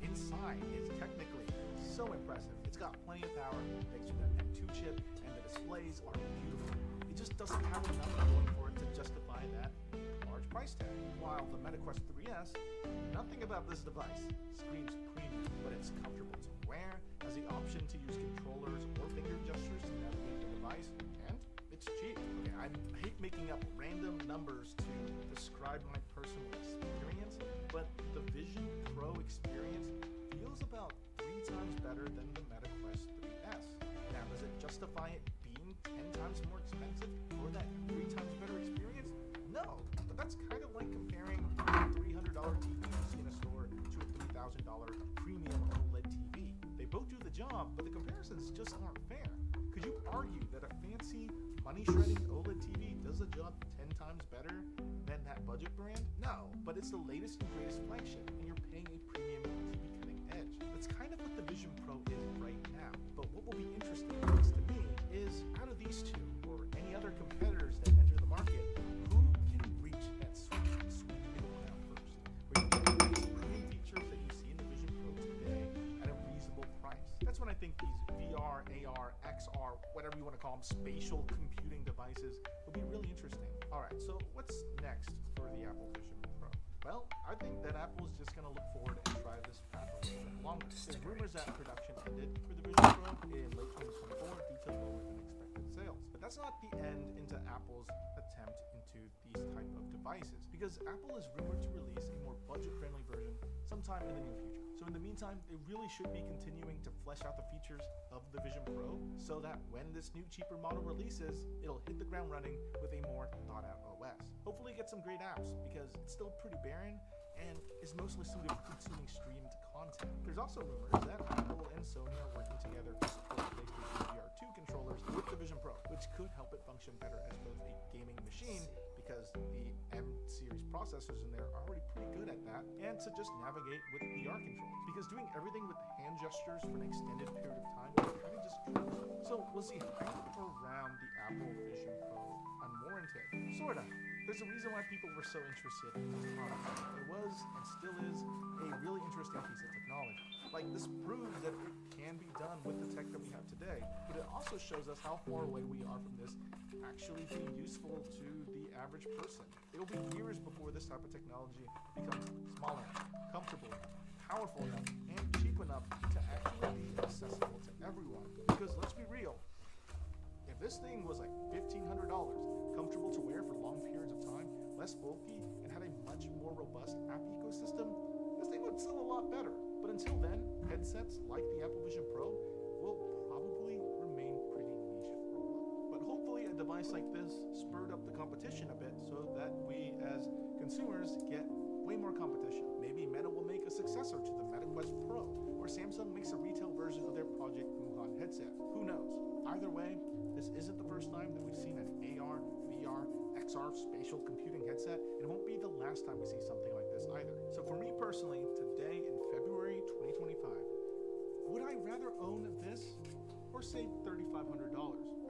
inside, is technically so impressive. It's got plenty of power thanks to that M2 chip, and the displays are beautiful. It just doesn't have enough going for it to justify that large price tag. While the Meta Quest 3S, nothing about this device screams premium, but it's comfortable to wear, has the option to use controllers or finger gestures to navigate the device, and it's cheap. Okay, I hate making up random numbers to describe my personal experience, but the Vision Pro experience feels about 3 times better than the Meta Quest 3S. Now, does it justify it being 10 times more expensive for that 3 times better experience? No, but that's kind of like comparing a $300 TV you see in a store to a $3,000 premium OLED TV. They both do the job, but the comparisons just aren't fair. Could you argue that a fancy, money-shredding OLED TV does the job 10 times better than that budget brand? No, but it's the latest and greatest flagship, and you're paying a premium TV cutting edge. That's kind of what the Vision Pro is right now. But what will be interesting, at least to me, is out of these two, or any other competitors that enter the market, who can reach that sweet middle ground first, where you get the premium features that you see in the Vision Pro today at a reasonable price. That's when I think these VR, AR, XR, whatever you want to call them, spatial computing devices will be really interesting. Alright, so what's next for the Apple Vision Pro? Well, I think that Apple's just going to look forward and try this path a little bit longer. There's rumors that production ended for the Vision Pro in late 2024 due to lower than expected sales. But that's not the end into Apple's attempt into these type of devices, because Apple is rumored to release a more budget-friendly version sometime in the near future. So in the meantime, they really should be continuing to flesh out the features of the Vision Pro so that when this new cheaper model releases, it'll hit the ground running with a more thought-out OS. Hopefully get some great apps, because it's still pretty barren and is mostly suited for consuming streamed content. There's also rumors that Apple and Sony are working together to support PlayStation VR 2 controllers with the Vision Pro, which could help it function better as both a gaming machine, because the M-series processors in there are already pretty good at that, and to just navigate with VR controls, because doing everything with hand gestures for an extended period of time is kind of just tricky. So was the hype around the Apple Vision Pro unwarranted? Sorta. There's a reason why people were so interested in this product. It was, and still is, a really interesting piece of technology. Like, this proves that it can be done with the tech that we have today, but it also shows us how far away we are from this actually being useful to the average person. It'll be years before this type of technology becomes small enough, comfortable enough, powerful enough, and cheap enough to actually be accessible to everyone. Because let's be real, if If this thing was like $1,500, comfortable to wear for long periods of time, less bulky, and had a much more robust app ecosystem, this thing would sell a lot better. But until then, headsets like the Apple Vision Pro will probably remain pretty niche for a while. But hopefully a device like this spurred up the competition a bit so that we as consumers get way more competition. Maybe Meta will make a successor to the MetaQuest Pro, or Samsung makes a retail version of their Project Muhan headset. Who knows? Either way, this isn't the first time that we've seen an AR, VR, XR spatial computing headset. It won't be the last time we see something like this either. So for me personally, today in February 2025, would I rather own this or save $3,500?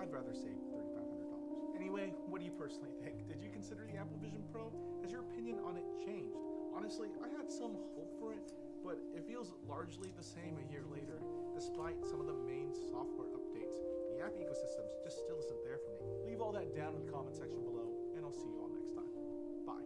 I'd rather save $3,500. Anyway, what do you personally think? Did you consider the Apple Vision Pro? Has your opinion on it changed? Honestly, I had some hope for it, but it feels largely the same a year later, despite some of the main software updates. The app ecosystem just still isn't there for me. Leave all that down in the comment section below, and I'll see you all next time. Bye.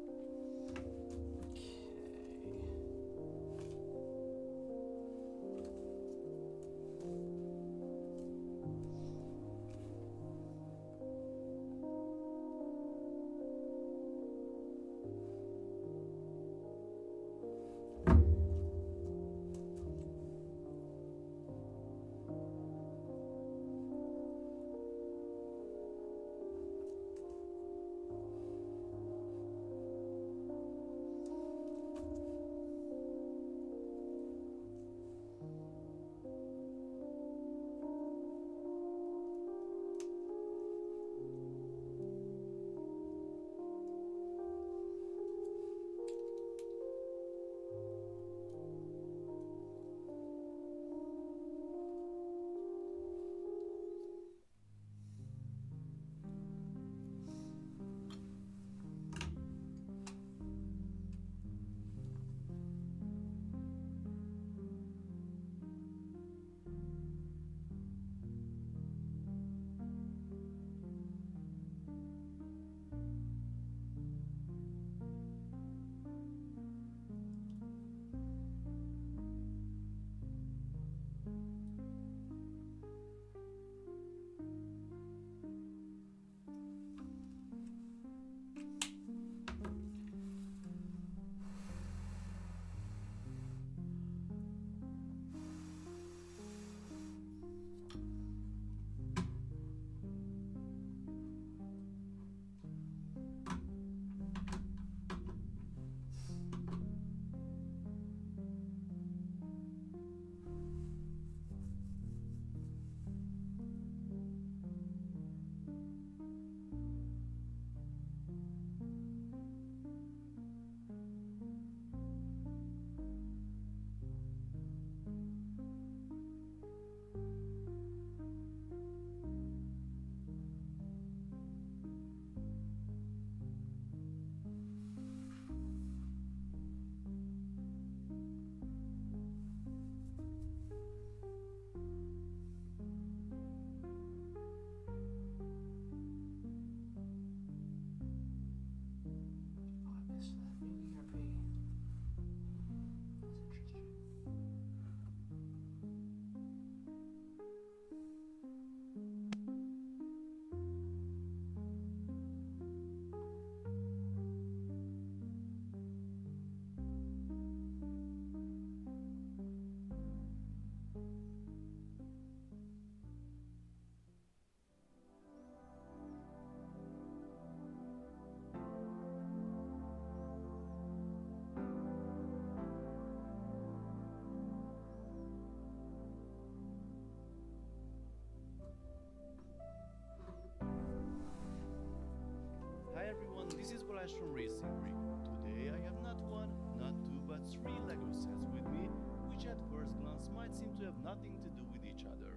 This is Balash from Racing Rig. Today I have not one, not two, but three LEGO sets with me, which at first glance might seem to have nothing to do with each other.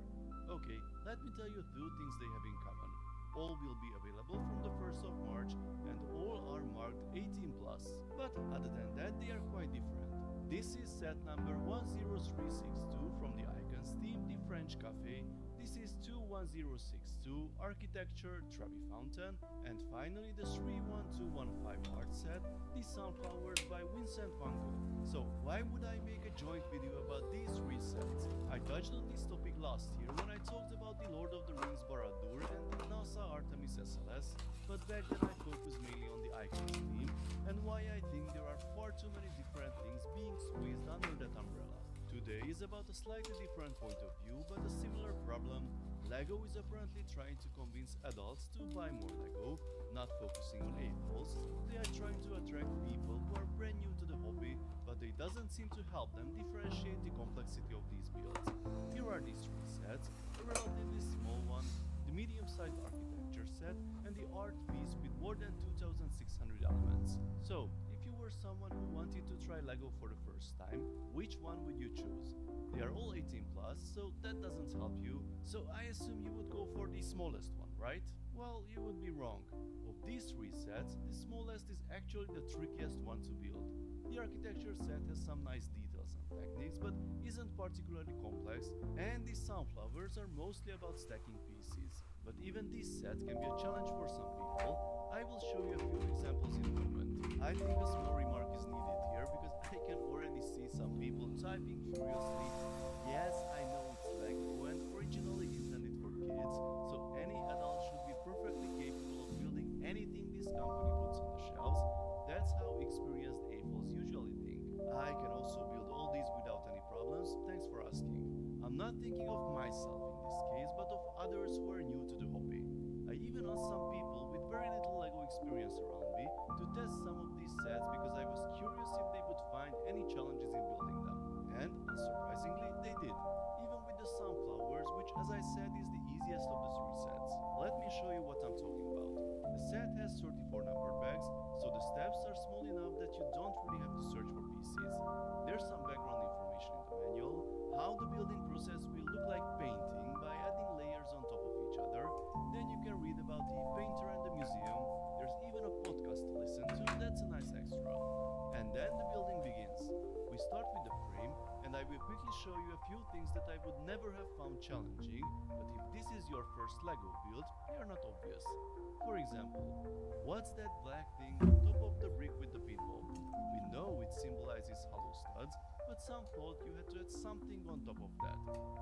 Okay, let me tell you two things they have in common. All will be available from the 1st of March and all are marked 18+. But other than that, they are quite different. This is set number 10362 from the Icons team, the French Café. This is 21062 Architecture Trabi Fountain, and finally the 31215 art set, the Sunflowers by Vincent van Gogh. So why would I make a joint video about these three sets? I thought touched on this topic last year when I talked about the Lord of the Rings Barad-dûr and the NASA Artemis SLS, but back then I focused mainly on the icons theme and why I think there are far too many different things being squeezed under that umbrella. Today is about a slightly different point of view, but a similar problem. LEGO is apparently trying to convince adults to buy more LEGO, not focusing on apples. They are trying to attract people who are brand new to the hobby, but it doesn't seem to help them differentiate the complexity of these builds. Here are these three sets, a relatively small one, the medium-sized architecture set, and the art piece with more than 2,600 elements. So, if you were someone who wanted to try LEGO for the first time, which one would you choose? They are all 18 plus, so that doesn't help you. So I assume you would go for the smallest one, right? Well, you would be wrong. Of these three sets, the smallest is actually the trickiest one to build. The architecture set has some nice details and techniques, but isn't particularly complex, and the sunflowers are mostly about stacking pieces. But even this set can be a challenge for some people. I will show you a few examples in a moment. I think a small remark is needed here because I can already see some people typing furiously. Yes, I know it's LEGO and originally intended for kids, so any adult should be perfectly capable of building anything this company puts on the shelves. That's how experienced apples usually think. I can also build all these without any problems, thanks for asking. I'm not thinking of myself in this case, but of others who are new to the hobby. I even asked some people with very little LEGO experience around me to test some of these sets because I was curious if they would find any challenges in building them. And, unsurprisingly, they did. Even with the sunflowers, which as I said is the easiest of the three sets. Let me show you what I'm talking about. The set has 34 numbered bags, so the steps are small enough that you don't really have to search for pieces. There's some background information in the manual, how the building process will look like painting by adding layers on top of each other. Then you can read about the painter and the museum. There's even a podcast to listen to, that's a nice extra. And then the building begins. We start with the frame, and I will quickly show you a few things that I would never have found challenging, but if this is your first LEGO build, they are not obvious. For example, what's that black thing on top of the brick with the pinhole? We know it symbolizes hollow studs, but some thought you had to add something on top of that.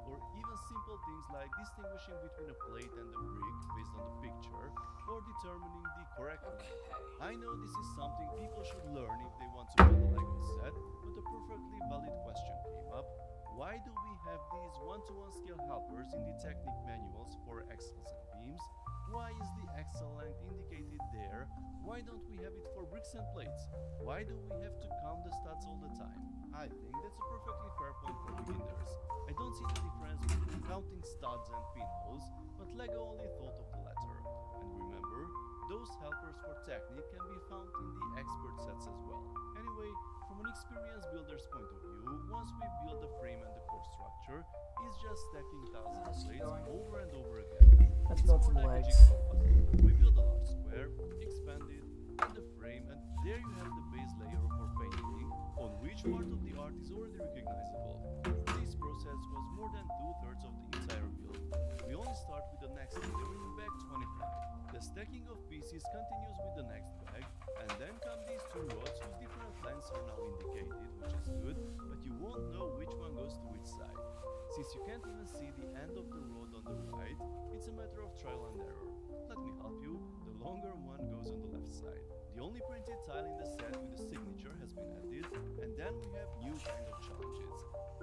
Or even simple things like distinguishing between a plate and a brick based on the picture, or determining the correct length. I know this is something people should learn if they want to build a LEGO set, but a perfectly valid question came up. Why do we have these 1-to-1 scale helpers in the technique manuals for axles and beams? Why is the axle length indicated there? Why don't we have it for bricks and plates? Why do we have to count the studs all the time? I think that's a perfectly fair point for beginners. I don't see the difference between counting studs and pinholes, but LEGO only thought of the latter. And remember, those helpers for technique can be found in the expert sets as well. Anyway, from an experienced builder's point of view, once we build the frame and the core structure, it's just stacking thousands of plates over and over again. Let's It's build more some like a legs. jigsaw puzzle. We build a large square, expand it, add the frame, and there you have the base layer for painting, on which part of the art is already recognizable. This process was more than 2/3 of the entire build. We only start with the next layer in bag 25. The stacking of pieces continues with the next bag, and then come these two rods whose different lengths are now indicated, which is good, but you won't know which one goes to which side. Since you can't even see the end of the rod on the right, it's a matter of trial and error. Let me help you, the longer one goes on the left side. The only printed tile in the set with a signature has been added, and then we have new kind of challenges.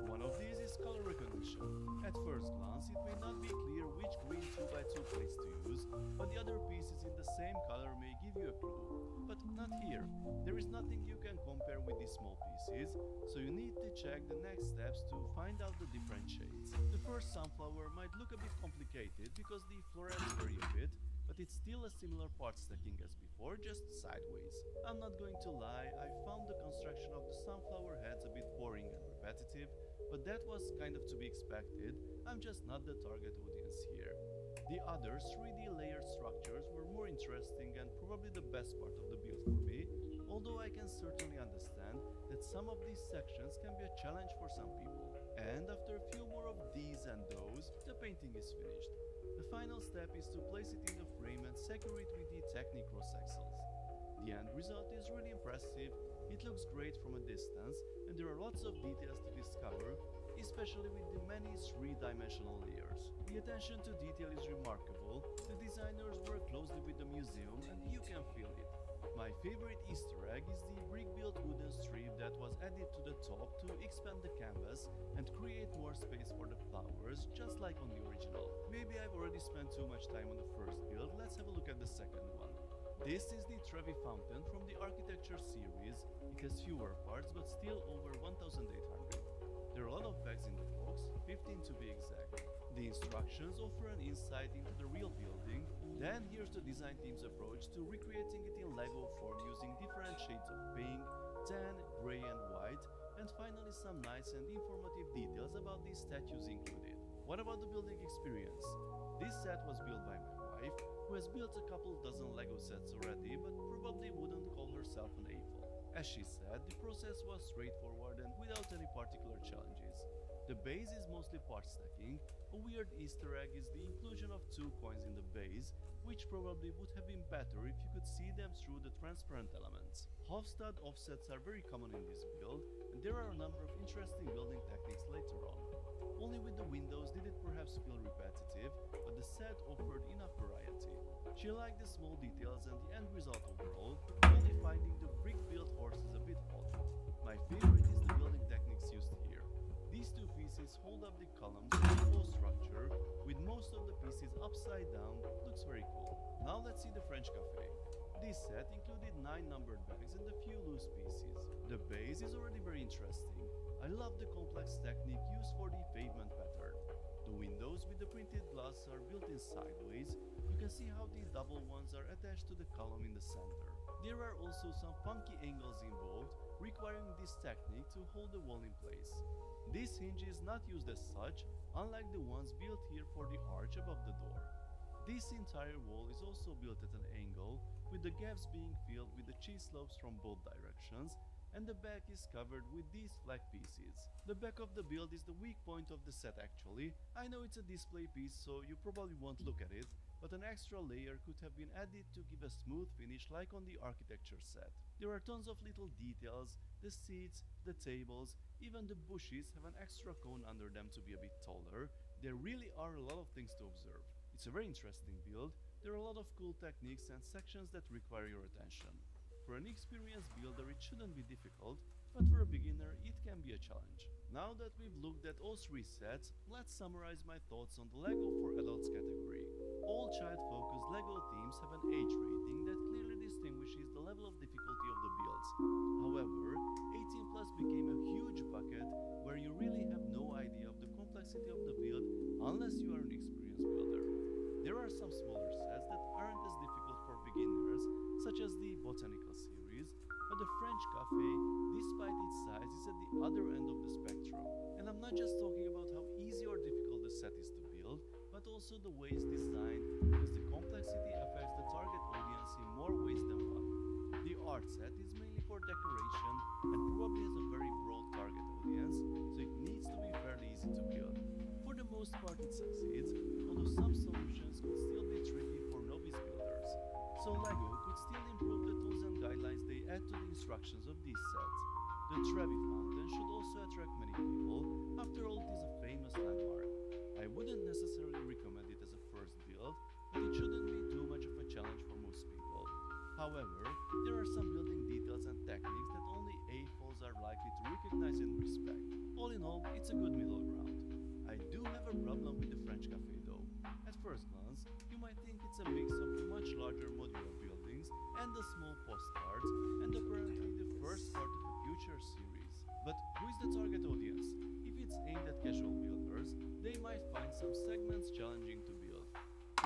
One of these is color recognition. At first glance, it may not be clear which green 2x2 plates to use, but the other pieces in the same color may give you a clue. But not here. There is nothing you can compare with these small pieces, so you need to check the next steps to find out the different shades. The first sunflower might look a bit complicated because the florets vary a bit, but it's still a similar part stacking as before, just sideways. I'm not going to lie, I found the construction of the sunflower heads a bit boring and repetitive, but that was kind of to be expected. I'm just not the target audience here. The other 3D layered structures were more interesting and probably the best part of the build for me, although I can certainly understand that some of these sections can be a challenge for some people. And after a few more of these and those, the painting is finished. The final step is to place it in the frame and secure it with the Technic cross axles. The end result is really impressive, it looks great from a distance, and there are lots of details to discover, especially with the many three-dimensional layers. The attention to detail is remarkable, the designers work closely with the museum and you can feel it. My favorite Easter egg is the brick-built wooden strip that was added to the top to expand the canvas and create more space for the flowers, just like on the original. Maybe I've already spent too much time on the first build, let's have a look at the second one. This is the Trevi Fountain from the Architecture series. It has fewer parts but still over 1,800. There are a lot of bags in the box, 15 to be exact. The instructions offer an insight into the real building. Then here's the design team's approach to recreating it in Lego form using different shades of pink, tan, grey and white, and finally some nice and informative details about these statues included. What about the building experience? This set was built by my wife, who has built a couple dozen Lego sets already but probably wouldn't call herself an Eiffel. As she said, the process was straightforward and without any particular challenges. The base is mostly part stacking. A weird Easter egg is the inclusion of 2 coins in the base, which probably would have been better if you could see them through the transparent elements. Half-stud offsets are very common in this build, and there are a number of interesting building techniques later on. Only with the windows did it perhaps feel repetitive, but the set offered enough variety. She liked the small details and the end result overall, only finding the brick-built horses a bit odd. My favorite is the building techniques used here. These 2 pieces hold up the columns of the whole structure, with most of the pieces upside down. Looks very cool. Now let's see the French cafe. This set included 9 numbered bags and a few loose pieces. The base is already very interesting. I love the complex technique used for the pavement pattern. The windows with the printed glass are built in sideways. You can see how the double ones are attached to the column in the center. There are also some funky angles involved, requiring this technique to hold the wall in place. This hinge is not used as such, unlike the ones built here for the arch above the door. This entire wall is also built at an angle, with the gaps being filled with the cheese slopes from both directions, and the back is covered with these flag pieces. The back of the build is the weak point of the set actually. I know it's a display piece, so you probably won't look at it, but an extra layer could have been added to give a smooth finish like on the architecture set. There are tons of little details, the seats, the tables, even the bushes have an extra cone under them to be a bit taller. There really are a lot of things to observe. It's a very interesting build. There are a lot of cool techniques and sections that require your attention. For an experienced builder it shouldn't be difficult, but for a beginner it can be a challenge. Now that we've looked at all 3 sets, let's summarize my thoughts on the LEGO for Adults category. All child-focused LEGO themes have an age rating that clearly distinguishes the level of difficulty of the builds. However, 18 plus became a huge bucket where you really have no idea of the complexity of the build unless you are an experienced builder. There are some smaller sets that aren't as difficult for beginners, such as the Botanical series, but the French Cafe, despite its size, is at the other end of the spectrum. And I'm not just talking about how easy or difficult the set is to build, but also the way it's designed, because the complexity affects the target audience in more ways than one. The art set is mainly for decoration and probably has a very broad target audience, so it needs to be fairly easy to build. For the most part it succeeds, although some solutions could still be tricky for novice builders. So LEGO could still improve the tools and guidelines they add to the instructions of this set. The Trevi Fountain should also attract many people, after all it is a famous landmark. I wouldn't necessarily recommend it as a first build, but it shouldn't be too much of a challenge for most people. However, there are some building details and techniques that only A-Falls are likely to recognize and respect. All in all, it's a good middle ground. I do have a problem with the French Cafe though. At first glance, you might think it's a mix of the much larger modular buildings and the small postcards, and apparently the first part of a future series. But who is the target audience? If it's aimed at casual builders, they might find some segments challenging to build.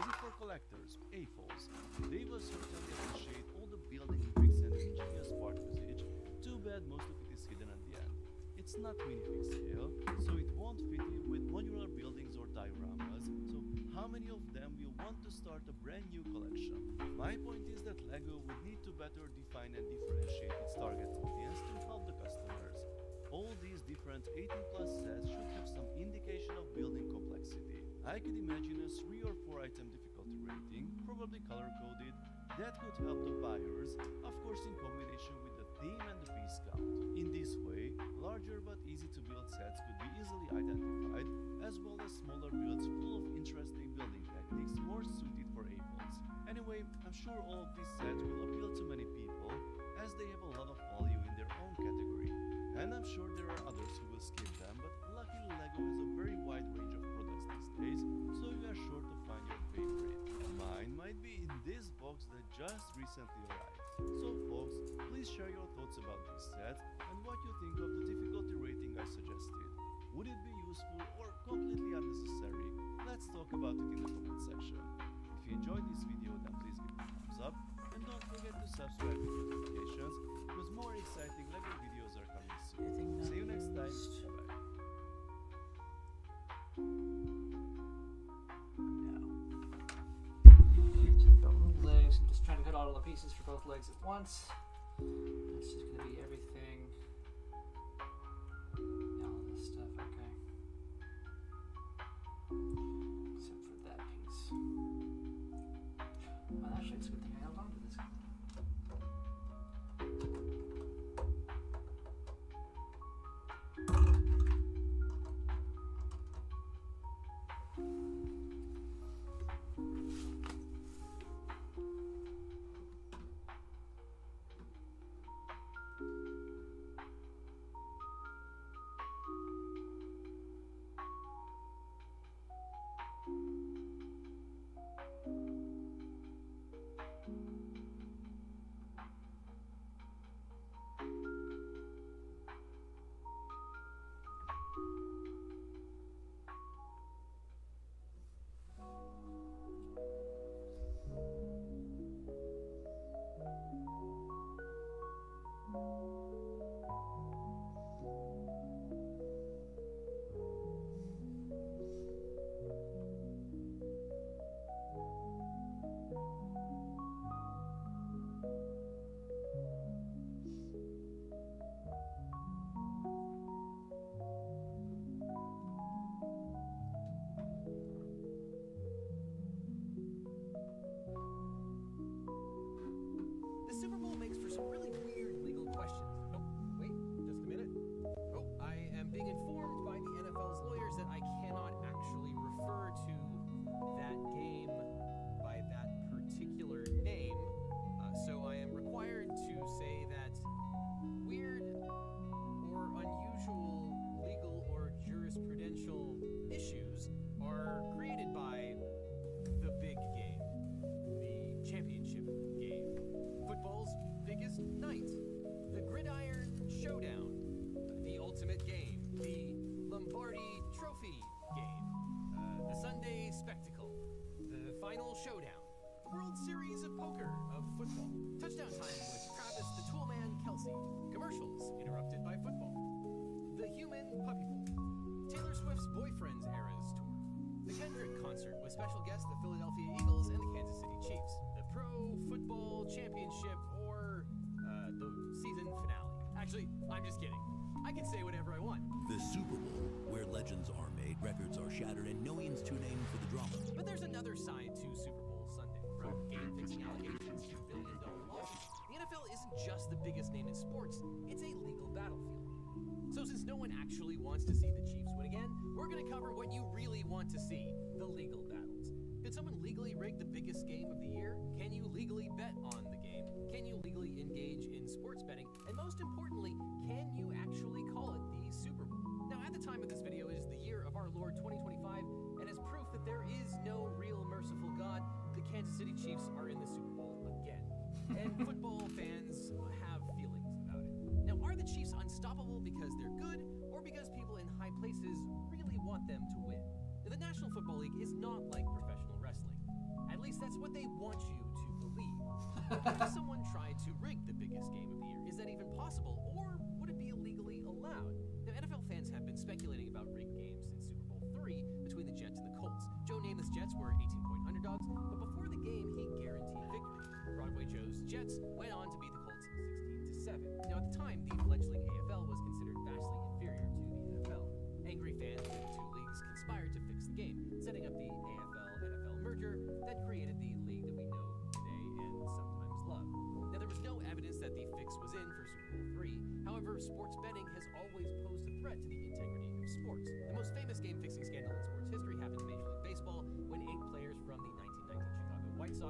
Is it for collectors? A-Falls. They will certainly appreciate all the building tricks and ingenious part usage. Too bad most of it is hidden at the end. It's not minifig scale, so it won't fit in with modular buildings or dioramas, so how many of them will want to start a brand new collection? My point is that LEGO would need to better define and differentiate its target audience to help the customers. All these different 18 plus sets should have some indication of building complexity. I could imagine a 3 or 4 item difficulty rating, probably color coded, that could help the buyers, of course in combination with the theme and the piece count. In this way, larger but easy to build sets could be easily identified, as well as smaller builds full of interesting building techniques more suited for APOs. Anyway, I'm sure all of these sets will appeal to many people, as they have a lot of value in their own category. And I'm sure there are others who will skip them, but luckily LEGO has a very wide range of products these days, so you are sure to find your favorite. Mine might be in this box that just recently arrived. So folks, please share your thoughts about this set and what you think of the difficulty rating I suggested. Would it be useful or completely unnecessary? Let's talk about it in the comment section. If you enjoyed this video, then please give it a thumbs up and don't forget to subscribe with notifications because more exciting LEGO videos are coming soon. See you next time. Bye. Legs. I'm just trying to cut all the pieces for both legs at once. That's just gonna be everything. Yeah, all this stuff, okay. Except for that piece. Well, actually, it's a good thing I held on to this. The Super Bowl makes for some really weird legal questions. Oh, wait, just a minute. Oh, I am being informed by the NFL's lawyers that I cannot actually refer to that game by that particular name. So I am required to say that weird or unusual legal or jurisprudential issues are created by the big game, the championship game. Football's biggest night, the Gridiron Showdown, the Ultimate Game, the Lombardi Trophy Game, the Sunday Spectacle, the Final Showdown, the World Series of Poker of Football, Touchdown Time with Travis the Toolman Kelsey, commercials interrupted by football, the Human Puppy Bowl, Taylor Swift's Boyfriend's Eras Tour, the Kendrick Concert with special guests the Philadelphia Eagles and the Kansas City Chiefs, the Pro Football Championship, or the season finale. Actually, I'm just kidding. I can say whatever I want. The Super Bowl, where legends are made, records are shattered, and millions tune in for the drama. But there's another side to Super Bowl Sunday. From game-fixing allegations to billion-dollar lawsuits, the NFL isn't just the biggest name in sports, it's a legal battlefield. So since no one actually wants to see the Chiefs win again, we're going to cover what you really want to see, the legal battles. Did someone legally rig the biggest game of the year? Can you legally bet on the game? Can you legally engage in sports betting? And most importantly, can you actually call it the Super Bowl? Now, at the time of this video, it is the year of our Lord 2025, and as proof that there is no real merciful God, the Kansas City Chiefs are in the Super Bowl again. And football fans have feelings about it. Now, are the Chiefs unstoppable because they're good, or because people in high places really want them to win? The National Football League is not like professional wrestling. At least that's what they want you to believe. If someone tried to rig the biggest game of the year, is that even possible, or would it be illegally allowed? Now, NFL fans have been speculating about rigged games since Super Bowl III between the Jets and the Colts. Joe Namath's Jets were 18-point underdogs, but before the game, he guaranteed victory. Broadway Joe's Jets went on to beat the Colts 16-7. Now, at the time, the fledgling AFL was considered vastly inferior to the NFL. Angry fans of the two leagues conspired to fix the game, setting up the AFL-NFL merger that created the league that we know today and sometimes love. Now, there was no evidence that the fix was in for Super Bowl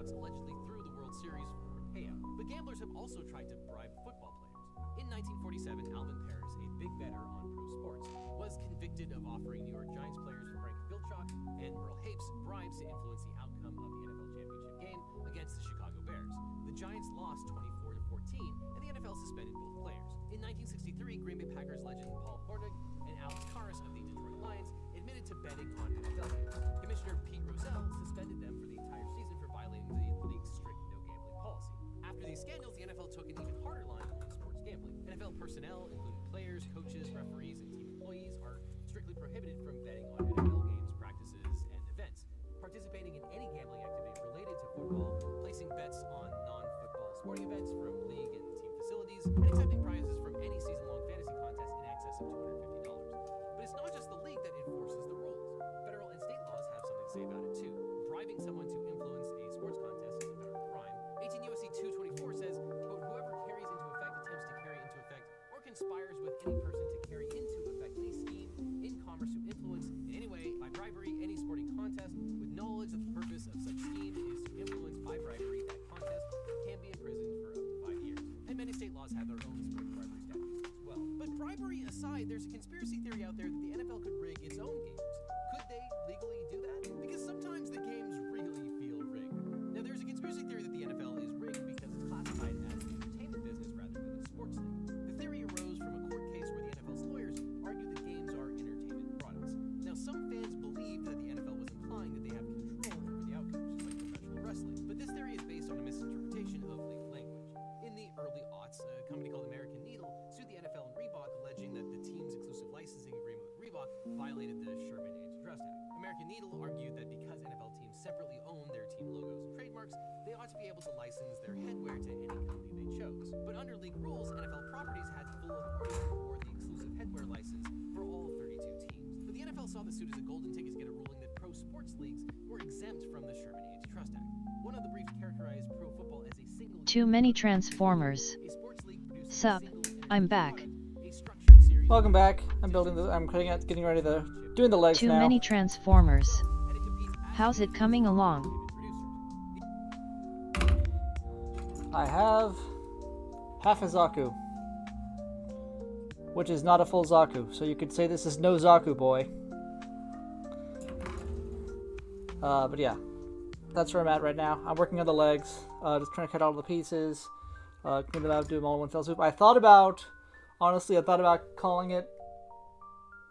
Sox allegedly threw the World Series for a payout. But gamblers have also tried to bribe football players. In 1947, Alvin Paris, a big bettor on pro sports, was convicted of offering New York Giants players Frank Vilchok and Merle Hapes bribes to influence the outcome of the NFL championship game against the Chicago Bears. The Giants lost 24-14, and the NFL suspended both players. In 1963, Green Bay Packers legend Paul Hornung and Alex Karras of the Detroit Lions admitted to betting on NFL games. Commissioner Pete Rozelle suspended them for the entire season for violating the league's strict no-gambling policy. After these scandals, the NFL took an even harder line on sports gambling. NFL personnel, including players, coaches, referees, and team employees, are strictly prohibited from betting on NFL games, practices, and events. Participating in any gambling activity related to football, placing bets on non-football sporting events from league and team facilities, and accepting prizes from any season-long fantasy contest in excess of $250. But it's not just the league that enforces the rules. Federal and state laws have something to say about it too. Bribing someone to influence a sports contest is a federal crime. 18 U.S.C. 224 says, quote, whoever carries into effect, attempts to carry into effect, or conspires with any person to carry into effect any scheme in commerce to influence in any way by bribery any sporting contest with knowledge that the purpose of such scheme is to influence by bribery that contest can be imprisoned for up to 5 years. And many state laws have their own sport bribery statutes as well. But bribery aside, there's a conspiracy theory out there that the NFL could rig its own games. Could they legally do that? Because sometimes the games really feel rigged. Now, there's a conspiracy theory that the NFL is rigged because it's classified as an entertainment business rather than a sports league. The theory arose from a court case where the NFL's lawyers argued that games are entertainment products. Now, some fans believe that the NFL was implying that they have control over the outcomes, just like professional wrestling. But this theory is based on a misinterpretation of legal language. In the early aughts, a company called American Needle sued the NFL and Reebok, alleging that the team's exclusive licensing agreement with Reebok violated the Sherman Antitrust Act. American Needle argued that because NFL teams separately own their team logos and trademarks, they ought to be able to license their headwear to any company they chose. But under league rules, NFL properties had full authority to award the exclusive headwear license for all 32 teams. But the NFL saw the suit as a golden ticket to get a ruling that pro sports leagues were exempt from the Sherman Antitrust Act. One of the briefs characterized pro football as a single Too many Transformers. Sup, I'm back. Welcome back. I'm getting ready to doing the legs Too now. many Transformers. How's it coming along? I have half a Zaku, which is not a full Zaku, so you could say this is no Zaku boy. But yeah, that's where I'm at right now. I'm working on the legs, just trying to cut all the pieces, clean them out, do them all in one fell swoop. Honestly, I thought about calling it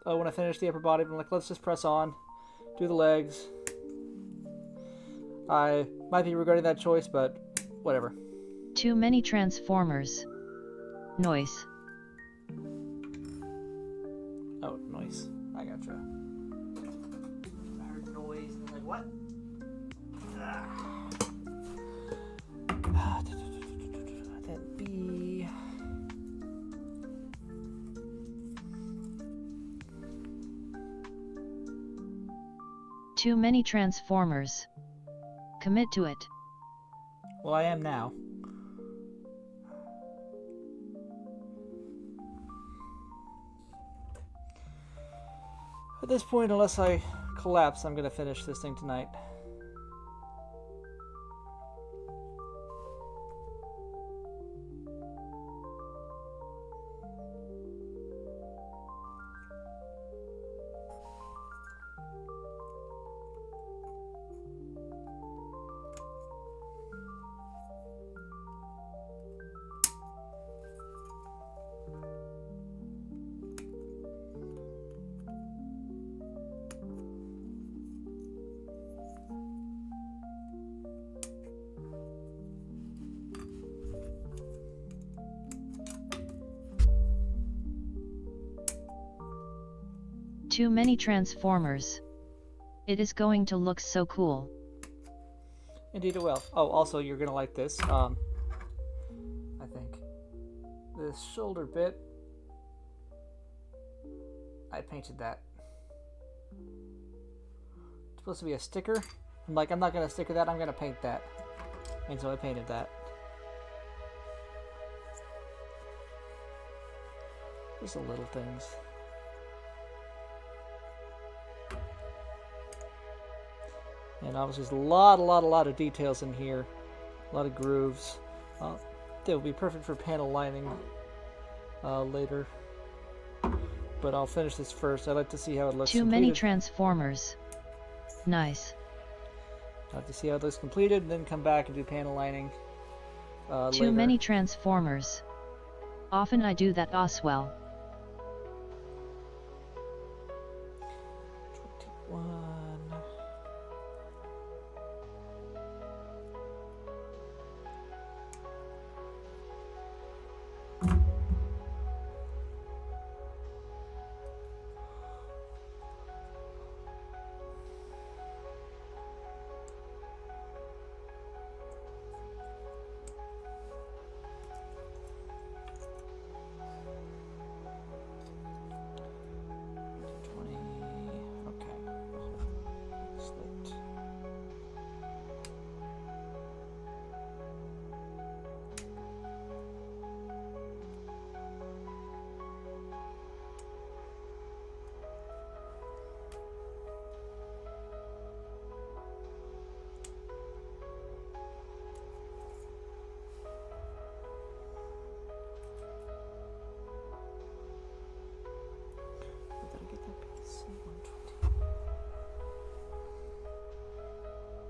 when I finish the upper body, but I'm like, let's just press on, do the legs. I might be regretting that choice, but whatever. Too many Transformers. Noise. Oh, noise. I gotcha. I heard noise and I'm like, what? That'd be... Too many Transformers. Commit to it. Well, I am now. At this point, unless I collapse, I'm gonna finish this thing tonight. Too many Transformers. It is going to look so cool. Indeed it will. Oh, also, you're gonna like this. I think. This shoulder bit. I painted that. It's supposed to be a sticker. I'm like, I'm not gonna sticker that, I'm gonna paint that. And so I painted that. Just the little things. And obviously there's a lot of details in here. A lot of grooves. That would be perfect for panel lining later. But I'll finish this first. I'd like to see how it looks Too completed. many transformers. Nice. I'll have to see how it looks completed, and then come back and do panel lining Too later. many transformers. Often I do that as well. 21.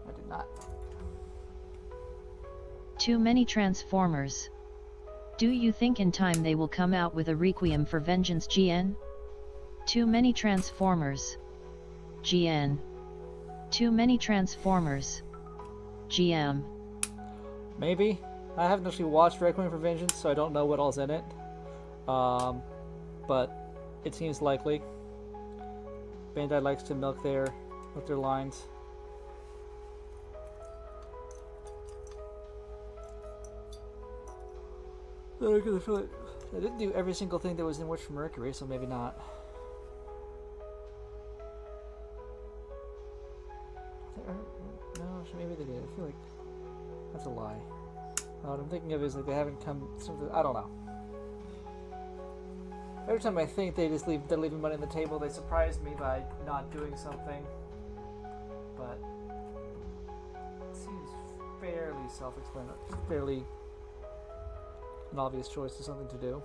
I did not. Too many transformers. Do you think in time they will come out with a Requiem for Vengeance GN? Too many transformers. GN. Too many transformers. GM. Maybe. I haven't actually watched Requiem for Vengeance, so I don't know what all's in it. But it seems likely. Bandai likes to milk their lines. I feel like I didn't do every single thing that was in Witch from Mercury, so maybe not. No, maybe they did. I feel like that's a lie. What I'm thinking of is like they haven't come. Something I don't know. Every time I think they're leaving money on the table, they surprise me by not doing something. But it seems fairly self-explanatory, fairly an obvious choice of something to do.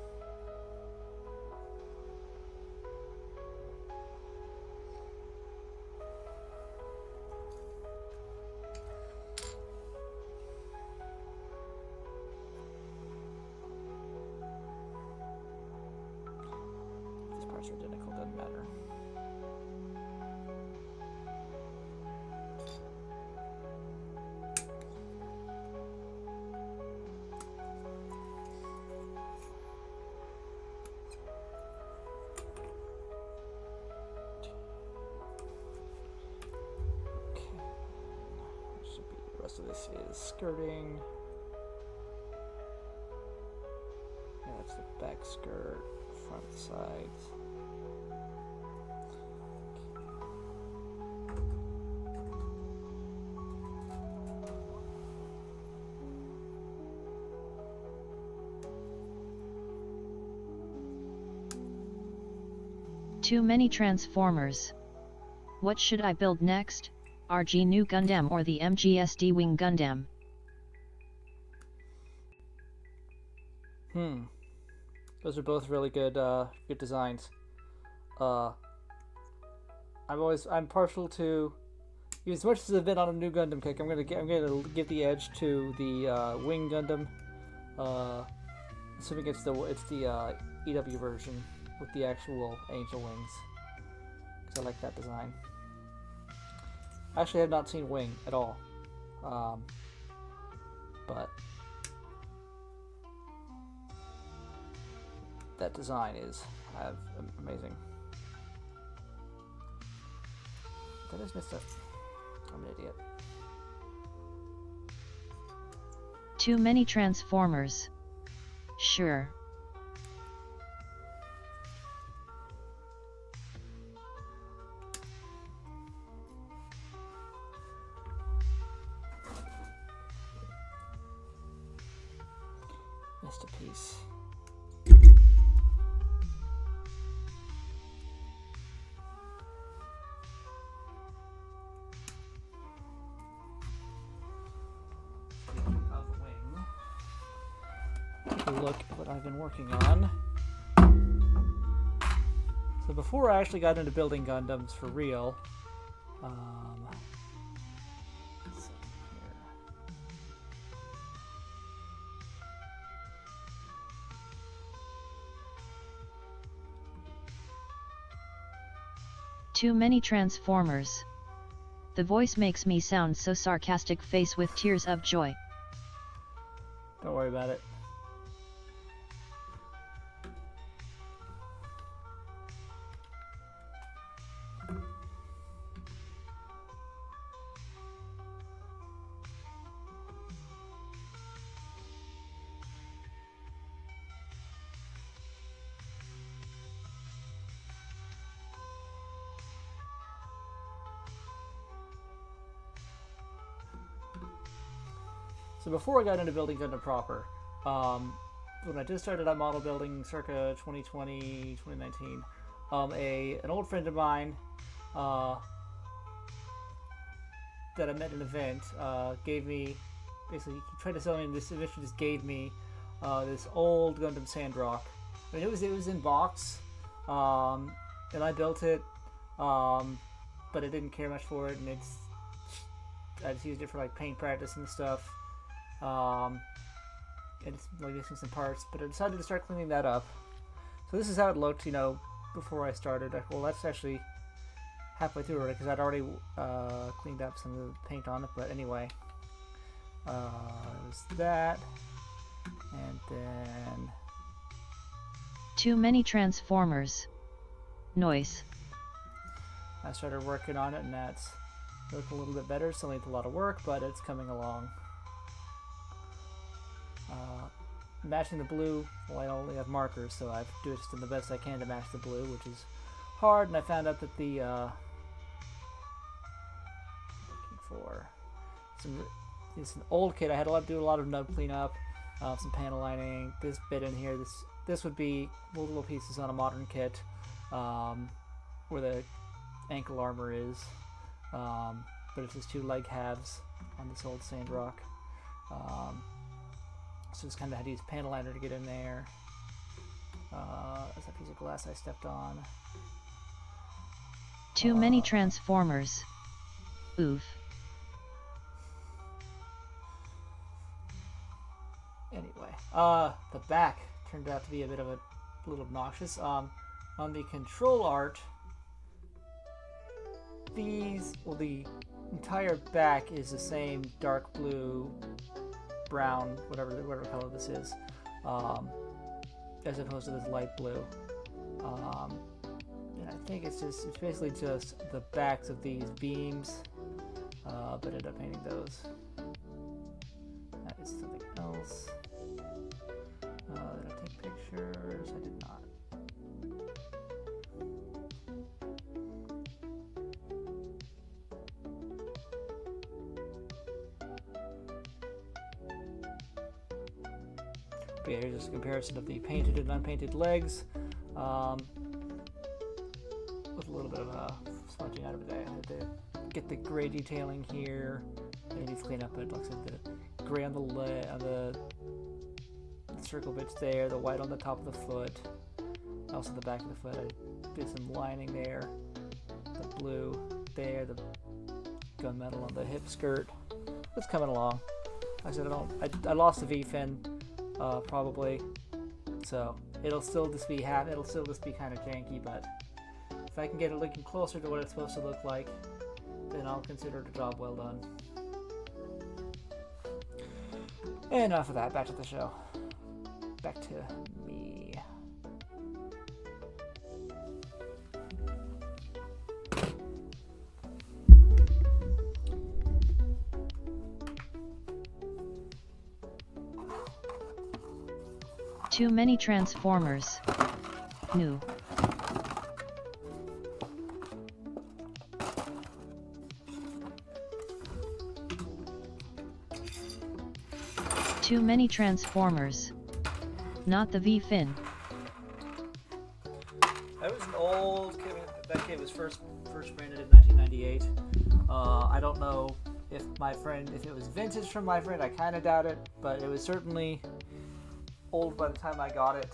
These parts are identical, doesn't matter. So this is skirting. Yeah, that's the back skirt, front sides. Too many transformers. What should I build next? RG New Gundam or the MGSD Wing Gundam? Those are both really good good designs. I'm partial to, as much as I've been on a New Gundam kick, I'm gonna give the edge to the Wing Gundam. Assuming it's the EW version with the actual angel wings, because I like that design. Actually, I have not seen Wing at all, but that design is amazing. That is missed up. I'm an idiot. Too many transformers. Sure. Missed a piece. a look at what I've been working on. So before I actually got into building Gundams for real, let's see here. Too many Transformers. The voice makes me sound so sarcastic, face with tears of joy. Don't worry about it. So before I got into building Gundam proper, when I just started on model building circa 2020, 2019, an old friend of mine that I met at an event gave me, basically he tried to sell me this, eventually just gave me this old Gundam Sandrock. I mean, it was in box, and I built it, but I didn't care much for it, and I just used it for like paint practice and stuff. And it's like missing some parts, but I decided to start cleaning that up. So this is how it looked, before I started. Well, that's actually halfway through already, because I'd already cleaned up some of the paint on it, but anyway. It was that, and then... Too many Transformers. Noise. I started working on it, and that's looked a little bit better. Still needs a lot of work, but it's coming along. Matching the blue, well, I only have markers, so I've just done the best I can to match the blue, which is hard, and I found out that the looking for it's an old kit. I had to do a lot of nub cleanup, some panel lining, this bit in here. This would be multiple pieces on a modern kit, where the ankle armor is, but it's just two leg halves on this old Sandrock. So just kind of had to use panel liner to get in there. That's that piece of glass I stepped on. Too many Transformers. Oof. Anyway, the back turned out to be a bit of a little obnoxious. On the control art, the entire back is the same dark blue, brown, whatever color this is, as opposed to this light blue. And I think it's basically just the backs of these beams, but ended up painting those. That is something else. Did I take pictures? I did not. But yeah, here's just a comparison of the painted and unpainted legs, with a little bit of smudging out of it. I had to get the gray detailing here, and it needs to clean up it. Looks like the gray on the circle bits there, the white on the top of the foot, also the back of the foot. I did some lining there, the blue there, the gunmetal on the hip skirt. It's coming along. Like I said, I lost the V-fin. Probably, so it'll still just be kind of janky, but if I can get it looking closer to what it's supposed to look like, then I'll consider the job well done. And enough of that, back to the show. Back to me. Too many Transformers. New. Too many Transformers. Not the V-fin. That was an old kit. That kit was first branded in 1998. I don't know if it was vintage from my friend. I kind of doubt it, but it was certainly old by the time I got it.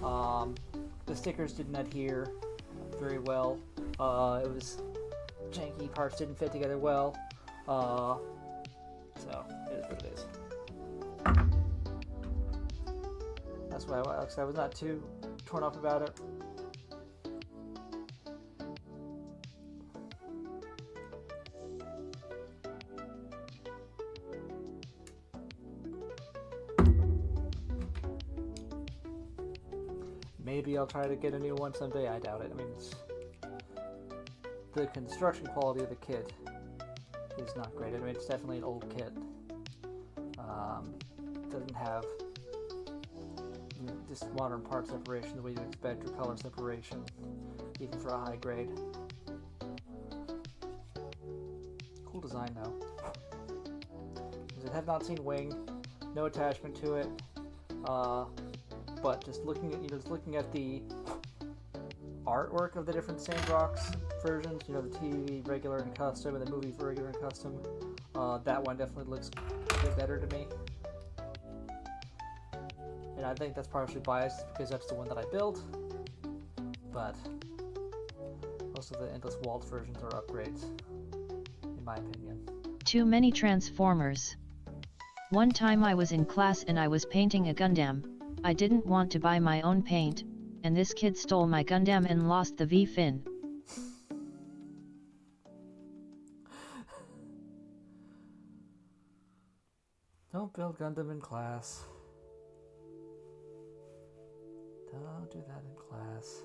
The stickers didn't adhere very well. It was janky, parts didn't fit together well. So, it is what it is. That's why I was not too torn up about it. Maybe I'll try to get a new one someday. I doubt it. I mean, the construction quality of the kit is not great. I mean, it's definitely an old kit. Doesn't have just modern part separation the way you expect, or color separation, even for a high grade. Cool design though. I have not seen wing, no attachment to it. But just looking at the artwork of the different Sandbox versions, the TV regular and custom, and the movie for regular and custom, that one definitely looks a bit better to me. And I think that's partially biased because that's the one that I built, but most of the Endless Waltz versions are upgrades, in my opinion. Too many Transformers. One time I was in class and I was painting a Gundam. I didn't want to buy my own paint, and this kid stole my Gundam and lost the V-fin. Don't build Gundam in class. Don't do that in class.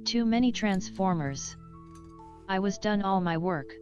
Too many Transformers. I was done all my work.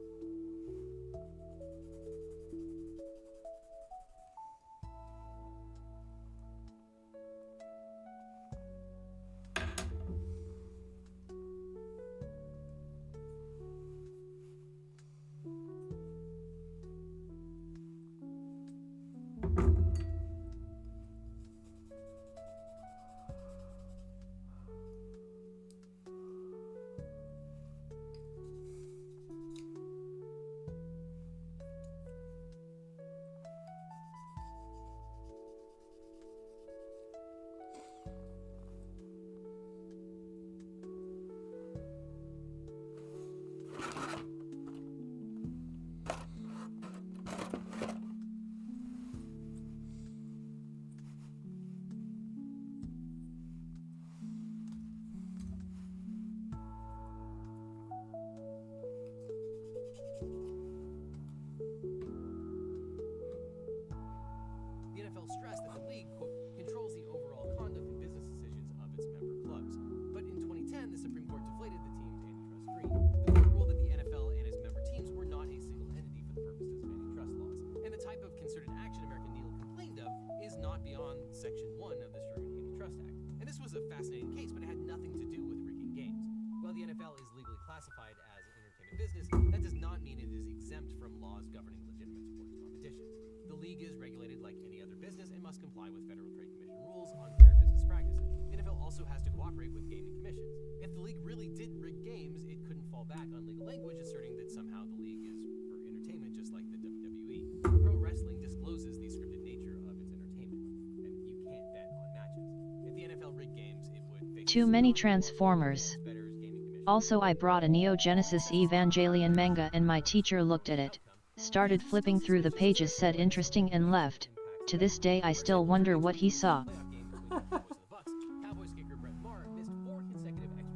Stressed that the league, quote, controls the overall conduct and business decisions of its member clubs. But in 2010, the Supreme Court deflated the team's antitrust screen. The court ruled that the NFL and its member teams were not a single entity for the purposes of antitrust laws. And the type of concerted action American Needle complained of is not beyond Section 1 of the Stern Antitrust Act. And this was a fascinating case, but it had nothing to do with rigging games. While the NFL is legally classified as an entertainment business, that does not mean it is exempt from laws governing legitimate sports competitions. The league is regulated like any other business and must comply with Federal Trade Commission rules on fair business practices. The NFL also has to cooperate with gaming commissions. If the league really did rig games, it couldn't fall back on legal language asserting that somehow the league is for entertainment just like the WWE. Pro wrestling discloses the scripted nature of its entertainment, and you can't bet on matches. If the NFL rigged games, it would face Too many Transformers. Also, I brought a Neo Genesis Evangelion manga and my teacher looked at it, started flipping through the pages, said interesting and left. To this day I still wonder what he saw.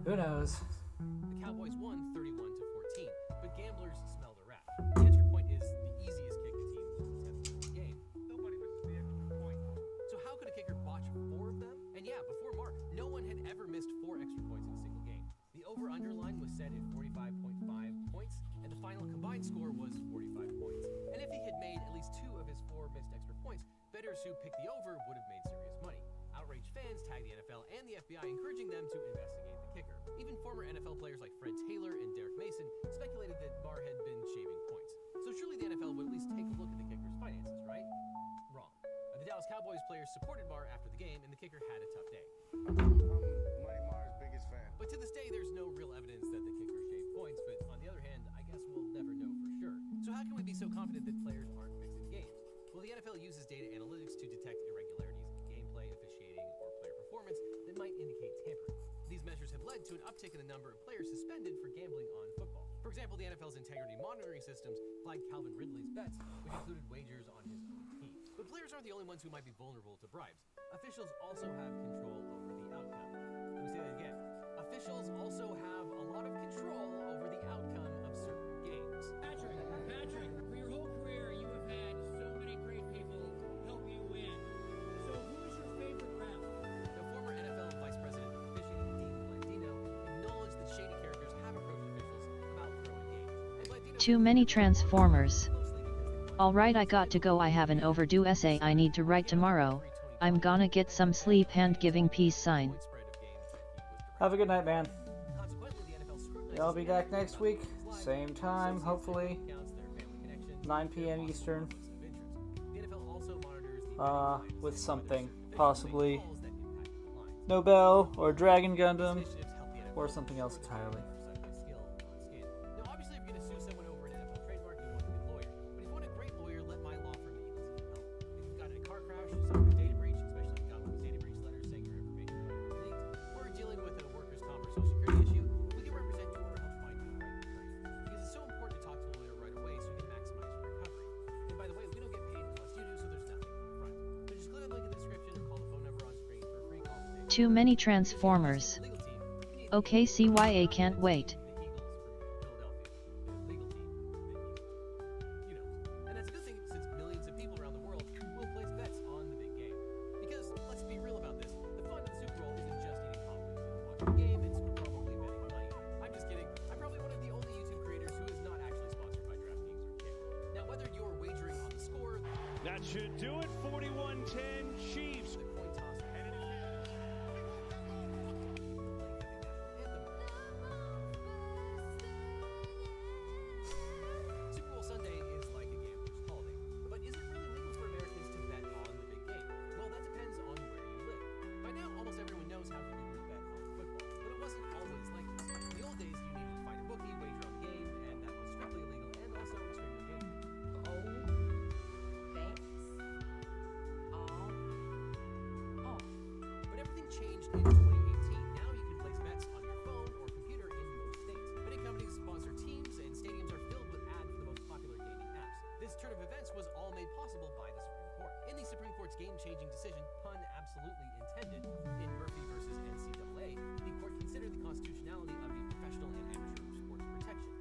Who knows? The Cowboys won 31-14, but gamblers smelled a rat. The extra point is the easiest kick a team will attempt in the game. Nobody misses the extra point. So how could a kicker botch 4 of them? And yeah, before Mark, no one had ever missed 4 extra points in a single game. The over-under line was set at 45.5 points, and the final combined score was 45 points. And if he had made at least 2 of his 4 missed extra points, bettors who picked the over would have made serious money. Outraged fans tagged the NFL and the FBI, encouraging them to investigate the kicker. Even former NFL players like Fred Taylor and Derek Mason speculated that Barr had been shaving points. So surely the NFL would at least take a look at the kicker's finances, right? Wrong. The Dallas Cowboys players supported Barr after the game, and the kicker had a tough day. I'm Money Mar's biggest fan. But to this day, there's no real evidence that the kicker shaved points, but on the other hand, I guess we'll never know for sure. So how can we be so confident that players aren't fixing games? Well, the NFL uses data analytics to detect irregularities in gameplay, officiating, or player performance that might indicate tampering. These measures have led to an uptick in the number of players suspended for gambling on football. For example, the NFL's integrity monitoring systems flagged Calvin Ridley's bets, which included wagers on his own team. But players aren't the only ones who might be vulnerable to bribes. Officials also have control over the outcome. Let me say that again. Officials also have a lot of control over the outcome of certain games. Patrick, for your whole career, you have had so many great people help you win. So who is your favorite ref? The former NFL Vice President of Fishing, Dean Blandino, acknowledged that shady characters have approached officials about throwing games. Too many Transformers. Alright, I got to go. I have an overdue essay I need to write tomorrow. I'm gonna get some sleep. Hand giving peace sign. Have a good night, man. I'll be back next week, same time, hopefully, 9 p.m. Eastern, with something, possibly Nobel or Dragon Gundam, or something else entirely. Now, obviously, if you're going to sue someone over an NFL trademark, you want a good lawyer. But if you want a great lawyer, let my law firm equals you help. If you've got in a car crash, suffered a data breach, especially if you got one of those data breach letters saying your information might be leaked, or dealing with a workers' comp or social security issue, we can represent you or help find you the right attorney. Because it's so important to talk to a lawyer right away so you can maximize your recovery. And by the way, we don't get paid unless you do, so there's nothing up front. So just click on the link in the description or call the phone number on screen for a free consultation. Too many Transformers. Okay, CYA can't wait. And that's a good thing since millions of people around the world will place bets on the big game. Because, let's be real about this, the fun of the Super Bowl isn't just eating popcorn and watching the game, it's probably betting money. I'm just kidding. I'm probably one of the only YouTube creators who is not actually sponsored by DraftKings or Kick. Now, whether you're wagering on the score... That should do it, 41-10 Chiefs. The coin toss... Super Bowl Sunday is like a gambler's holiday. But is it really legal for Americans to bet on the big game? Well, that depends on where you live. By now, almost everyone knows how to legally bet on football. But it wasn't always like this. In the old days, you needed to find a bookie, wager on the game, and that was strictly illegal and also extremely dangerous. But everything changed in 2018. Now you can place bets on your phone or computer in most states. Betting companies sponsor teams, and stadiums are filled with ads for the most popular gaming apps. This turn of events was all made possible by the Supreme Court. In the Supreme Court's game-changing decision, pun absolutely intended, in Murphy versus NCAA, the court considered the constitutionality of the Professional and Amateur Sports Protection,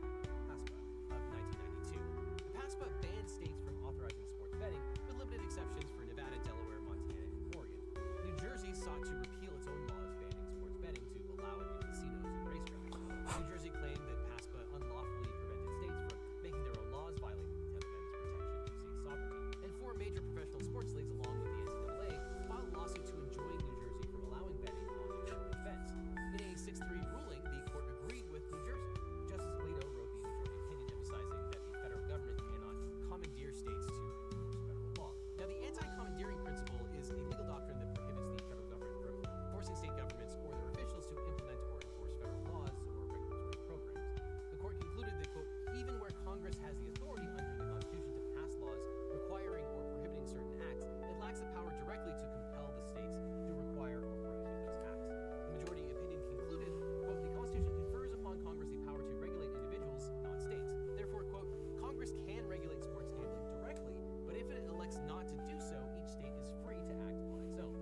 PASPA, of 1992. The PASPA banned states from authorizing sports betting, with limited exceptions for Nevada, Delaware, Montana, and Oregon. New Jersey sought to repeal its own laws banning sports betting to allow it in casinos and racetracks. New Jersey claimed that PASPA unlawfully prevented states from making their own laws, violating the 10th Amendment's protection of state sovereignty. And four major professional sports leagues, along with the NCAA, filed a lawsuit to enjoin New Jersey from allowing betting on their own events. In a 6-3 ruling, the court agreed with New Jersey. Justice Alito wrote the majority opinion emphasizing that the federal government cannot commandeer states to enforce federal law. Now, the anti-commandeering principle is a legal doctrine that prohibits the federal government from forcing state governments or their officials to implement or enforce federal laws or regulatory programs. The court concluded that, quote, even where Congress has the authority under the Constitution to pass laws requiring or prohibiting certain acts, it lacks the power directly to compel the states to require or prohibit those acts. The majority opinion concluded, quote, the Constitution confers upon Congress the power to regulate individuals, not states. Therefore, quote, Congress can regulate sports gambling directly, but if it elects not to do so, each state is free to act on its own.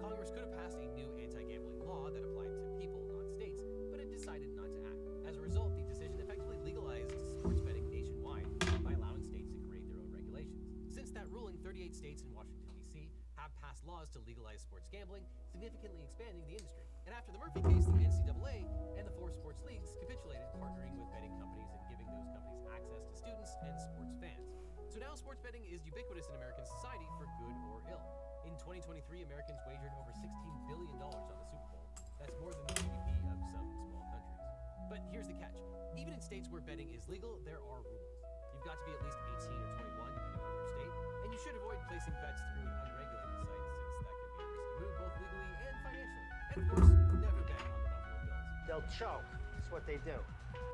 Congress could have passed a new anti-gambling law that applied to people, not states, but it decided not to act. As a result, the decision effectively legalized sports betting nationwide by allowing states to create their own regulations. Since that ruling, 38 states and Washington, D.C. have passed laws to legalize sports gambling, significantly expanding the industry. And after the Murphy case, the NCAA and the four sports leagues capitulated, partnering with betting companies and giving those companies access to students and sports fans. So now sports betting is ubiquitous in American society for good or ill. A In 2023, Americans wagered over $16 billion on the Super Bowl. That's more than the GDP of some small countries. But here's the catch. Even in states where betting is legal, there are rules. You've got to be at least 18 or 21, depending on your state, and you should avoid placing bets through an unregulated site, since that can be a risky move both legally and financially. And of course, never bet on the Buffalo Bills. They'll choke. That's what they do.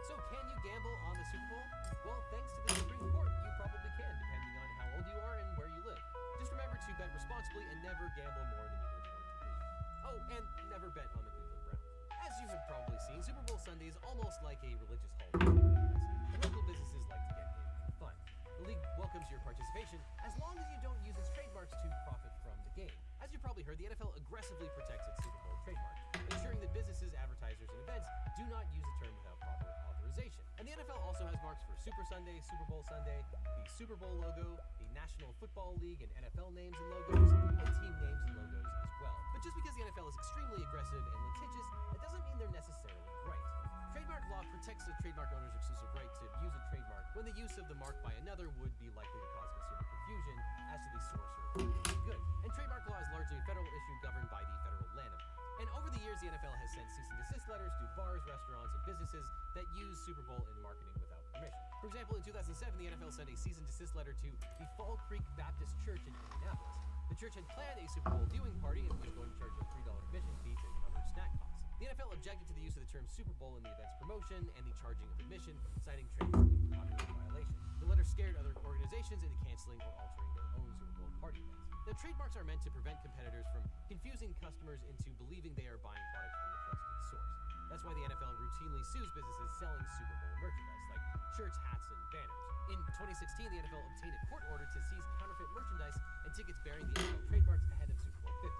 So can you gamble on the Super Bowl? Well, thanks to the Supreme Court, you probably can, depending on how old you are and where you live. Just remember to bet responsibly and never gamble more than you can afford to lose. Oh, and never bet on the Cleveland Browns. As you have probably seen, Super Bowl Sunday is almost like a religious holiday in the US, and local businesses like to get in fun. The league welcomes your participation as long as you don't use its trademarks to profit from the game. As you probably heard, the NFL aggressively protects its Super Bowl trademark, ensuring that businesses, advertisers, and events do not use the term without proper authorization. And the NFL also has marks for Super Sunday, Super Bowl Sunday, the Super Bowl logo, the National Football League and NFL names and logos, and team names and logos as well. But just because the NFL is extremely aggressive and litigious, that doesn't mean they're necessarily right. Trademark law protects a trademark owner's exclusive right to use a trademark when the use of the mark by another would be likely to cause consumer confusion as to the source or origin of the good. And trademark law is largely a federal issue governed by the Federal Lanham Act. And over the years, the NFL has sent cease and desist letters to bars, restaurants, and businesses that use Super Bowl in marketing without permission. For example, in 2007, the NFL sent a cease and desist letter to the Fall Creek Baptist Church in Indianapolis. The church had planned a Super Bowl viewing party and was going to charge a $3 admission fee to cover snack costs. The NFL objected to the use of the term Super Bowl in the event's promotion and the charging of admission, citing trademark copyright violation. The letter scared other organizations into canceling or altering their own Super Bowl party events. Now, trademarks are meant to prevent competitors from confusing customers into believing they are buying products from a trusted source. That's why the NFL routinely sues businesses selling Super Bowl merchandise, like shirts, hats, and banners. In 2016, the NFL obtained a court order to seize counterfeit merchandise and tickets bearing the NFL trademarks ahead of Super Bowl 50.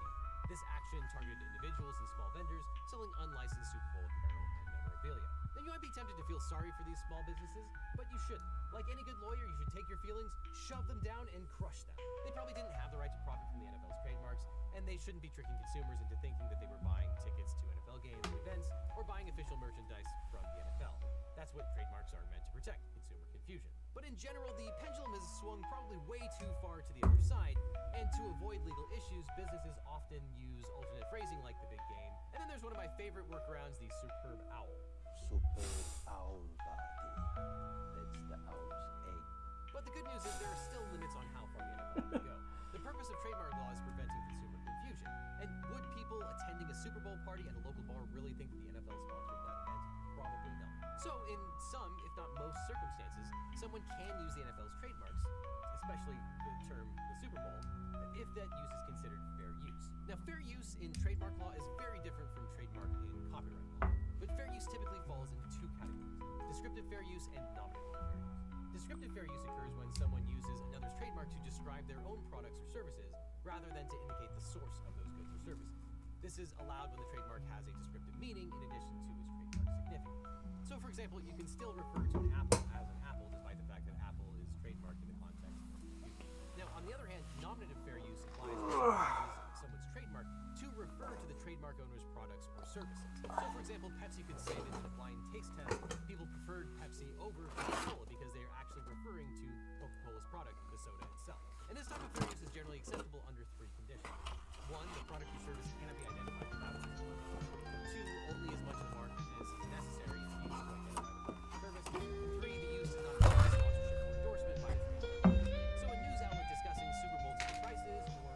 This action targeted individuals and small vendors selling unlicensed Super Bowl apparel and memorabilia. Now, you might be tempted to feel sorry for these small businesses, but you shouldn't. Like any good lawyer, you should take your feelings, shove them down, and crush them. They probably didn't have the right to profit from the NFL's trademarks, and they shouldn't be tricking consumers into thinking that they were buying tickets to NFL games and events or buying official merchandise from the NFL. That's what trademarks are meant to protect, consumer confusion. But in general, the pendulum has swung probably way too far to the other side, and to avoid legal issues, businesses often use alternate phrasing like the big game. And then there's one of my favorite workarounds, the superb owl. Superb owl body. That's the owl's egg. But the good news is there are still limits on how far the NFL can go. The purpose of trademark law is preventing consumer confusion. And would people attending a Super Bowl party at a local bar really think that the NFL sponsored that event? Probably not. So in some, if not most circumstances, someone can use the NFL's trademarks, especially the term the Super Bowl, if that use is considered fair use. Now, fair use in trademark law is very different from trademark in copyright law. But fair use typically falls into two categories: descriptive fair use and nominative fair use. Descriptive fair use occurs when someone uses another's trademark to describe their own products or services rather than to indicate the source of those goods or services. This is allowed when the trademark has a descriptive meaning in addition to its trademark significance. So, for example, you can still refer to an apple as an apple despite the fact that apple is trademarked in the context of computing. Now, on the other hand, nominative fair use applies when someone uses someone's trademark to refer to the trademark owner's products or services. So, for example, Pepsi could say that in a blind taste test, people preferred Pepsi over Coca-Cola because they are actually referring to Coca-Cola's product, the soda itself. And this type of fair use is generally acceptable under three conditions. One, the product or service cannot be identified without a trademark. Two, only as much of the mark as is necessary is used to identify the product or service. And three, the use is not a sponsorship or endorsement by the trademark. So a news outlet discussing Super Bowl ticket prices or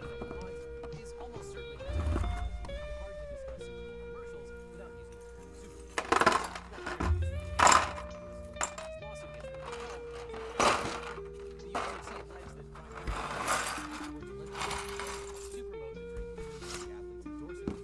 Super Bowl odds is almost certainly protected because it would be hard to discuss Super Bowl commercials without using the term Super Bowl. This lawsuit gets the UFC alleged that private to promote the trade unions, the athletes endorsing the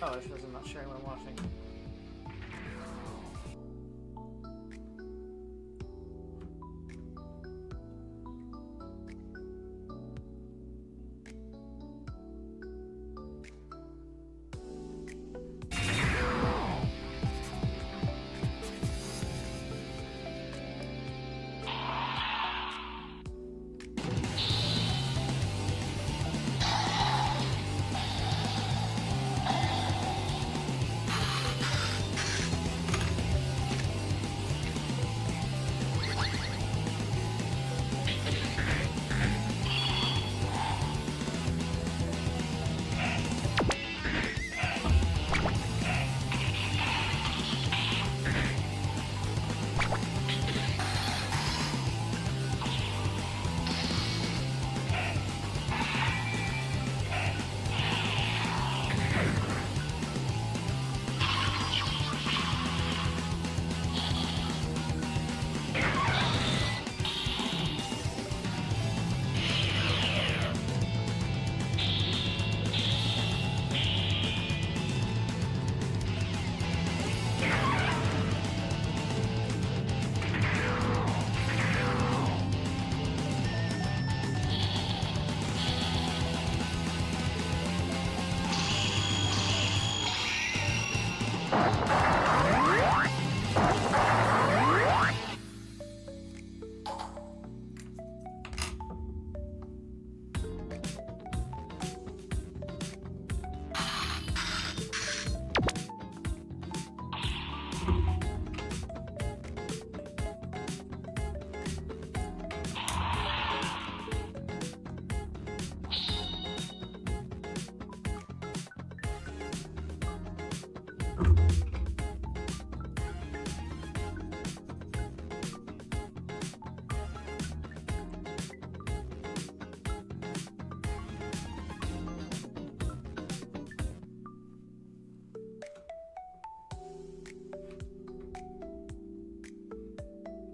Oh, I suppose I'm not sharing what I'm watching.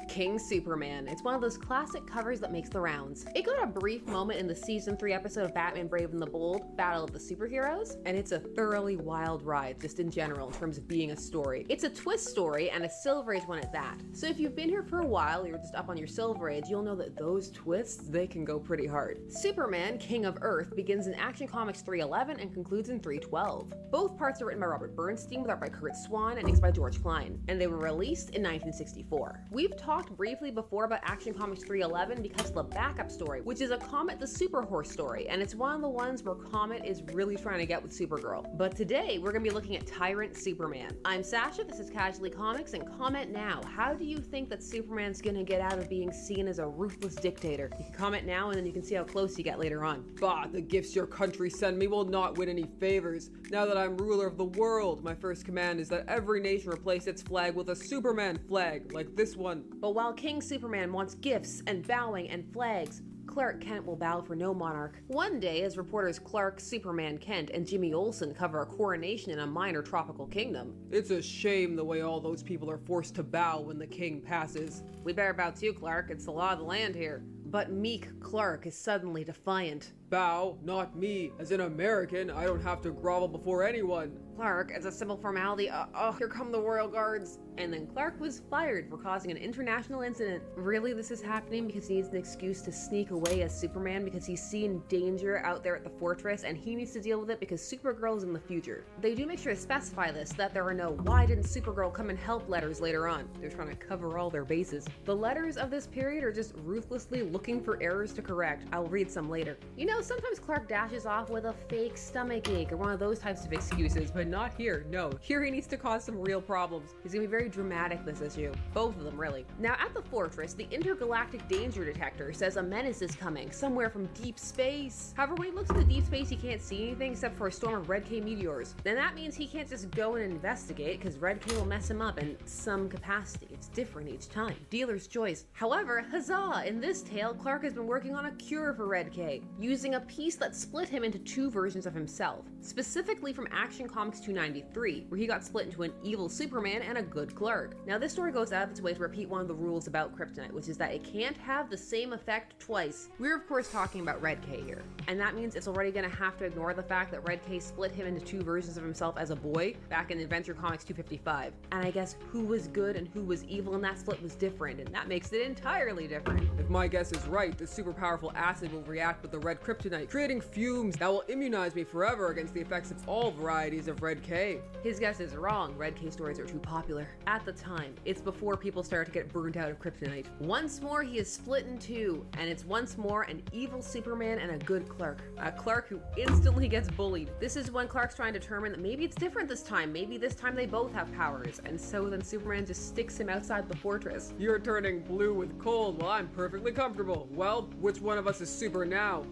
King Superman. It's one of those classic covers that makes the rounds. It got a brief moment in the season 3 episode of Batman Brave and the Bold, Battle of the Superheroes, and it's a thoroughly wild ride just in general in terms of being a story. It's a twist story and a Silver Age one at that. So if you've been here for a while, you're just up on your Silver Age, you'll know that those twists, they can go pretty hard. Superman, King of Earth, begins in Action Comics 311 and concludes in 312. Both parts are written by Robert Bernstein with art by Kurt Swan and inks by George Klein, and they were released in 1964. We've talked briefly before about Action Comics 311 because of the backup story, which is a Comet the Super Horse story, and it's one of the ones where Comet is really trying to get with Supergirl. But today, we're going to be looking at Tyrant Superman. I'm Sasha, this is Casually Comics, and comment now, how do you think that Superman's going to get out of being seen as a ruthless dictator? You can comment now and then you can see how close you get later on. Bah, the gifts your country send me will not win any favors. Now that I'm ruler of the world, my first command is that every nation replace its flag with a Superman flag, like this one. But while King Superman wants gifts and bowing and flags, Clark Kent will bow for no monarch. One day, as reporters Clark, Superman Kent, and Jimmy Olsen cover a coronation in a minor tropical kingdom. It's a shame the way all those people are forced to bow when the king passes. We better bow too, Clark. It's the law of the land here. But meek Clark is suddenly defiant. Bow, not me. As an American, I don't have to grovel before anyone. Clark, as a simple formality, here come the royal guards. And then Clark was fired for causing an international incident. Really, this is happening because he needs an excuse to sneak away as Superman because he's seeing danger out there at the fortress and he needs to deal with it because Supergirl is in the future. They do make sure to specify this, that there are no "why didn't Supergirl come and help" letters later on. They're trying to cover all their bases. The letters of this period are just ruthlessly looking for errors to correct. I'll read some later. You know, sometimes Clark dashes off with a fake stomach ache or one of those types of excuses, but not here. No, here he needs to cause some real problems. He's gonna be very dramatic this issue. Both of them, really. Now, at the fortress, the intergalactic danger detector says a menace is coming, somewhere from deep space. However, when he looks into deep space, he can't see anything except for a storm of Red K meteors. Then that means he can't just go and investigate, because Red K will mess him up in some capacity. It's different each time. Dealer's choice. However, huzzah! In this tale, Clark has been working on a cure for Red K, using missing a piece that split him into two versions of himself, specifically from Action Comics 293, where he got split into an evil Superman and a good Clark. Now this story goes out of its way to repeat one of the rules about kryptonite, which is that it can't have the same effect twice. We're of course talking about Red K here, and that means it's already going to have to ignore the fact that Red K split him into two versions of himself as a boy back in Adventure Comics 255. And I guess who was good and who was evil in that split was different, and that makes it entirely different. If my guess is right, the super powerful acid will react with the red kryptonite, creating fumes that will immunize me forever against the effects of all varieties of Red K. His guess is wrong. Red K stories are too popular. At the time, it's before people started to get burnt out of kryptonite. Once more, he is split in two, and it's once more an evil Superman and a good Clark. A Clark who instantly gets bullied. This is when Clark's trying to determine that maybe it's different this time. Maybe this time they both have powers, and so then Superman just sticks him outside the fortress. You're turning blue with cold while I'm perfectly comfortable. Well, which one of us is super now?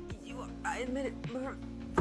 I admit it, for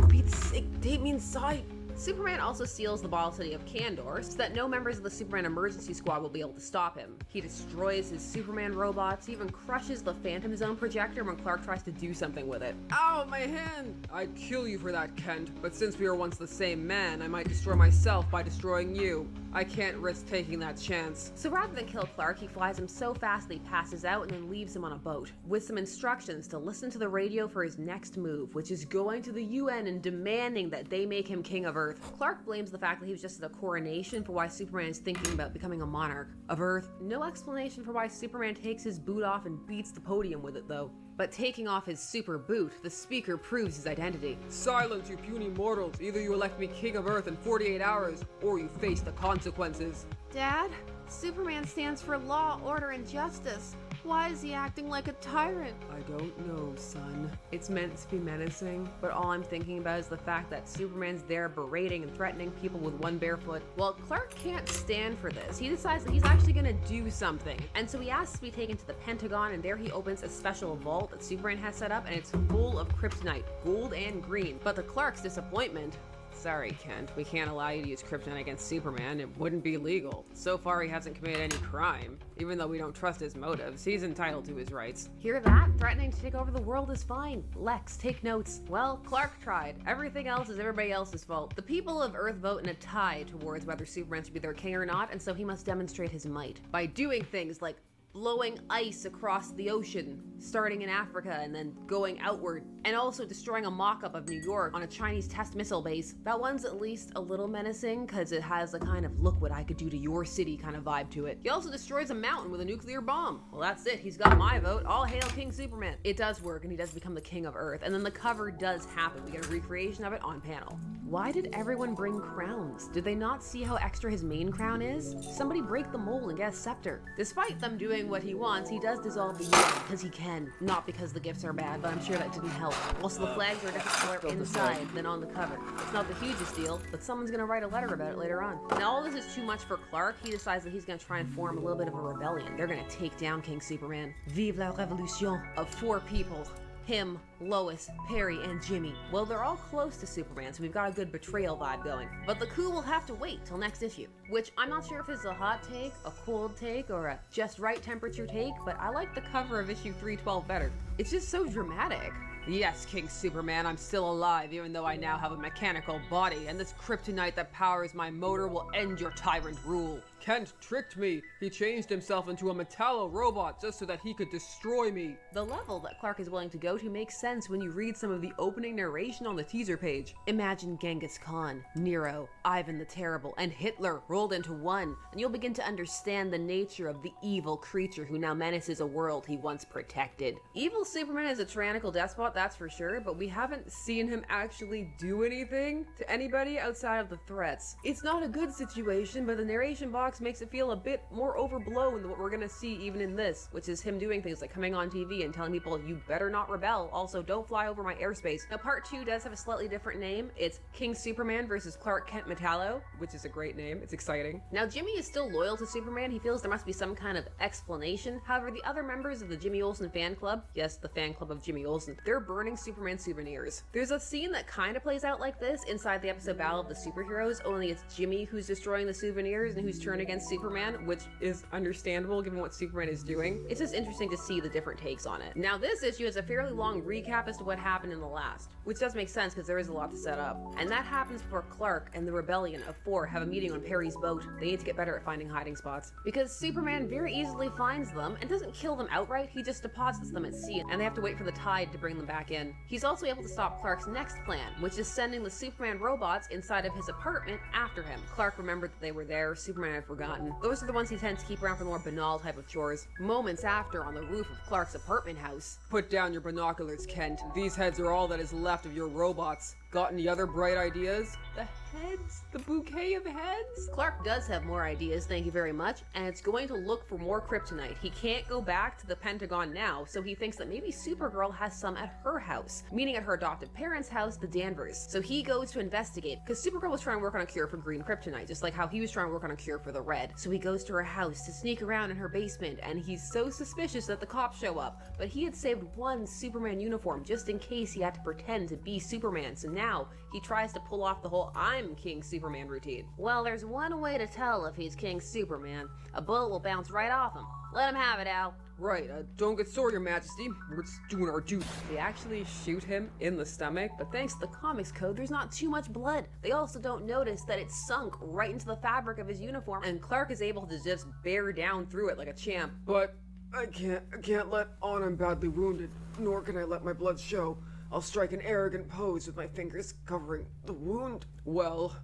Pete's sake, take me inside. Superman also steals the ball city of Kandor so that no members of the Superman emergency squad will be able to stop him. He destroys his Superman robots, even crushes the Phantom Zone projector when Clark tries to do something with it. Ow, my hand! I'd kill you for that, Kent, but since we were once the same man, I might destroy myself by destroying you. I can't risk taking that chance. So rather than kill Clark, he flies him so fast that he passes out and then leaves him on a boat, with some instructions to listen to the radio for his next move, which is going to the UN and demanding that they make him King of Earth. Clark blames the fact that he was just at a coronation for why Superman is thinking about becoming a monarch of Earth. No explanation for why Superman takes his boot off and beats the podium with it though. But taking off his super boot, the speaker proves his identity. Silence, you puny mortals. Either you elect me King of Earth in 48 hours, or you face the consequences. Dad, Superman stands for law, order, and justice. Why is he acting like a tyrant? I don't know, son. It's meant to be menacing, but all I'm thinking about is the fact that Superman's there berating and threatening people with one bare foot. Well, Clark can't stand for this. He decides that he's actually gonna do something. And so he asks to be taken to the Pentagon, and there he opens a special vault that Superman has set up, and it's full of kryptonite, gold and green. But to Clark's disappointment, sorry, Kent, we can't allow you to use kryptonite against Superman. It wouldn't be legal. So far, he hasn't committed any crime. Even though we don't trust his motives, he's entitled to his rights. Hear that? Threatening to take over the world is fine. Lex, take notes. Well, Clark tried. Everything else is everybody else's fault. The people of Earth vote in a tie towards whether Superman should be their king or not, and so he must demonstrate his might by doing things like blowing ice across the ocean, starting in Africa and then going outward, and also destroying a mock-up of New York on a Chinese test missile base. That one's at least a little menacing because it has a kind of look what I could do to your city kind of vibe to it. He also destroys a mountain with a nuclear bomb. Well, that's it. He's got my vote. All hail King Superman. It does work, and he does become the King of Earth, and then the cover does happen. We get a recreation of it on panel. Why did everyone bring crowns? Did they not see how extra his main crown is? Somebody break the mold and get a scepter. Despite them doing what he wants, he does dissolve the UN because he can, not because the gifts are bad, but I'm sure that didn't help. Also, the flags are a different color inside than on the cover. It's not the hugest deal, but someone's gonna write a letter about it later on. Now, all this is too much for Clark. He decides that he's gonna try and form a little bit of a rebellion. They're gonna take down King Superman. Vive la révolution of 4 people. Him, Lois, Perry, and Jimmy. Well, they're all close to Superman, so we've got a good betrayal vibe going. But the coup will have to wait till next issue, which I'm not sure if it's a hot take, a cold take, or a just right temperature take, but I like the cover of issue 312 better. It's just so dramatic. Yes, King Superman, I'm still alive, even though I now have a mechanical body, and this kryptonite that powers my motor will end your tyrant rule. Kent tricked me. He changed himself into a metallo robot just so that he could destroy me. The level that Clark is willing to go to makes sense when you read some of the opening narration on the teaser page. Imagine Genghis Khan, Nero, Ivan the Terrible, and Hitler rolled into one, and you'll begin to understand the nature of the evil creature who now menaces a world he once protected. Evil Superman is a tyrannical despot, that's for sure, but we haven't seen him actually do anything to anybody outside of the threats. It's not a good situation, but the narration box makes it feel a bit more overblown than what we're gonna see even in this, which is him doing things like coming on TV and telling people, you better not rebel, also don't fly over my airspace. Now, part 2 does have a slightly different name. It's King Superman versus Clark Kent Metallo, which is a great name. It's exciting. Now, Jimmy is still loyal to Superman. He feels there must be some kind of explanation. However, the other members of the Jimmy Olsen fan club, yes, the fan club of Jimmy Olsen, they're burning Superman souvenirs. There's a scene that kind of plays out like this inside the episode Battle of the Superheroes, only it's Jimmy who's destroying the souvenirs and who's turned turn against Superman, which is understandable given what Superman is doing. It's just interesting to see the different takes on it. Now this issue is a fairly long recap as to what happened in the last, which does make sense because there is a lot to set up. And that happens before Clark and the Rebellion of 4 have a meeting on Perry's boat. They need to get better at finding hiding spots. Because Superman very easily finds them and doesn't kill them outright, he just deposits them at sea and they have to wait for the tide to bring them back in. He's also able to stop Clark's next plan, which is sending the Superman robots inside of his apartment after him. Clark remembered that they were there, Superman had forgotten. Those are the ones he tends to keep around for the more banal type of chores. Moments after, on the roof of Clark's apartment house. Put down your binoculars, Kent. These heads are all that is left of your robots. Got any other bright ideas? The heads? The bouquet of heads? Clark does have more ideas, thank you very much, and it's going to look for more kryptonite. He can't go back to the Pentagon now, so he thinks that maybe Supergirl has some at her house, meaning at her adopted parents' house, the Danvers. So he goes to investigate, because Supergirl was trying to work on a cure for green kryptonite, just like how he was trying to work on a cure for the red. So he goes to her house to sneak around in her basement, and he's so suspicious that the cops show up. But he had saved one Superman uniform just in case he had to pretend to be Superman, so now he tries to pull off the whole I'm King Superman routine. Well, there's one way to tell if he's King Superman. A bullet will bounce right off him. Let him have it, Al. Right, don't get sore, Your Majesty. We're just doing our duty. They actually shoot him in the stomach, but thanks to the comics code, there's not too much blood. They also don't notice that it's sunk right into the fabric of his uniform, and Clark is able to just bear down through it like a champ. But I can't let on I'm badly wounded, nor can I let my blood show. I'll strike an arrogant pose with my fingers covering the wound. Well,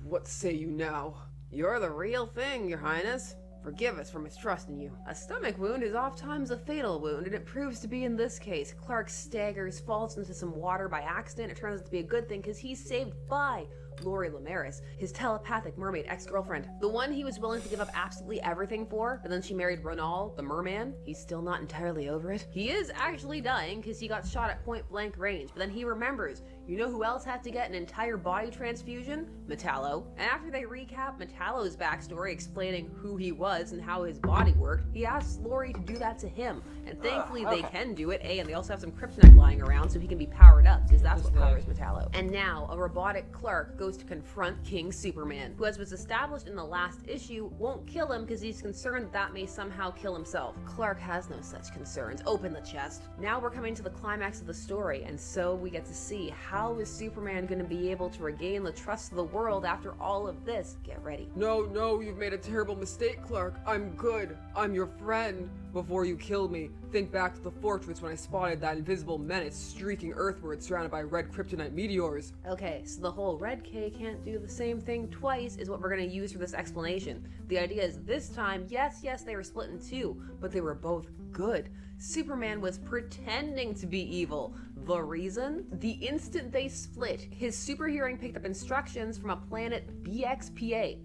what say you now? You're the real thing, Your Highness. Forgive us for mistrusting you. A stomach wound is oftentimes a fatal wound, and it proves to be in this case. Clark staggers, falls into some water by accident. It turns out to be a good thing because he's saved by Lori Lamaris, his telepathic mermaid ex-girlfriend. The one he was willing to give up absolutely everything for, but then she married Ronald, the merman. He's still not entirely over it. He is actually dying because he got shot at point blank range, but then he remembers, you know who else had to get an entire body transfusion? Metallo. And after they recap Metallo's backstory explaining who he was and how his body worked, he asks Lori to do that to him. And thankfully they can do it, and they also have some kryptonite lying around so he can be powered up, because that's what powers Metallo. And now, a robotic Clark goes to confront King Superman, who, as was established in the last issue, won't kill him because he's concerned that may somehow kill himself. Clark has no such concerns. Open the chest. Now we're coming to the climax of the story, and so we get to see how is Superman going to be able to regain the trust of the world after all of this. Get ready. No, you've made a terrible mistake, Clark. I'm good. I'm your friend. Before you kill me, think back to the fortress when I spotted that invisible menace streaking earthward surrounded by red kryptonite meteors. Okay, so the whole red K can't do the same thing twice is what we're going to use for this explanation. The idea is this time, yes, they were split in two, but they were both good. Superman was pretending to be evil. The reason? The instant they split, his super hearing picked up instructions from a planet BXPA.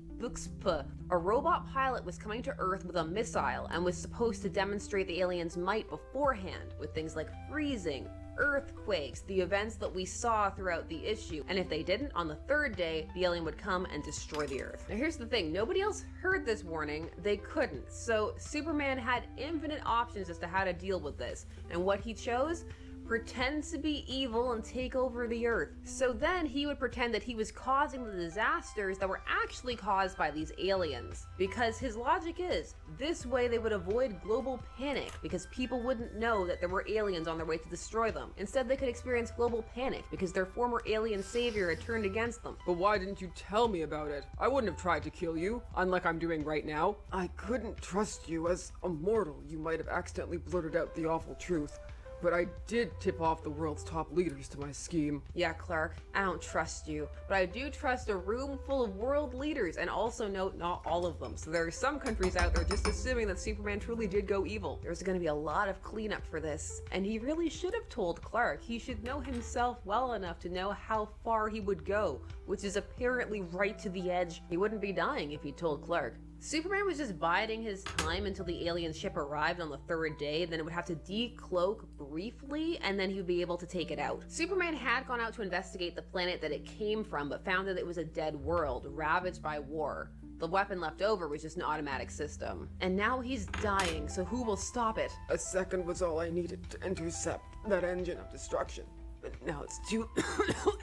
A robot pilot was coming to Earth with a missile and was supposed to demonstrate the aliens' might beforehand with things like freezing, earthquakes, the events that we saw throughout the issue. And if they didn't, on the third day, the alien would come and destroy the Earth. Now here's the thing, nobody else heard this warning, they couldn't. So Superman had infinite options as to how to deal with this. And what he chose? Pretend to be evil and take over the Earth. So then he would pretend that he was causing the disasters that were actually caused by these aliens. Because his logic is, this way they would avoid global panic because people wouldn't know that there were aliens on their way to destroy them. Instead, they could experience global panic because their former alien savior had turned against them. But why didn't you tell me about it? I wouldn't have tried to kill you, unlike I'm doing right now. I couldn't trust you. As a mortal, you might have accidentally blurted out the awful truth. But I did tip off the world's top leaders to my scheme. Yeah, Clark, I don't trust you, but I do trust a room full of world leaders, and also note, not all of them. So there are some countries out there just assuming that Superman truly did go evil. There's going to be a lot of cleanup for this, and he really should have told Clark. He should know himself well enough to know how far he would go, which is apparently right to the edge. He wouldn't be dying if he told Clark. Superman was just biding his time until the alien ship arrived on the third day, then it would have to decloak briefly, and then he would be able to take it out. Superman had gone out to investigate the planet that it came from, but found that it was a dead world, ravaged by war. The weapon left over was just an automatic system. And now he's dying, so who will stop it? A second was all I needed to intercept that engine of destruction. But now it's too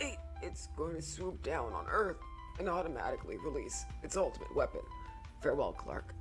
late. It's going to swoop down on Earth and automatically release its ultimate weapon. Farewell, Clark.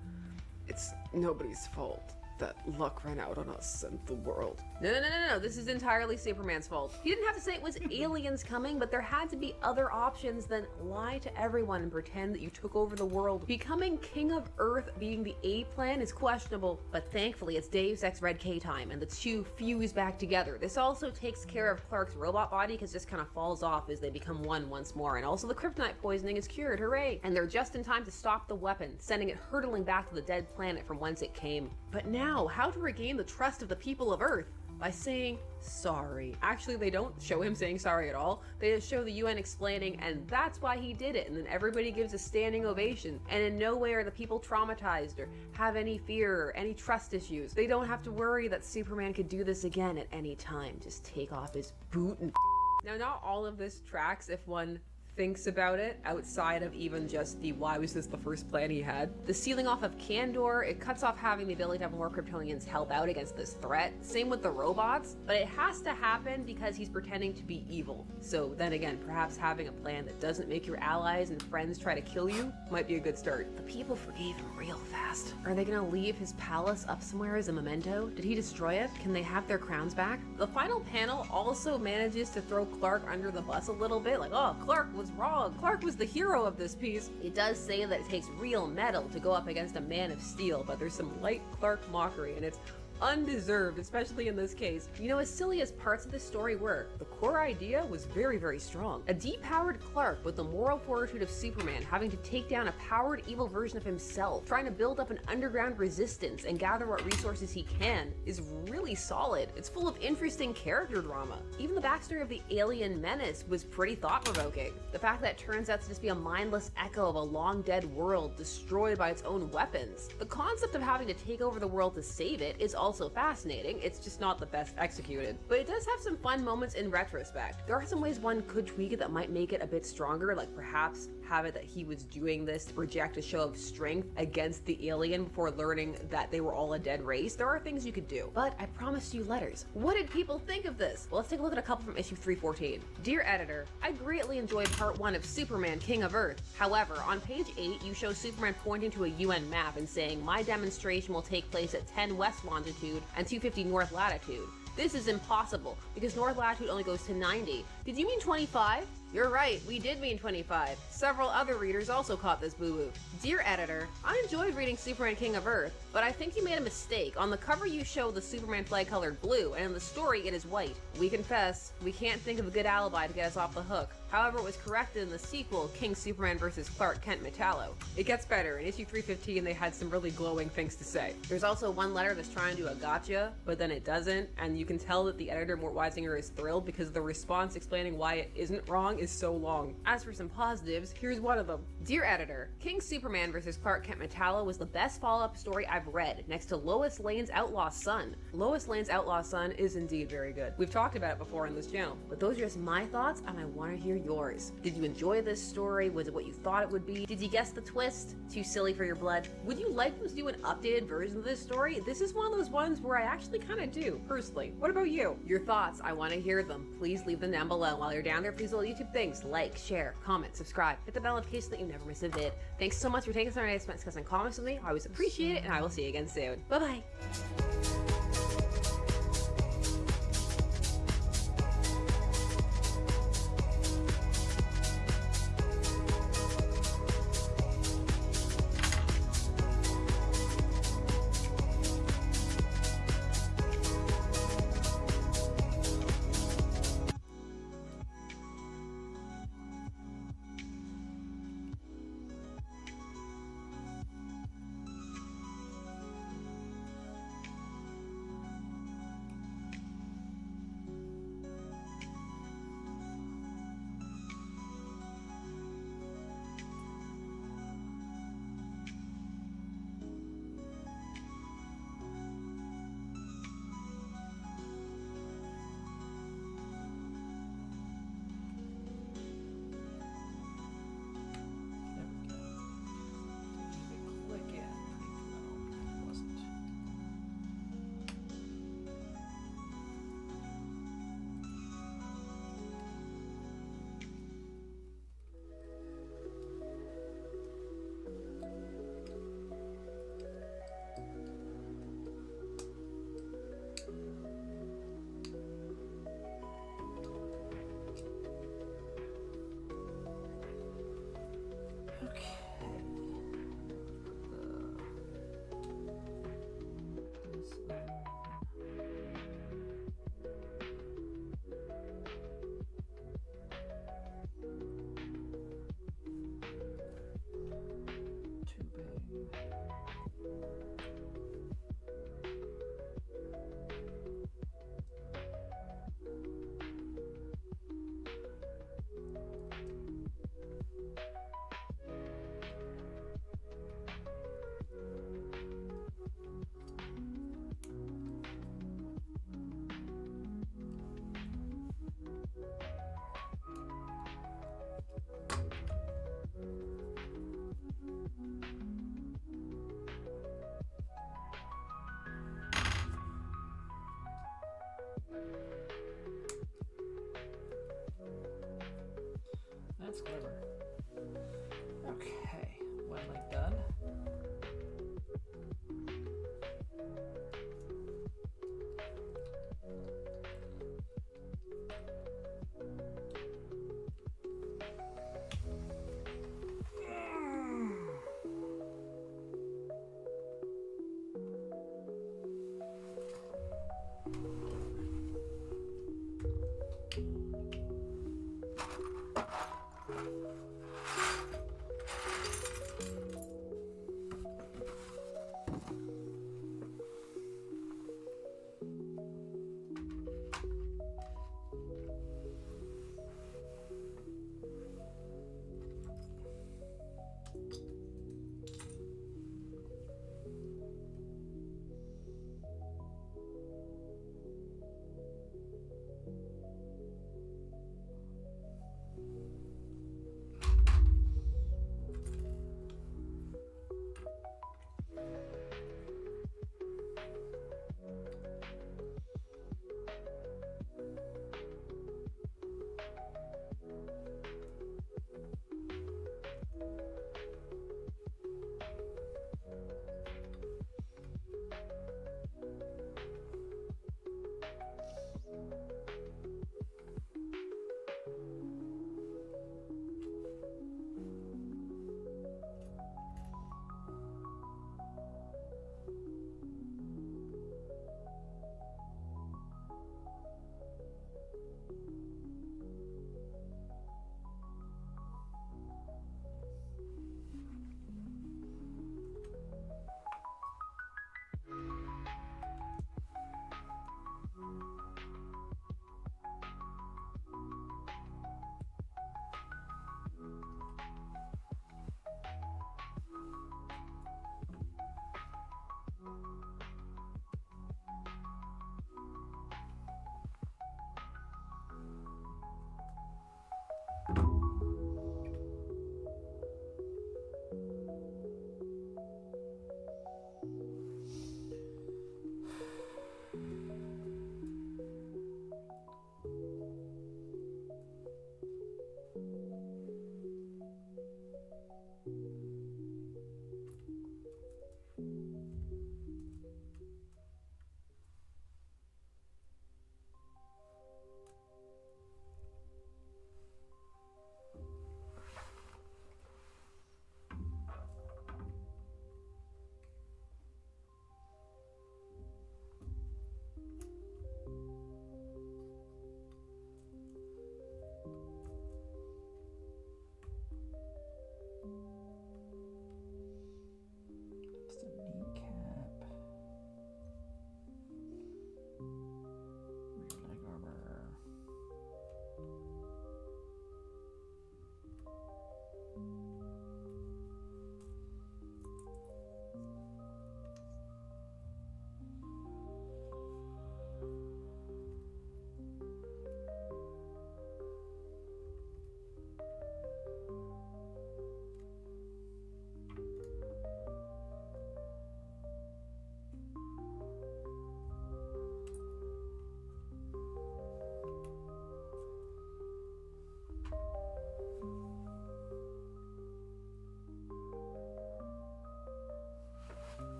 It's nobody's fault that luck ran out on us and the world. No. This is entirely Superman's fault. He didn't have to say it was aliens coming, but there had to be other options than lie to everyone and pretend that you took over the world. Becoming King of Earth being the A plan is questionable, but thankfully it's Deus Ex Red K time and the two fuse back together. This also takes care of Clark's robot body because this kind of falls off as they become one once more, and also the kryptonite poisoning is cured, hooray! And they're just in time to stop the weapon, sending it hurtling back to the dead planet from whence it came. But now, how to regain the trust of the people of Earth? By saying sorry. Actually, they don't show him saying sorry at all. They just show the UN explaining, and that's why he did it. And then everybody gives a standing ovation. And in no way are the people traumatized or have any fear or any trust issues. They don't have to worry that Superman could do this again at any time. Just take off his boot and Now, not all of this tracks if one thinks about it outside of even just the why was this the first plan he had. The sealing off of Kandor, it cuts off having the ability to have more Kryptonians help out against this threat. Same with the robots, but it has to happen because he's pretending to be evil. So then again, perhaps having a plan that doesn't make your allies and friends try to kill you might be a good start. The people forgave him real fast. Are they gonna leave his palace up somewhere as a memento? Did he destroy it? Can they have their crowns back? The final panel also manages to throw Clark under the bus a little bit, like, oh, Clark was wrong. Clark was the hero of this piece. It does say that it takes real metal to go up against a man of steel, but there's some light Clark mockery, and it's undeserved, especially in this case. You know, as silly as parts of this story were, the core idea was very, very strong. A depowered Clark with the moral fortitude of Superman having to take down a powered evil version of himself, trying to build up an underground resistance and gather what resources he can, is really solid. It's full of interesting character drama. Even the backstory of the alien menace was pretty thought-provoking. The fact that it turns out to just be a mindless echo of a long-dead world destroyed by its own weapons. The concept of having to take over the world to save it is also fascinating. It's just not the best executed. But it does have some fun moments in retrospect. There are some ways one could tweak it that might make it a bit stronger, like perhaps have it that he was doing this to project a show of strength against the alien before learning that they were all a dead race. There are things you could do. But I promised you letters. What did people think of this? Well, let's take a look at a couple from issue 314. Dear editor, I greatly enjoyed part 1 of Superman King of Earth. However, on page 8, you show Superman pointing to a UN map and saying, my demonstration will take place at 10 west longitude and 250 north latitude. This is impossible, because north latitude only goes to 90. Did you mean 25? You're right, we did mean 25. Several other readers also caught this boo-boo. Dear editor, I enjoyed reading Superman King of Earth, but I think you made a mistake. On the cover you show the Superman flag colored blue, and in the story it is white. We confess, we can't think of a good alibi to get us off the hook. However, it was corrected in the sequel, King Superman vs. Clark Kent Metallo. It gets better. In issue 315 they had some really glowing things to say. There's also one letter that's trying to do a gotcha, but then it doesn't, and you can tell that the editor, Mort Weisinger, is thrilled because the response explaining why it isn't wrong is so long. As for some positives, here's one of them. Dear editor, King Superman vs. Clark Kent Metallo was the best follow-up story I've read, next to Lois Lane's Outlaw Son. Lois Lane's Outlaw Son is indeed very good. We've talked about it before on this channel, but those are just my thoughts, and I want to hear yours. Did you enjoy this story? Was it what you thought it would be? Did you guess the twist? Too silly for your blood? Would you like them to do an updated version of this story? This is one of those ones where I actually kind of do, personally. What about you? Your thoughts, I want to hear them. Please leave them down below. While you're down there, please do all YouTube things. Like, share, comment, subscribe, hit the bell notification so that you never miss a vid. Thanks so much for taking some time to spend discussing comics with me. I always appreciate it, and I will see you again soon. Bye-bye.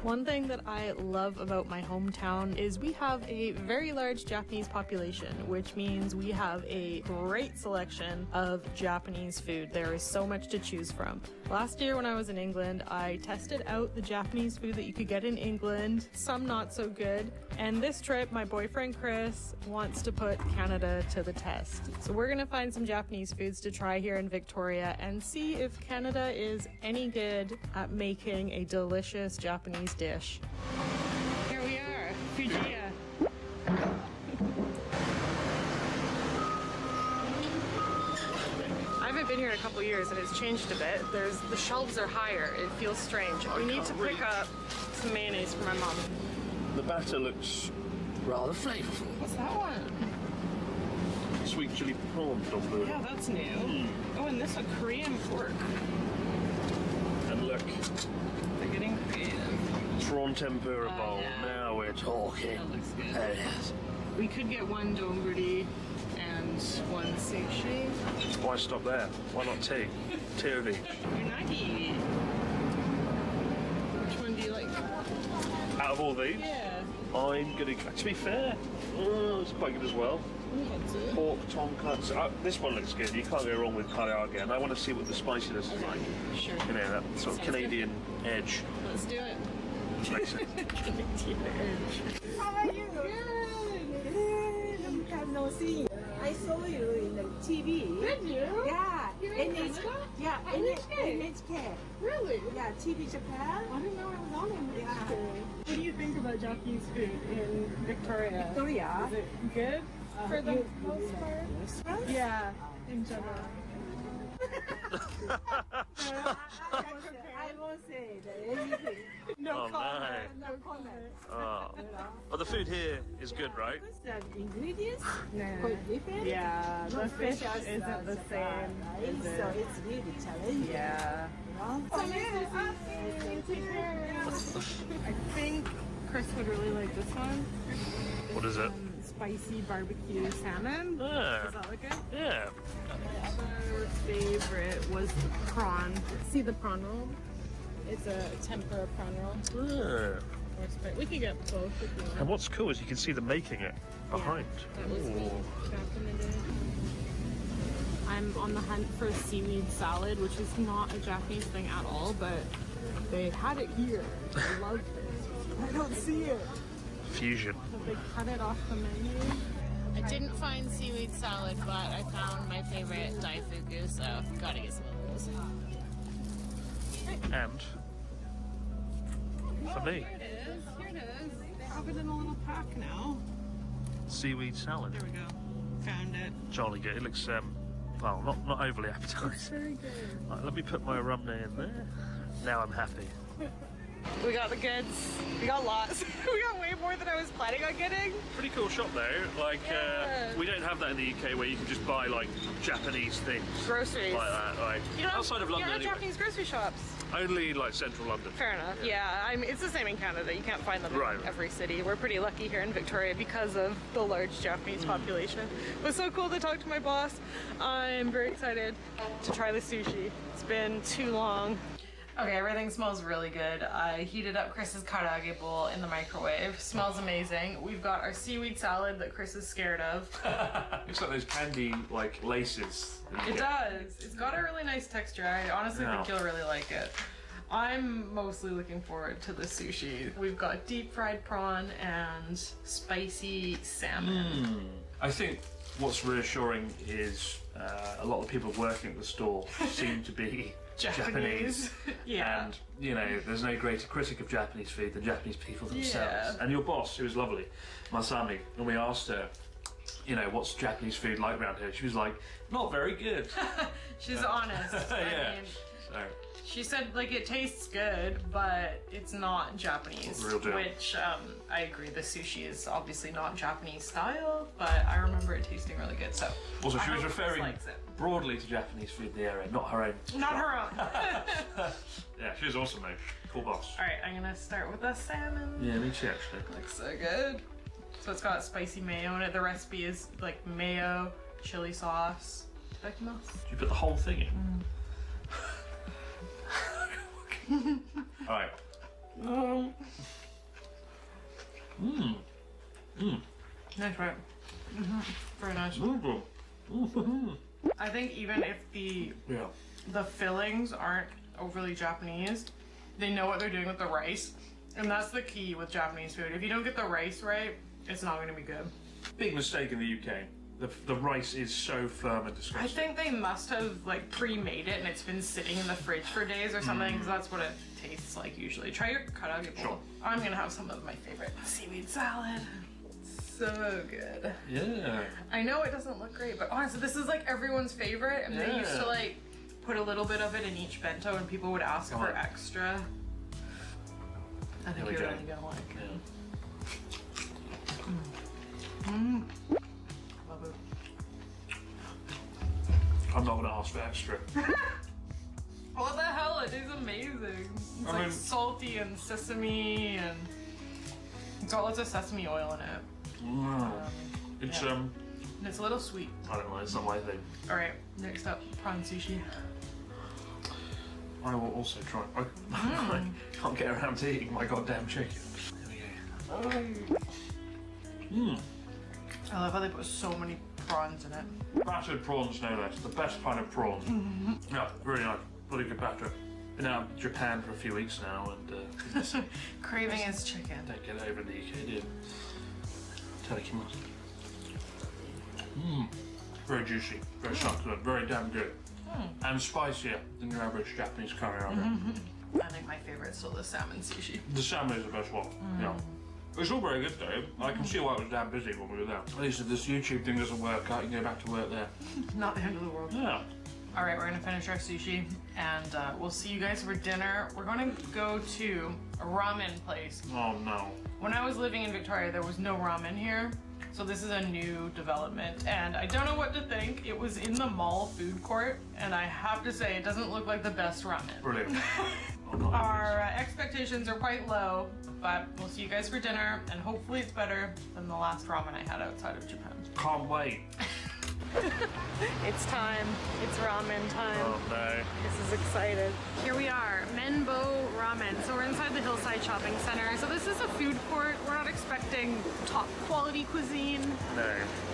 One thing that I love about my hometown is we have a very large Japanese population, which means we have a great selection of Japanese food. There is so much to choose from. Last year when I was in England, I tested out the Japanese food that you could get in England, some not so good. And this trip, my boyfriend Chris wants to put Canada to the test. So we're gonna find some Japanese foods to try here in Victoria and see if Canada is any good at making a delicious Japanese dish. Here we are, Fujiya. I haven't been here in a couple years and it's changed a bit. The shelves are higher. It feels strange. We need to pick up some mayonnaise for my mom. The batter looks rather flavorful. What's that one? Sweet chili prawn donburi. Yeah, that's new. Oh, and this a Korean pork. And look, They're getting creative. prawn tempura bowl. Yeah. Now we're talking. That looks good. Yes. We could get one donburi and one sushi. Why stop there? Why not two? Two of each. Unagi. Which one do you like? Out of all these, Yeah. I'm gonna. To be fair, it's quite good as well. Pork tonkatsu. This one looks good. You can't go wrong with karaage, and I want to see what the spiciness is like. Sure. You know, that sort of Canadian edge. Let's do it. Makes sense. Canadian edge. How are you? Good. Long time no see. I saw you in the TV. Did you? Yeah. You're in NHK. Canada? Yeah. NHK. Really? Yeah. TV Japan. I didn't know I was on NHK. Yeah. What do you think about Japanese food in Victoria? Victoria. Is it good for the most part? Restaurants? Yeah, in general. I won't say anything. No comment. No comment. Oh. But the food here is good, right? The ingredients Nah. quite different. Yeah, the Not fish fresh as isn't the Japan, same, right? is So it? it's really challenging. Yeah. I think Chris would really like this one. What is it? Spicy barbecue salmon. Yeah. Does that look good? Yeah. My other favorite was the prawn. See the prawn roll? It's a tempura prawn roll. Yeah. We could get both if you want. And what's cool is you can see them making it behind. That was me Ooh. back in the day. I'm on the hunt for seaweed salad, which is not a Japanese thing at all, but they had it here. I love it. I don't see it. Fusion. But they cut it off the menu. I didn't find seaweed salad, but I found my favorite daifuku, so gotta get some of those. And for me, Here it is. Here it is. They have it in a little pack now. seaweed salad. There we go. Found it. Jolly good. It looks well, not overly It's appetizing. very good. Right, let me put my rumney in there. Now I'm happy. We got the goods. We got lots. We got way more than I was planning on getting. Pretty cool shop though. Like Yeah. we don't have that in the UK where you can just buy like Japanese things. Groceries. Like that. Like You know, outside of London you know anyway. Japanese grocery shops. Only like central London. Fair enough. Yeah, I mean, it's the same in Canada. You can't find them Right. in every city. We're pretty lucky here in Victoria because of the large Japanese population. It was so cool to talk to my boss. I'm very excited to try the sushi. It's been too long. Okay, everything smells really good. I heated up Chris's karaage bowl in the microwave. Smells amazing. We've got our seaweed salad that Chris is scared of. It's like those candy like laces. that you It get. does. It's got a really nice texture. I honestly think you'll really like it. I'm mostly looking forward to the sushi. We've got deep fried prawn and spicy salmon. I think what's reassuring is a lot of the people working at the store seem to be Japanese. Yeah. And, you know, there's no greater critic of Japanese food than Japanese people themselves. Yeah. And your boss, who was lovely, Masami, when we asked her, you know, what's Japanese food like around here, she was like, not very good. She's honest. Yeah. I mean, So, she said, like, it tastes good, but it's not Japanese. Real deal. Which, I agree, the sushi is obviously not Japanese style, but I remember it tasting really good, so. also, I she was hope Chris referring likes it. broadly to Japanese food in the area, not her own. Not shop. her own. Yeah, she was awesome, though. Cool boss. Alright, I'm gonna start with the salmon. Yeah, me too, actually. Looks so good. So it's got spicy mayo in it. The recipe is like mayo, chili sauce. Do you put the whole thing in? Alright, Mmm. Nice, right? Very nice. I think even if the fillings aren't overly Japanese, they know what they're doing with the rice, and that's the key with Japanese food. If you don't get the rice right, it's not going to be good. Big mistake in the UK. The rice is so firm and disgusting. I think they must have like pre-made it and it's been sitting in the fridge for days or something, because that's what it tastes like usually. Try your karaage bowl. Sure. I'm gonna have some of my favorite seaweed salad. So good. Yeah. I know it doesn't look great, but honestly, this is like everyone's favorite, and they used to like put a little bit of it in each bento, and people would ask for extra. I think you're really gonna like it. Love it. I'm not gonna ask for extra. What the hell? It is amazing. It's I like mean- salty and sesame, and it's got lots of sesame oil in it. It's And it's a little sweet. I don't know, it's not my thing. All right, next up, prawn sushi. I will also try. I can't get around to eating my goddamn chicken. There we go. I love how they put so many prawns in it. Battered prawns, no less. The best kind of prawns. Yeah, really nice. Really good batter. Been out of Japan for a few weeks now, and Craving his chicken. don't get it over in the UK, do you? Tadakimasu. Very juicy, very succulent, very damn good. And spicier than your average Japanese curry. I think my favorite's still the salmon sushi. The salmon is the best one. Yeah. It's all very good though. I can see why it was damn busy when we were there. At least if this YouTube thing doesn't work, I can go back to work there. Not the end of the world. Yeah. All right, we're gonna finish our sushi, and we'll see you guys for dinner. We're gonna go to a ramen place. Oh no. When I was living in Victoria, there was no ramen here. So this is a new development, and I don't know what to think. It was in the mall food court, and I have to say, it doesn't look like the best ramen. Brilliant. Our expectations are quite low, but we'll see you guys for dinner, and hopefully it's better than the last ramen I had outside of Japan. Can't wait. It's time. It's ramen time. Oh no. This is excited. Here we are, Menbo Ramen. So we're inside the Hillside Shopping Center. So this is a food court. We're not expecting top quality cuisine, No.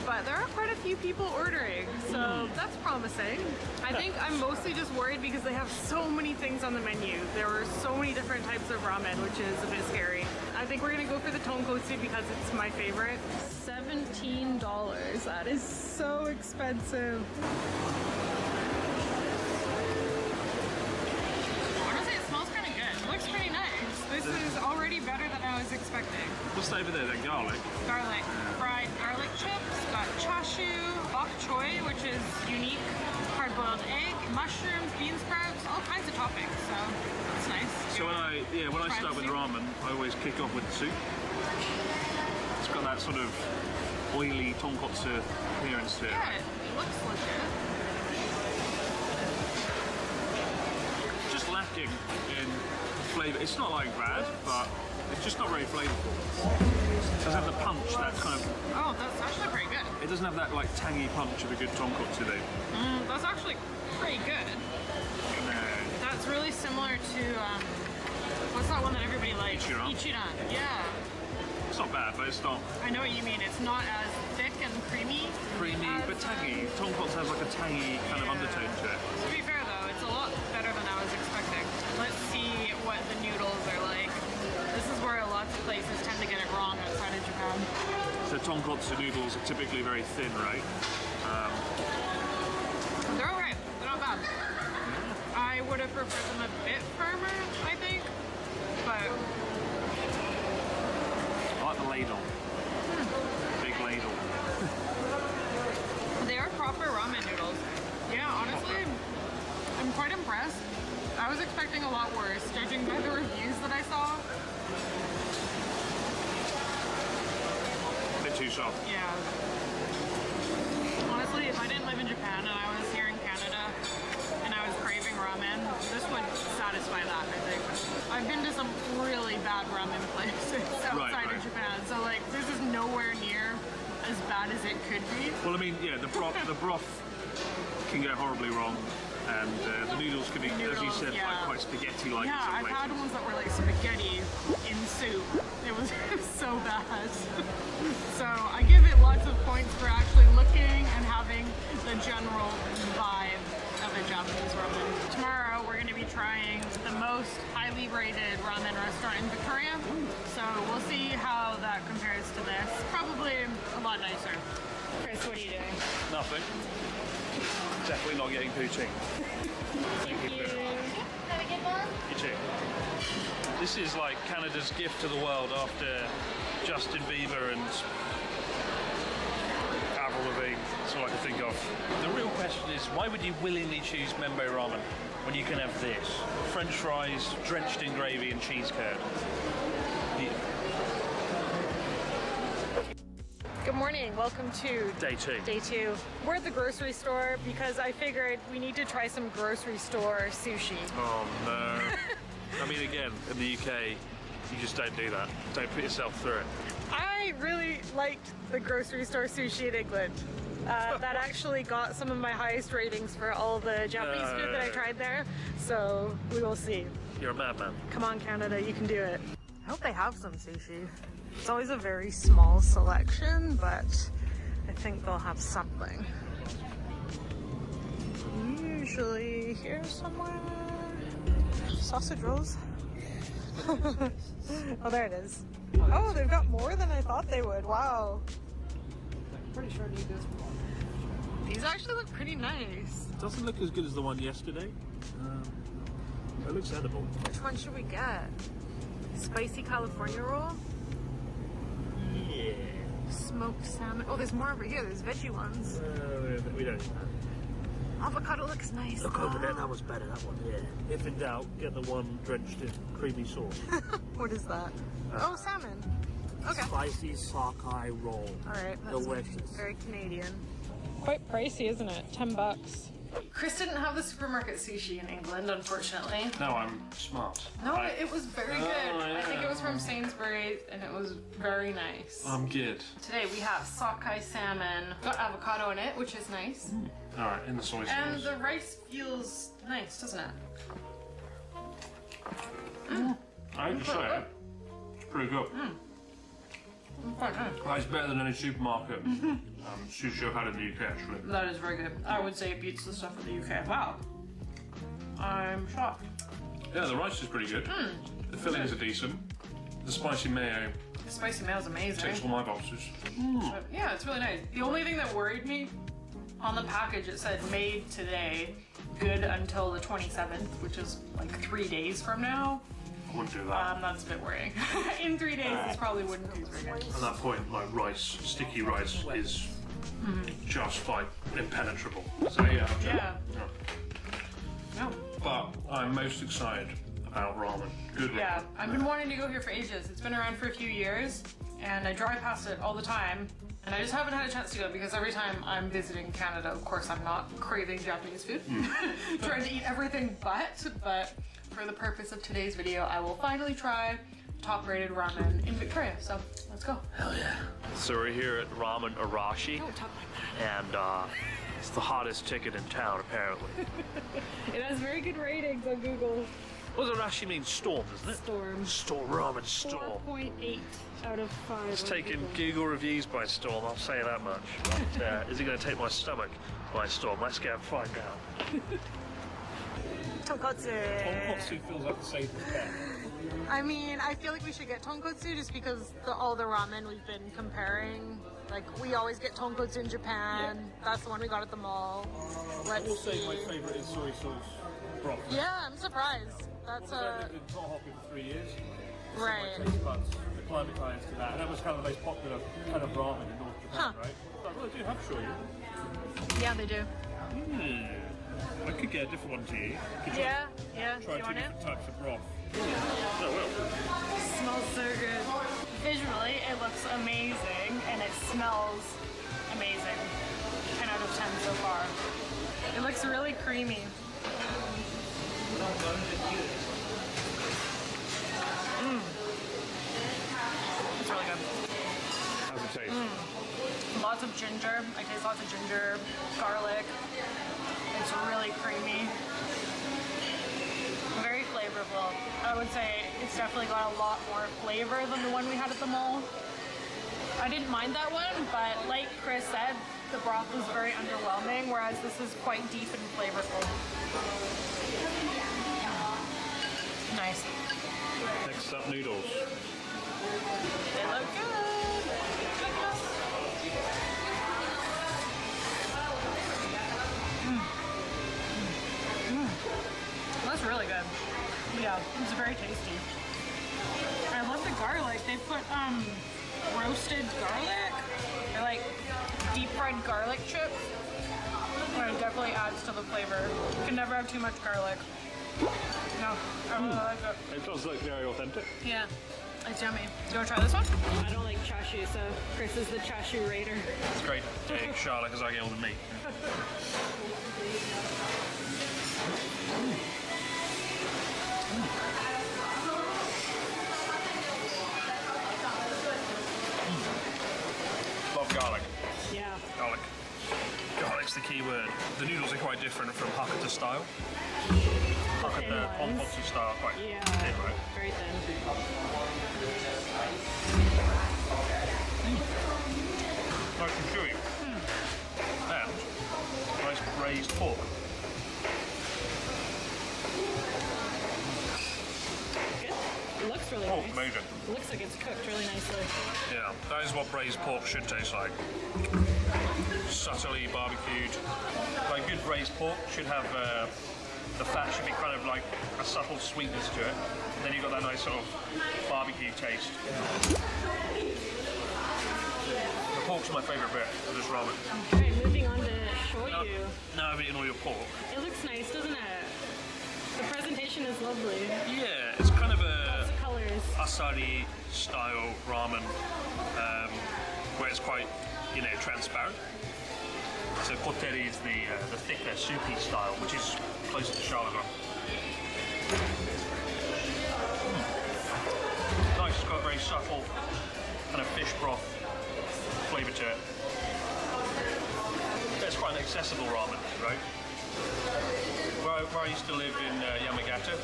but there are quite a few people ordering, so that's promising. I think I'm mostly just worried because they have so many things on the menu. There are so many different types of ramen, which is a bit scary. I think we're gonna go for the tonkotsu because it's my favorite. $17. That is so expensive. Honestly, it smells kind of good. It looks pretty nice. This is already better than I was expecting. What's over there then? Garlic? Garlic. Fried garlic chips, got chashu, bok choy, which is unique, hard-boiled egg, mushrooms, bean sprouts, all kinds of toppings, so that's nice. So when I start with ramen, I always kick off with the soup. It's got that sort of oily tonkotsu appearance to it. Yeah, it looks legit. Just lacking in flavour. It's not like bad, but it's just not very flavourful. It doesn't have the punch, that kind of... Oh, that's actually pretty good. It doesn't have that like tangy punch of a good tonkotsu though. That's actually pretty good. No. That's really similar to, what's that one that everybody likes? Ichiran. Ichiran, yeah. It's not bad, but it's not I know what you mean. It's not as thick and creamy. creamy, but tangy. Tonkotsu has like a tangy kind of undertone to it. To be fair though, it's a lot better than I was expecting. Let's see what the noodles are like. This is where lots of places tend to get it wrong outside of Japan. So tonkotsu noodles are typically very thin, right? They're alright. They're not bad. I would have preferred them a bit firmer, I think. But I like the ladle. Big ladle. they are proper ramen noodles. Yeah, honestly, I'm quite impressed. I was expecting a lot worse, judging by the reviews that I saw. A bit too soft. Yeah. Honestly, if I didn't live in Japan and I was here in Canada and I was craving ramen, this would satisfy that, I think. I've been to some really bad ramen places outside of Japan, so like this is nowhere near as bad as it could be. Well, I mean, yeah, the broth can go horribly wrong. and the noodles could be, as you said, like quite spaghetti-like in Yeah, some I've places. had ones that were like spaghetti in soup. It was so bad. So I give it lots of points for actually looking and having the general vibe of a Japanese ramen. Tomorrow we're going to be trying the most highly rated ramen restaurant in Victoria. So we'll see how that compares to this. Probably a lot nicer. Chris, what are you doing? Nothing. Definitely not getting poutine. Thank you. Have a good one. You too. This is like Canada's gift to the world after Justin Bieber and Avril Lavigne. That's all I can think of. The real question is, why would you willingly choose Membo ramen when you can have this? French fries drenched in gravy and cheese curd. Good morning, welcome to Day 2. Day 2. We're at the grocery store because I figured we need to try some grocery store sushi. Oh no. I mean, again, in the UK, you just don't do that. Don't put yourself through it. I really liked the grocery store sushi in England. That actually got some of my highest ratings for all the Japanese food that I tried there. So we will see. You're a madman. Come on, Canada, you can do it. I hope they have some sushi. It's always a very small selection, but I think they'll have something. Usually here somewhere. Sausage rolls. Oh, there it is. Oh, they've got more than I thought they would. Wow. I'm pretty sure I need this one. These actually look pretty nice. It doesn't look as good as the one yesterday. It looks edible. Which one should we get? Spicy California roll? Yeah. Smoked salmon. Oh, there's more over here. There's veggie ones. We don't need that. Avocado looks nice. Look over there, that was better, that one, yeah. If in doubt, get the one drenched in creamy sauce. What is that? Oh, salmon. Okay. Spicy sockeye roll. Alright, that's delicious. very Canadian. Quite pricey, isn't it? $10. Chris didn't have the supermarket sushi in England, unfortunately. No, I'm smart. No, it was very good. I think it was from Sainsbury's, and it was very nice. I'm good. Today we have sockeye salmon. Got avocado in it, which is nice. Alright, in the soy sauce. And the rice feels nice, doesn't it? I have to say, it's pretty good. Quite nice. Well, it's better than any supermarket sushi I've had in the UK, actually. That is very good. I would say it beats the stuff in the UK. Wow. I'm shocked. Yeah, the rice is pretty good. The fillings are decent. The spicy mayo The spicy mayo is amazing. ticks all my boxes. But yeah, it's really nice. The only thing that worried me, on the package it said made today, good until the 27th, which is like 3 days from now. I wouldn't do that. That's a bit worrying. In 3 days, this probably wouldn't taste very good. At that point, like rice, sticky rice is just like impenetrable. So yeah. Yeah. No. But I'm most excited about ramen. Good ramen. Yeah, I've been wanting to go here for ages. It's been around for a few years, and I drive past it all the time, and I just haven't had a chance to go because every time I'm visiting Canada, of course, I'm not craving Japanese food. Trying to eat everything but for the purpose of today's video, I will finally try top-rated ramen in Victoria. So let's go. Hell yeah. So we're here at Ramen Arashi, Don't talk like that. and it's the hottest ticket in town, apparently. It has very good ratings on Google. What does Arashi mean? Storm, doesn't it? Storm. Storm, ramen storm. 4.8 out of 5. It's on taken Google. Google reviews by storm, I'll say that much. But, is it going to take my stomach by storm? Let's go and find out. Tonkotsu. Tonkotsu feels like the safest bet. I mean, I feel like we should get tonkotsu just because all the ramen we've been comparing. Like, we always get tonkotsu in Japan. Yeah. That's the one we got at the mall. Let's I will say see. my favourite is soy sauce broth. Yeah, I'm surprised. That's I've been not hopping for 3 years. Right. My taste buds acclimatized to that. And that was kind of the most popular kind of ramen in North Japan, right? But, well, they do have shoyu. Yeah, they do. I could get a different one to you. Yeah. Try Do you two want it? different types of broth. Oh, well. Smells so good. Visually, it looks amazing, and it smells amazing. 10 out of 10 so far. It looks really creamy. It's really good. How's it taste? Lots of ginger. I taste lots of ginger, garlic. It's really creamy. Very flavorful. I would say it's definitely got a lot more flavor than the one we had at the mall. I didn't mind that one, but like Chris said, the broth was very underwhelming, whereas this is quite deep and flavorful. Nice. Next up, noodles. They look good. That's really good. Yeah, it's very tasty. I love the garlic. They put roasted garlic, or like deep fried garlic chips. And it definitely adds to the flavor. You can never have too much garlic. No, I really like it. It does look very authentic. Yeah, it's yummy. Do you want to try this one? I don't like chashu, so Chris is the chashu raider. It's great to take Charlotte because I get all the meat. Love garlic. Yeah. Garlic. Garlic's the key word. The noodles are quite different from Hakata style. Hakata Ponpotsu style, quite thin, right? Very thin. Nice and chewy. And nice braised pork. Good. It looks really Oh, nice. amazing. It looks like it's cooked really nicely. Yeah, that is what braised pork should taste like. Subtly barbecued. Like good braised pork should have the fat should be kind of like a subtle sweetness to it. And then you've got that nice sort of barbecue taste. The pork's my favourite bit of this ramen. Okay, moving on to shoyu. Now I've eaten all your pork. It looks nice, doesn't it? The presentation is lovely. Yeah, it's kind of a Lots of colors. Asari style ramen, where it's quite, transparent. So kotteri is the thicker, soupy style, which is closer to Charlotte. Nice, it's got a very subtle kind of fish broth flavour to it. It's quite an accessible ramen, right? Where I used to live in Yamagata,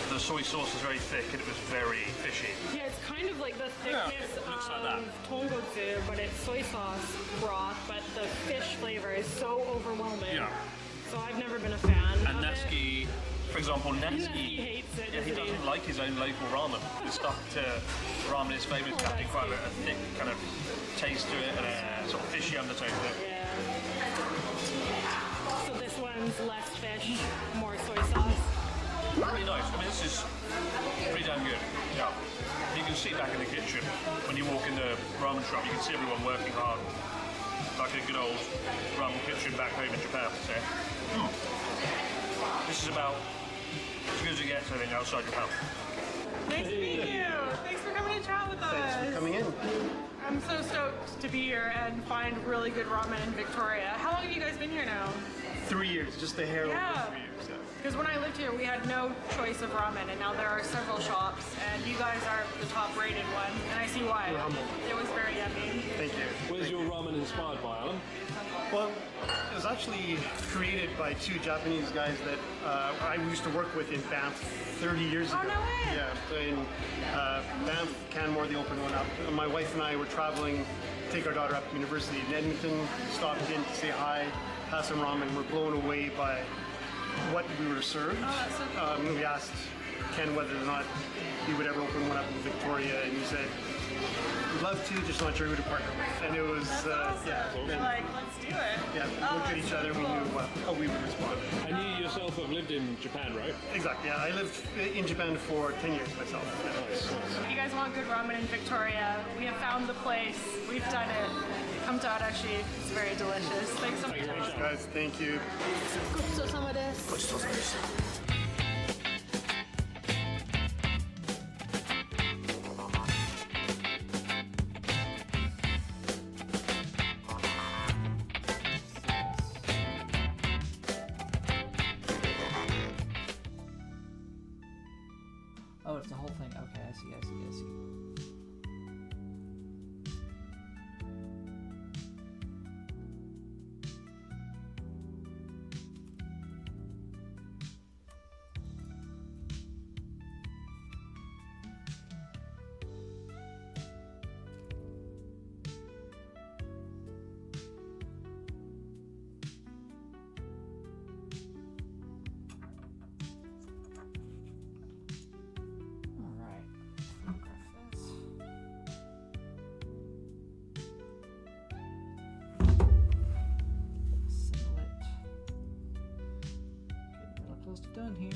the soy sauce was very thick and it was very fishy. Yeah, it's kind of like the thickness of tonkotsu, but it's soy sauce broth, but the fish flavor is so overwhelming. Yeah. So I've never been a fan And of Natsuki, for example, Natsuki hates it, yeah, he doesn't he? doesn't like his own local ramen. He's stuck to ramen is famous for having quite a thick kind of taste to it and a sort of fishy undertone to it. Yeah. So this one's less fish, more soy sauce. Really nice. I mean, this is pretty damn good. Yeah. You can see back in the kitchen when you walk in the ramen shop. You can see everyone working hard, like a good old ramen kitchen back home in Japan. So, this is about as good as it gets, I think, outside Japan. Nice to meet you. Thanks for coming to chat with us. Thanks for coming in. I'm so stoked to be here and find really good ramen in Victoria. How long have you guys been here now? 3 years, just a hair over 3 years. Yeah. Because when I lived here, we had no choice of ramen, and now there are several shops, and you guys are the top-rated one, and I see why. We're humbled. It was very yummy. Thank you. Where's your ramen inspired by, Alan? Well, it was actually created by two Japanese guys that I used to work with in Banff 30 years ago. Oh, no way! Yeah, so in Banff, Canmore, they opened one up. My wife and I were traveling, take our daughter up to university in Edmonton, stopped in to say hi, have some ramen. We're blown away by what we were served. Oh, that's so cool. We asked Ken whether or not he would ever open one up in Victoria, and he said, "We'd love to, just not sure who to partner with." And it was, yeah. You're like, let's do it. Yeah, we looked at each other, we knew how we would respond. And you yourself have lived in Japan, right? Exactly, yeah. I lived in Japan for 10 years myself. Nice. If you guys want good ramen in Victoria, we have found the place. We've done it. Come to Arashi. It's very delicious. Thanks so much. Thanks, guys. Thank you. ごちそうさまです。ごちそうさまでした。Oh, it's the whole thing. Okay, I see. done here.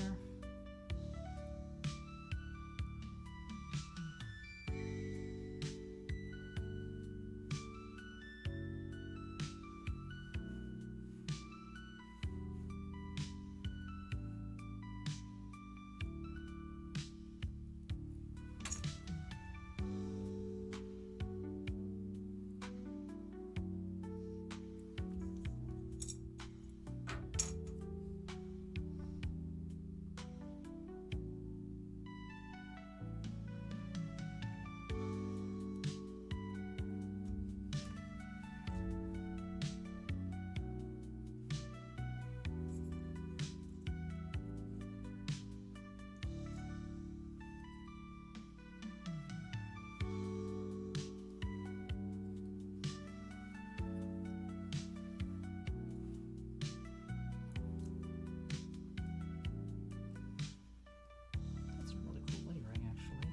That's really cool layering, actually.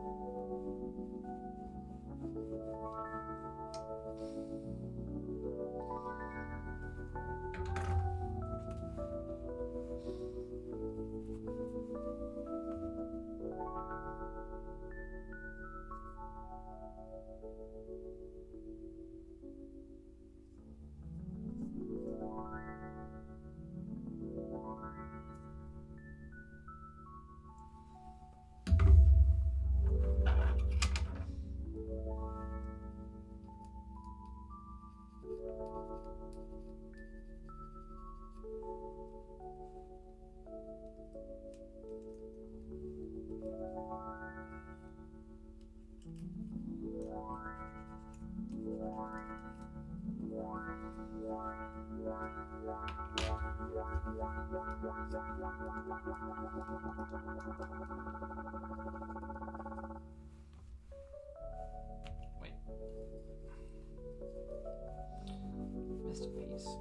It's very creative. All right. Wait. Missed a piece.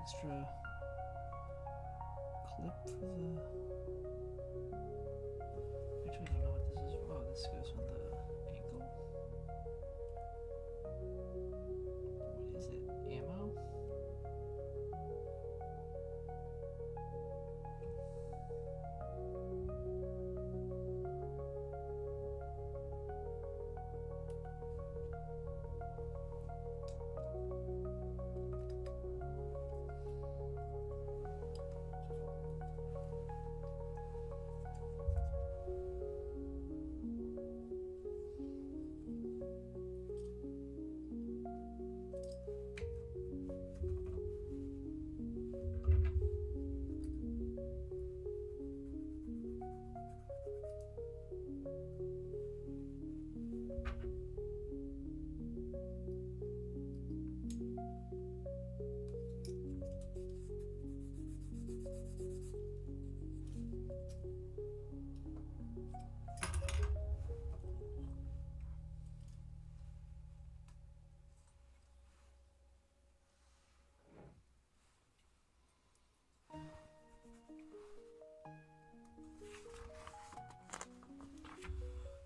extra clip for the. Actually, I don't know what this is. Oh, this goes on the ankle. What is it? Ammo?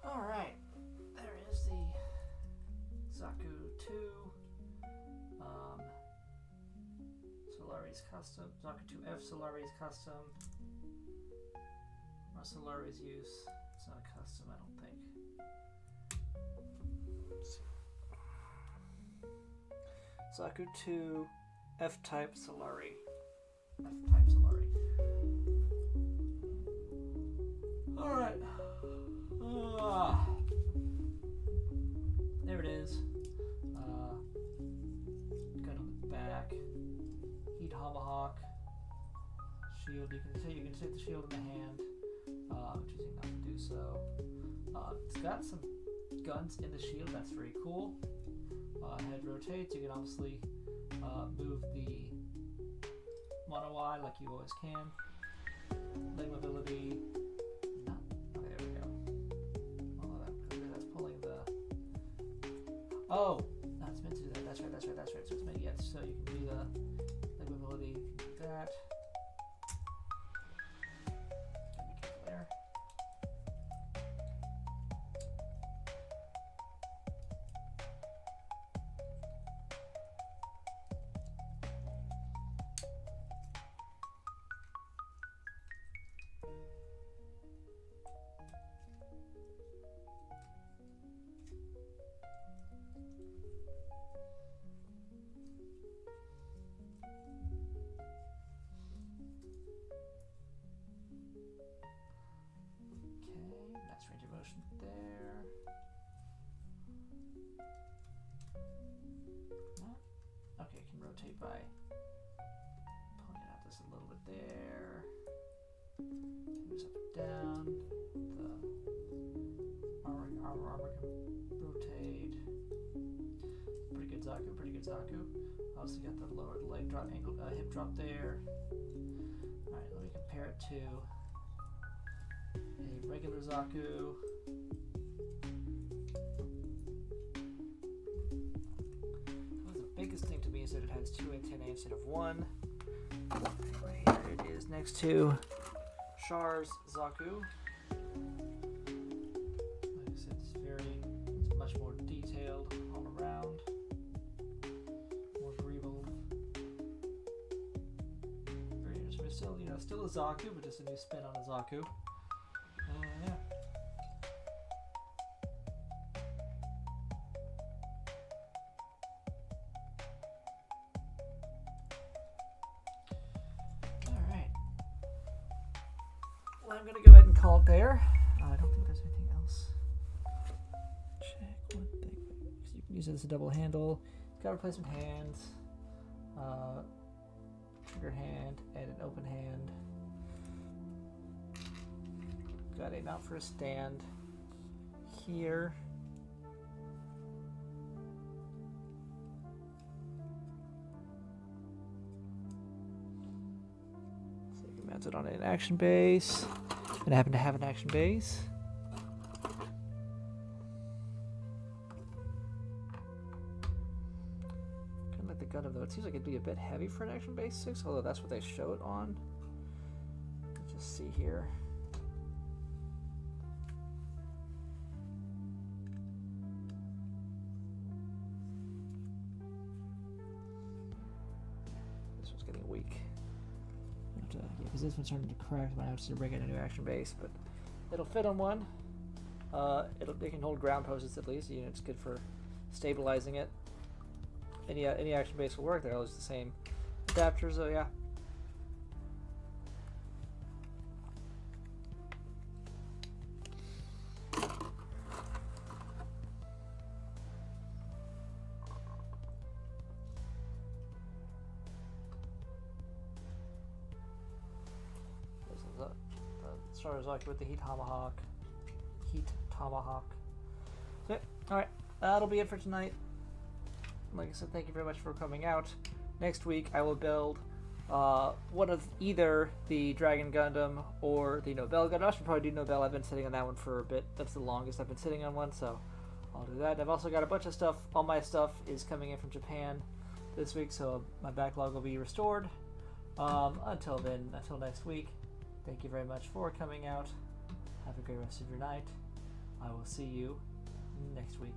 Alright, there is the ZakuII Solari's custom, ZakuII-F Solari's custom, or Solari's use. It's not a custom, I don't think. Let's see. ZakuII F-type Solari. F-type Solari. Alright. There it is. Gun on the back. Heat tomahawk. Shield. You can take the shield in the hand. Choosing not to do so. It's got some guns in the shield. That's very cool. Head rotates. You can obviously move the mono eye like you always can. Leg mobility. Oh, that's meant to do that. That's right. So it's meant, yes. So you can do the leg mobility. You can do that. Be careful there. That's range of motion there. No? Okay, can rotate by pulling out this a little bit there. Moves up and down. The armor can rotate. Pretty good Zaku. Also got the lower leg drop, ankle, hip drop there. Alright, let me compare it to a regular Zaku. The biggest thing to me is that it has 2 antennae instead of 1. Right here it is next to Char's Zaku. Like I said, it's much more detailed all around. More greeble. Very interesting. Still a Zaku, but just a new spin on a Zaku. Yeah. Alright. Well, I'm going to go ahead and call it there. I don't think there's anything else. Check one thing. So you can use it as a double handle. It's got replacement hands, trigger hand, and an open hand. Got a mount for a stand here. So you can mount it on an action base. And I happen to have an action base. Kind of like the Gundam, though. It seems like it'd be a bit heavy for an Action Base 6, although that's what they show it on. Let's just see here. This one's getting weak. Yeah, because this one's starting to crack. I might have to bring in a new Action Base, but it'll fit on one. It can hold ground posts at least. You know, it's good for stabilizing it. Any Action Base will work. They're always the same adapters, so yeah. This is the Star Zaku with the Heat Tomahawk. So, alright, that'll be it for tonight. Like I said, thank you very much for coming out. Next week, I will build one of either the Dragon Gundam or the Nobel Gundam. I should probably do Nobel. I've been sitting on that one for a bit. That's the longest I've been sitting on one, so I'll do that. I've also got a bunch of stuff. All my stuff is coming in from Japan this week, so my backlog will be restored. Until then, until next week, thank you very much for coming out. Have a great rest of your night. I will see you next week.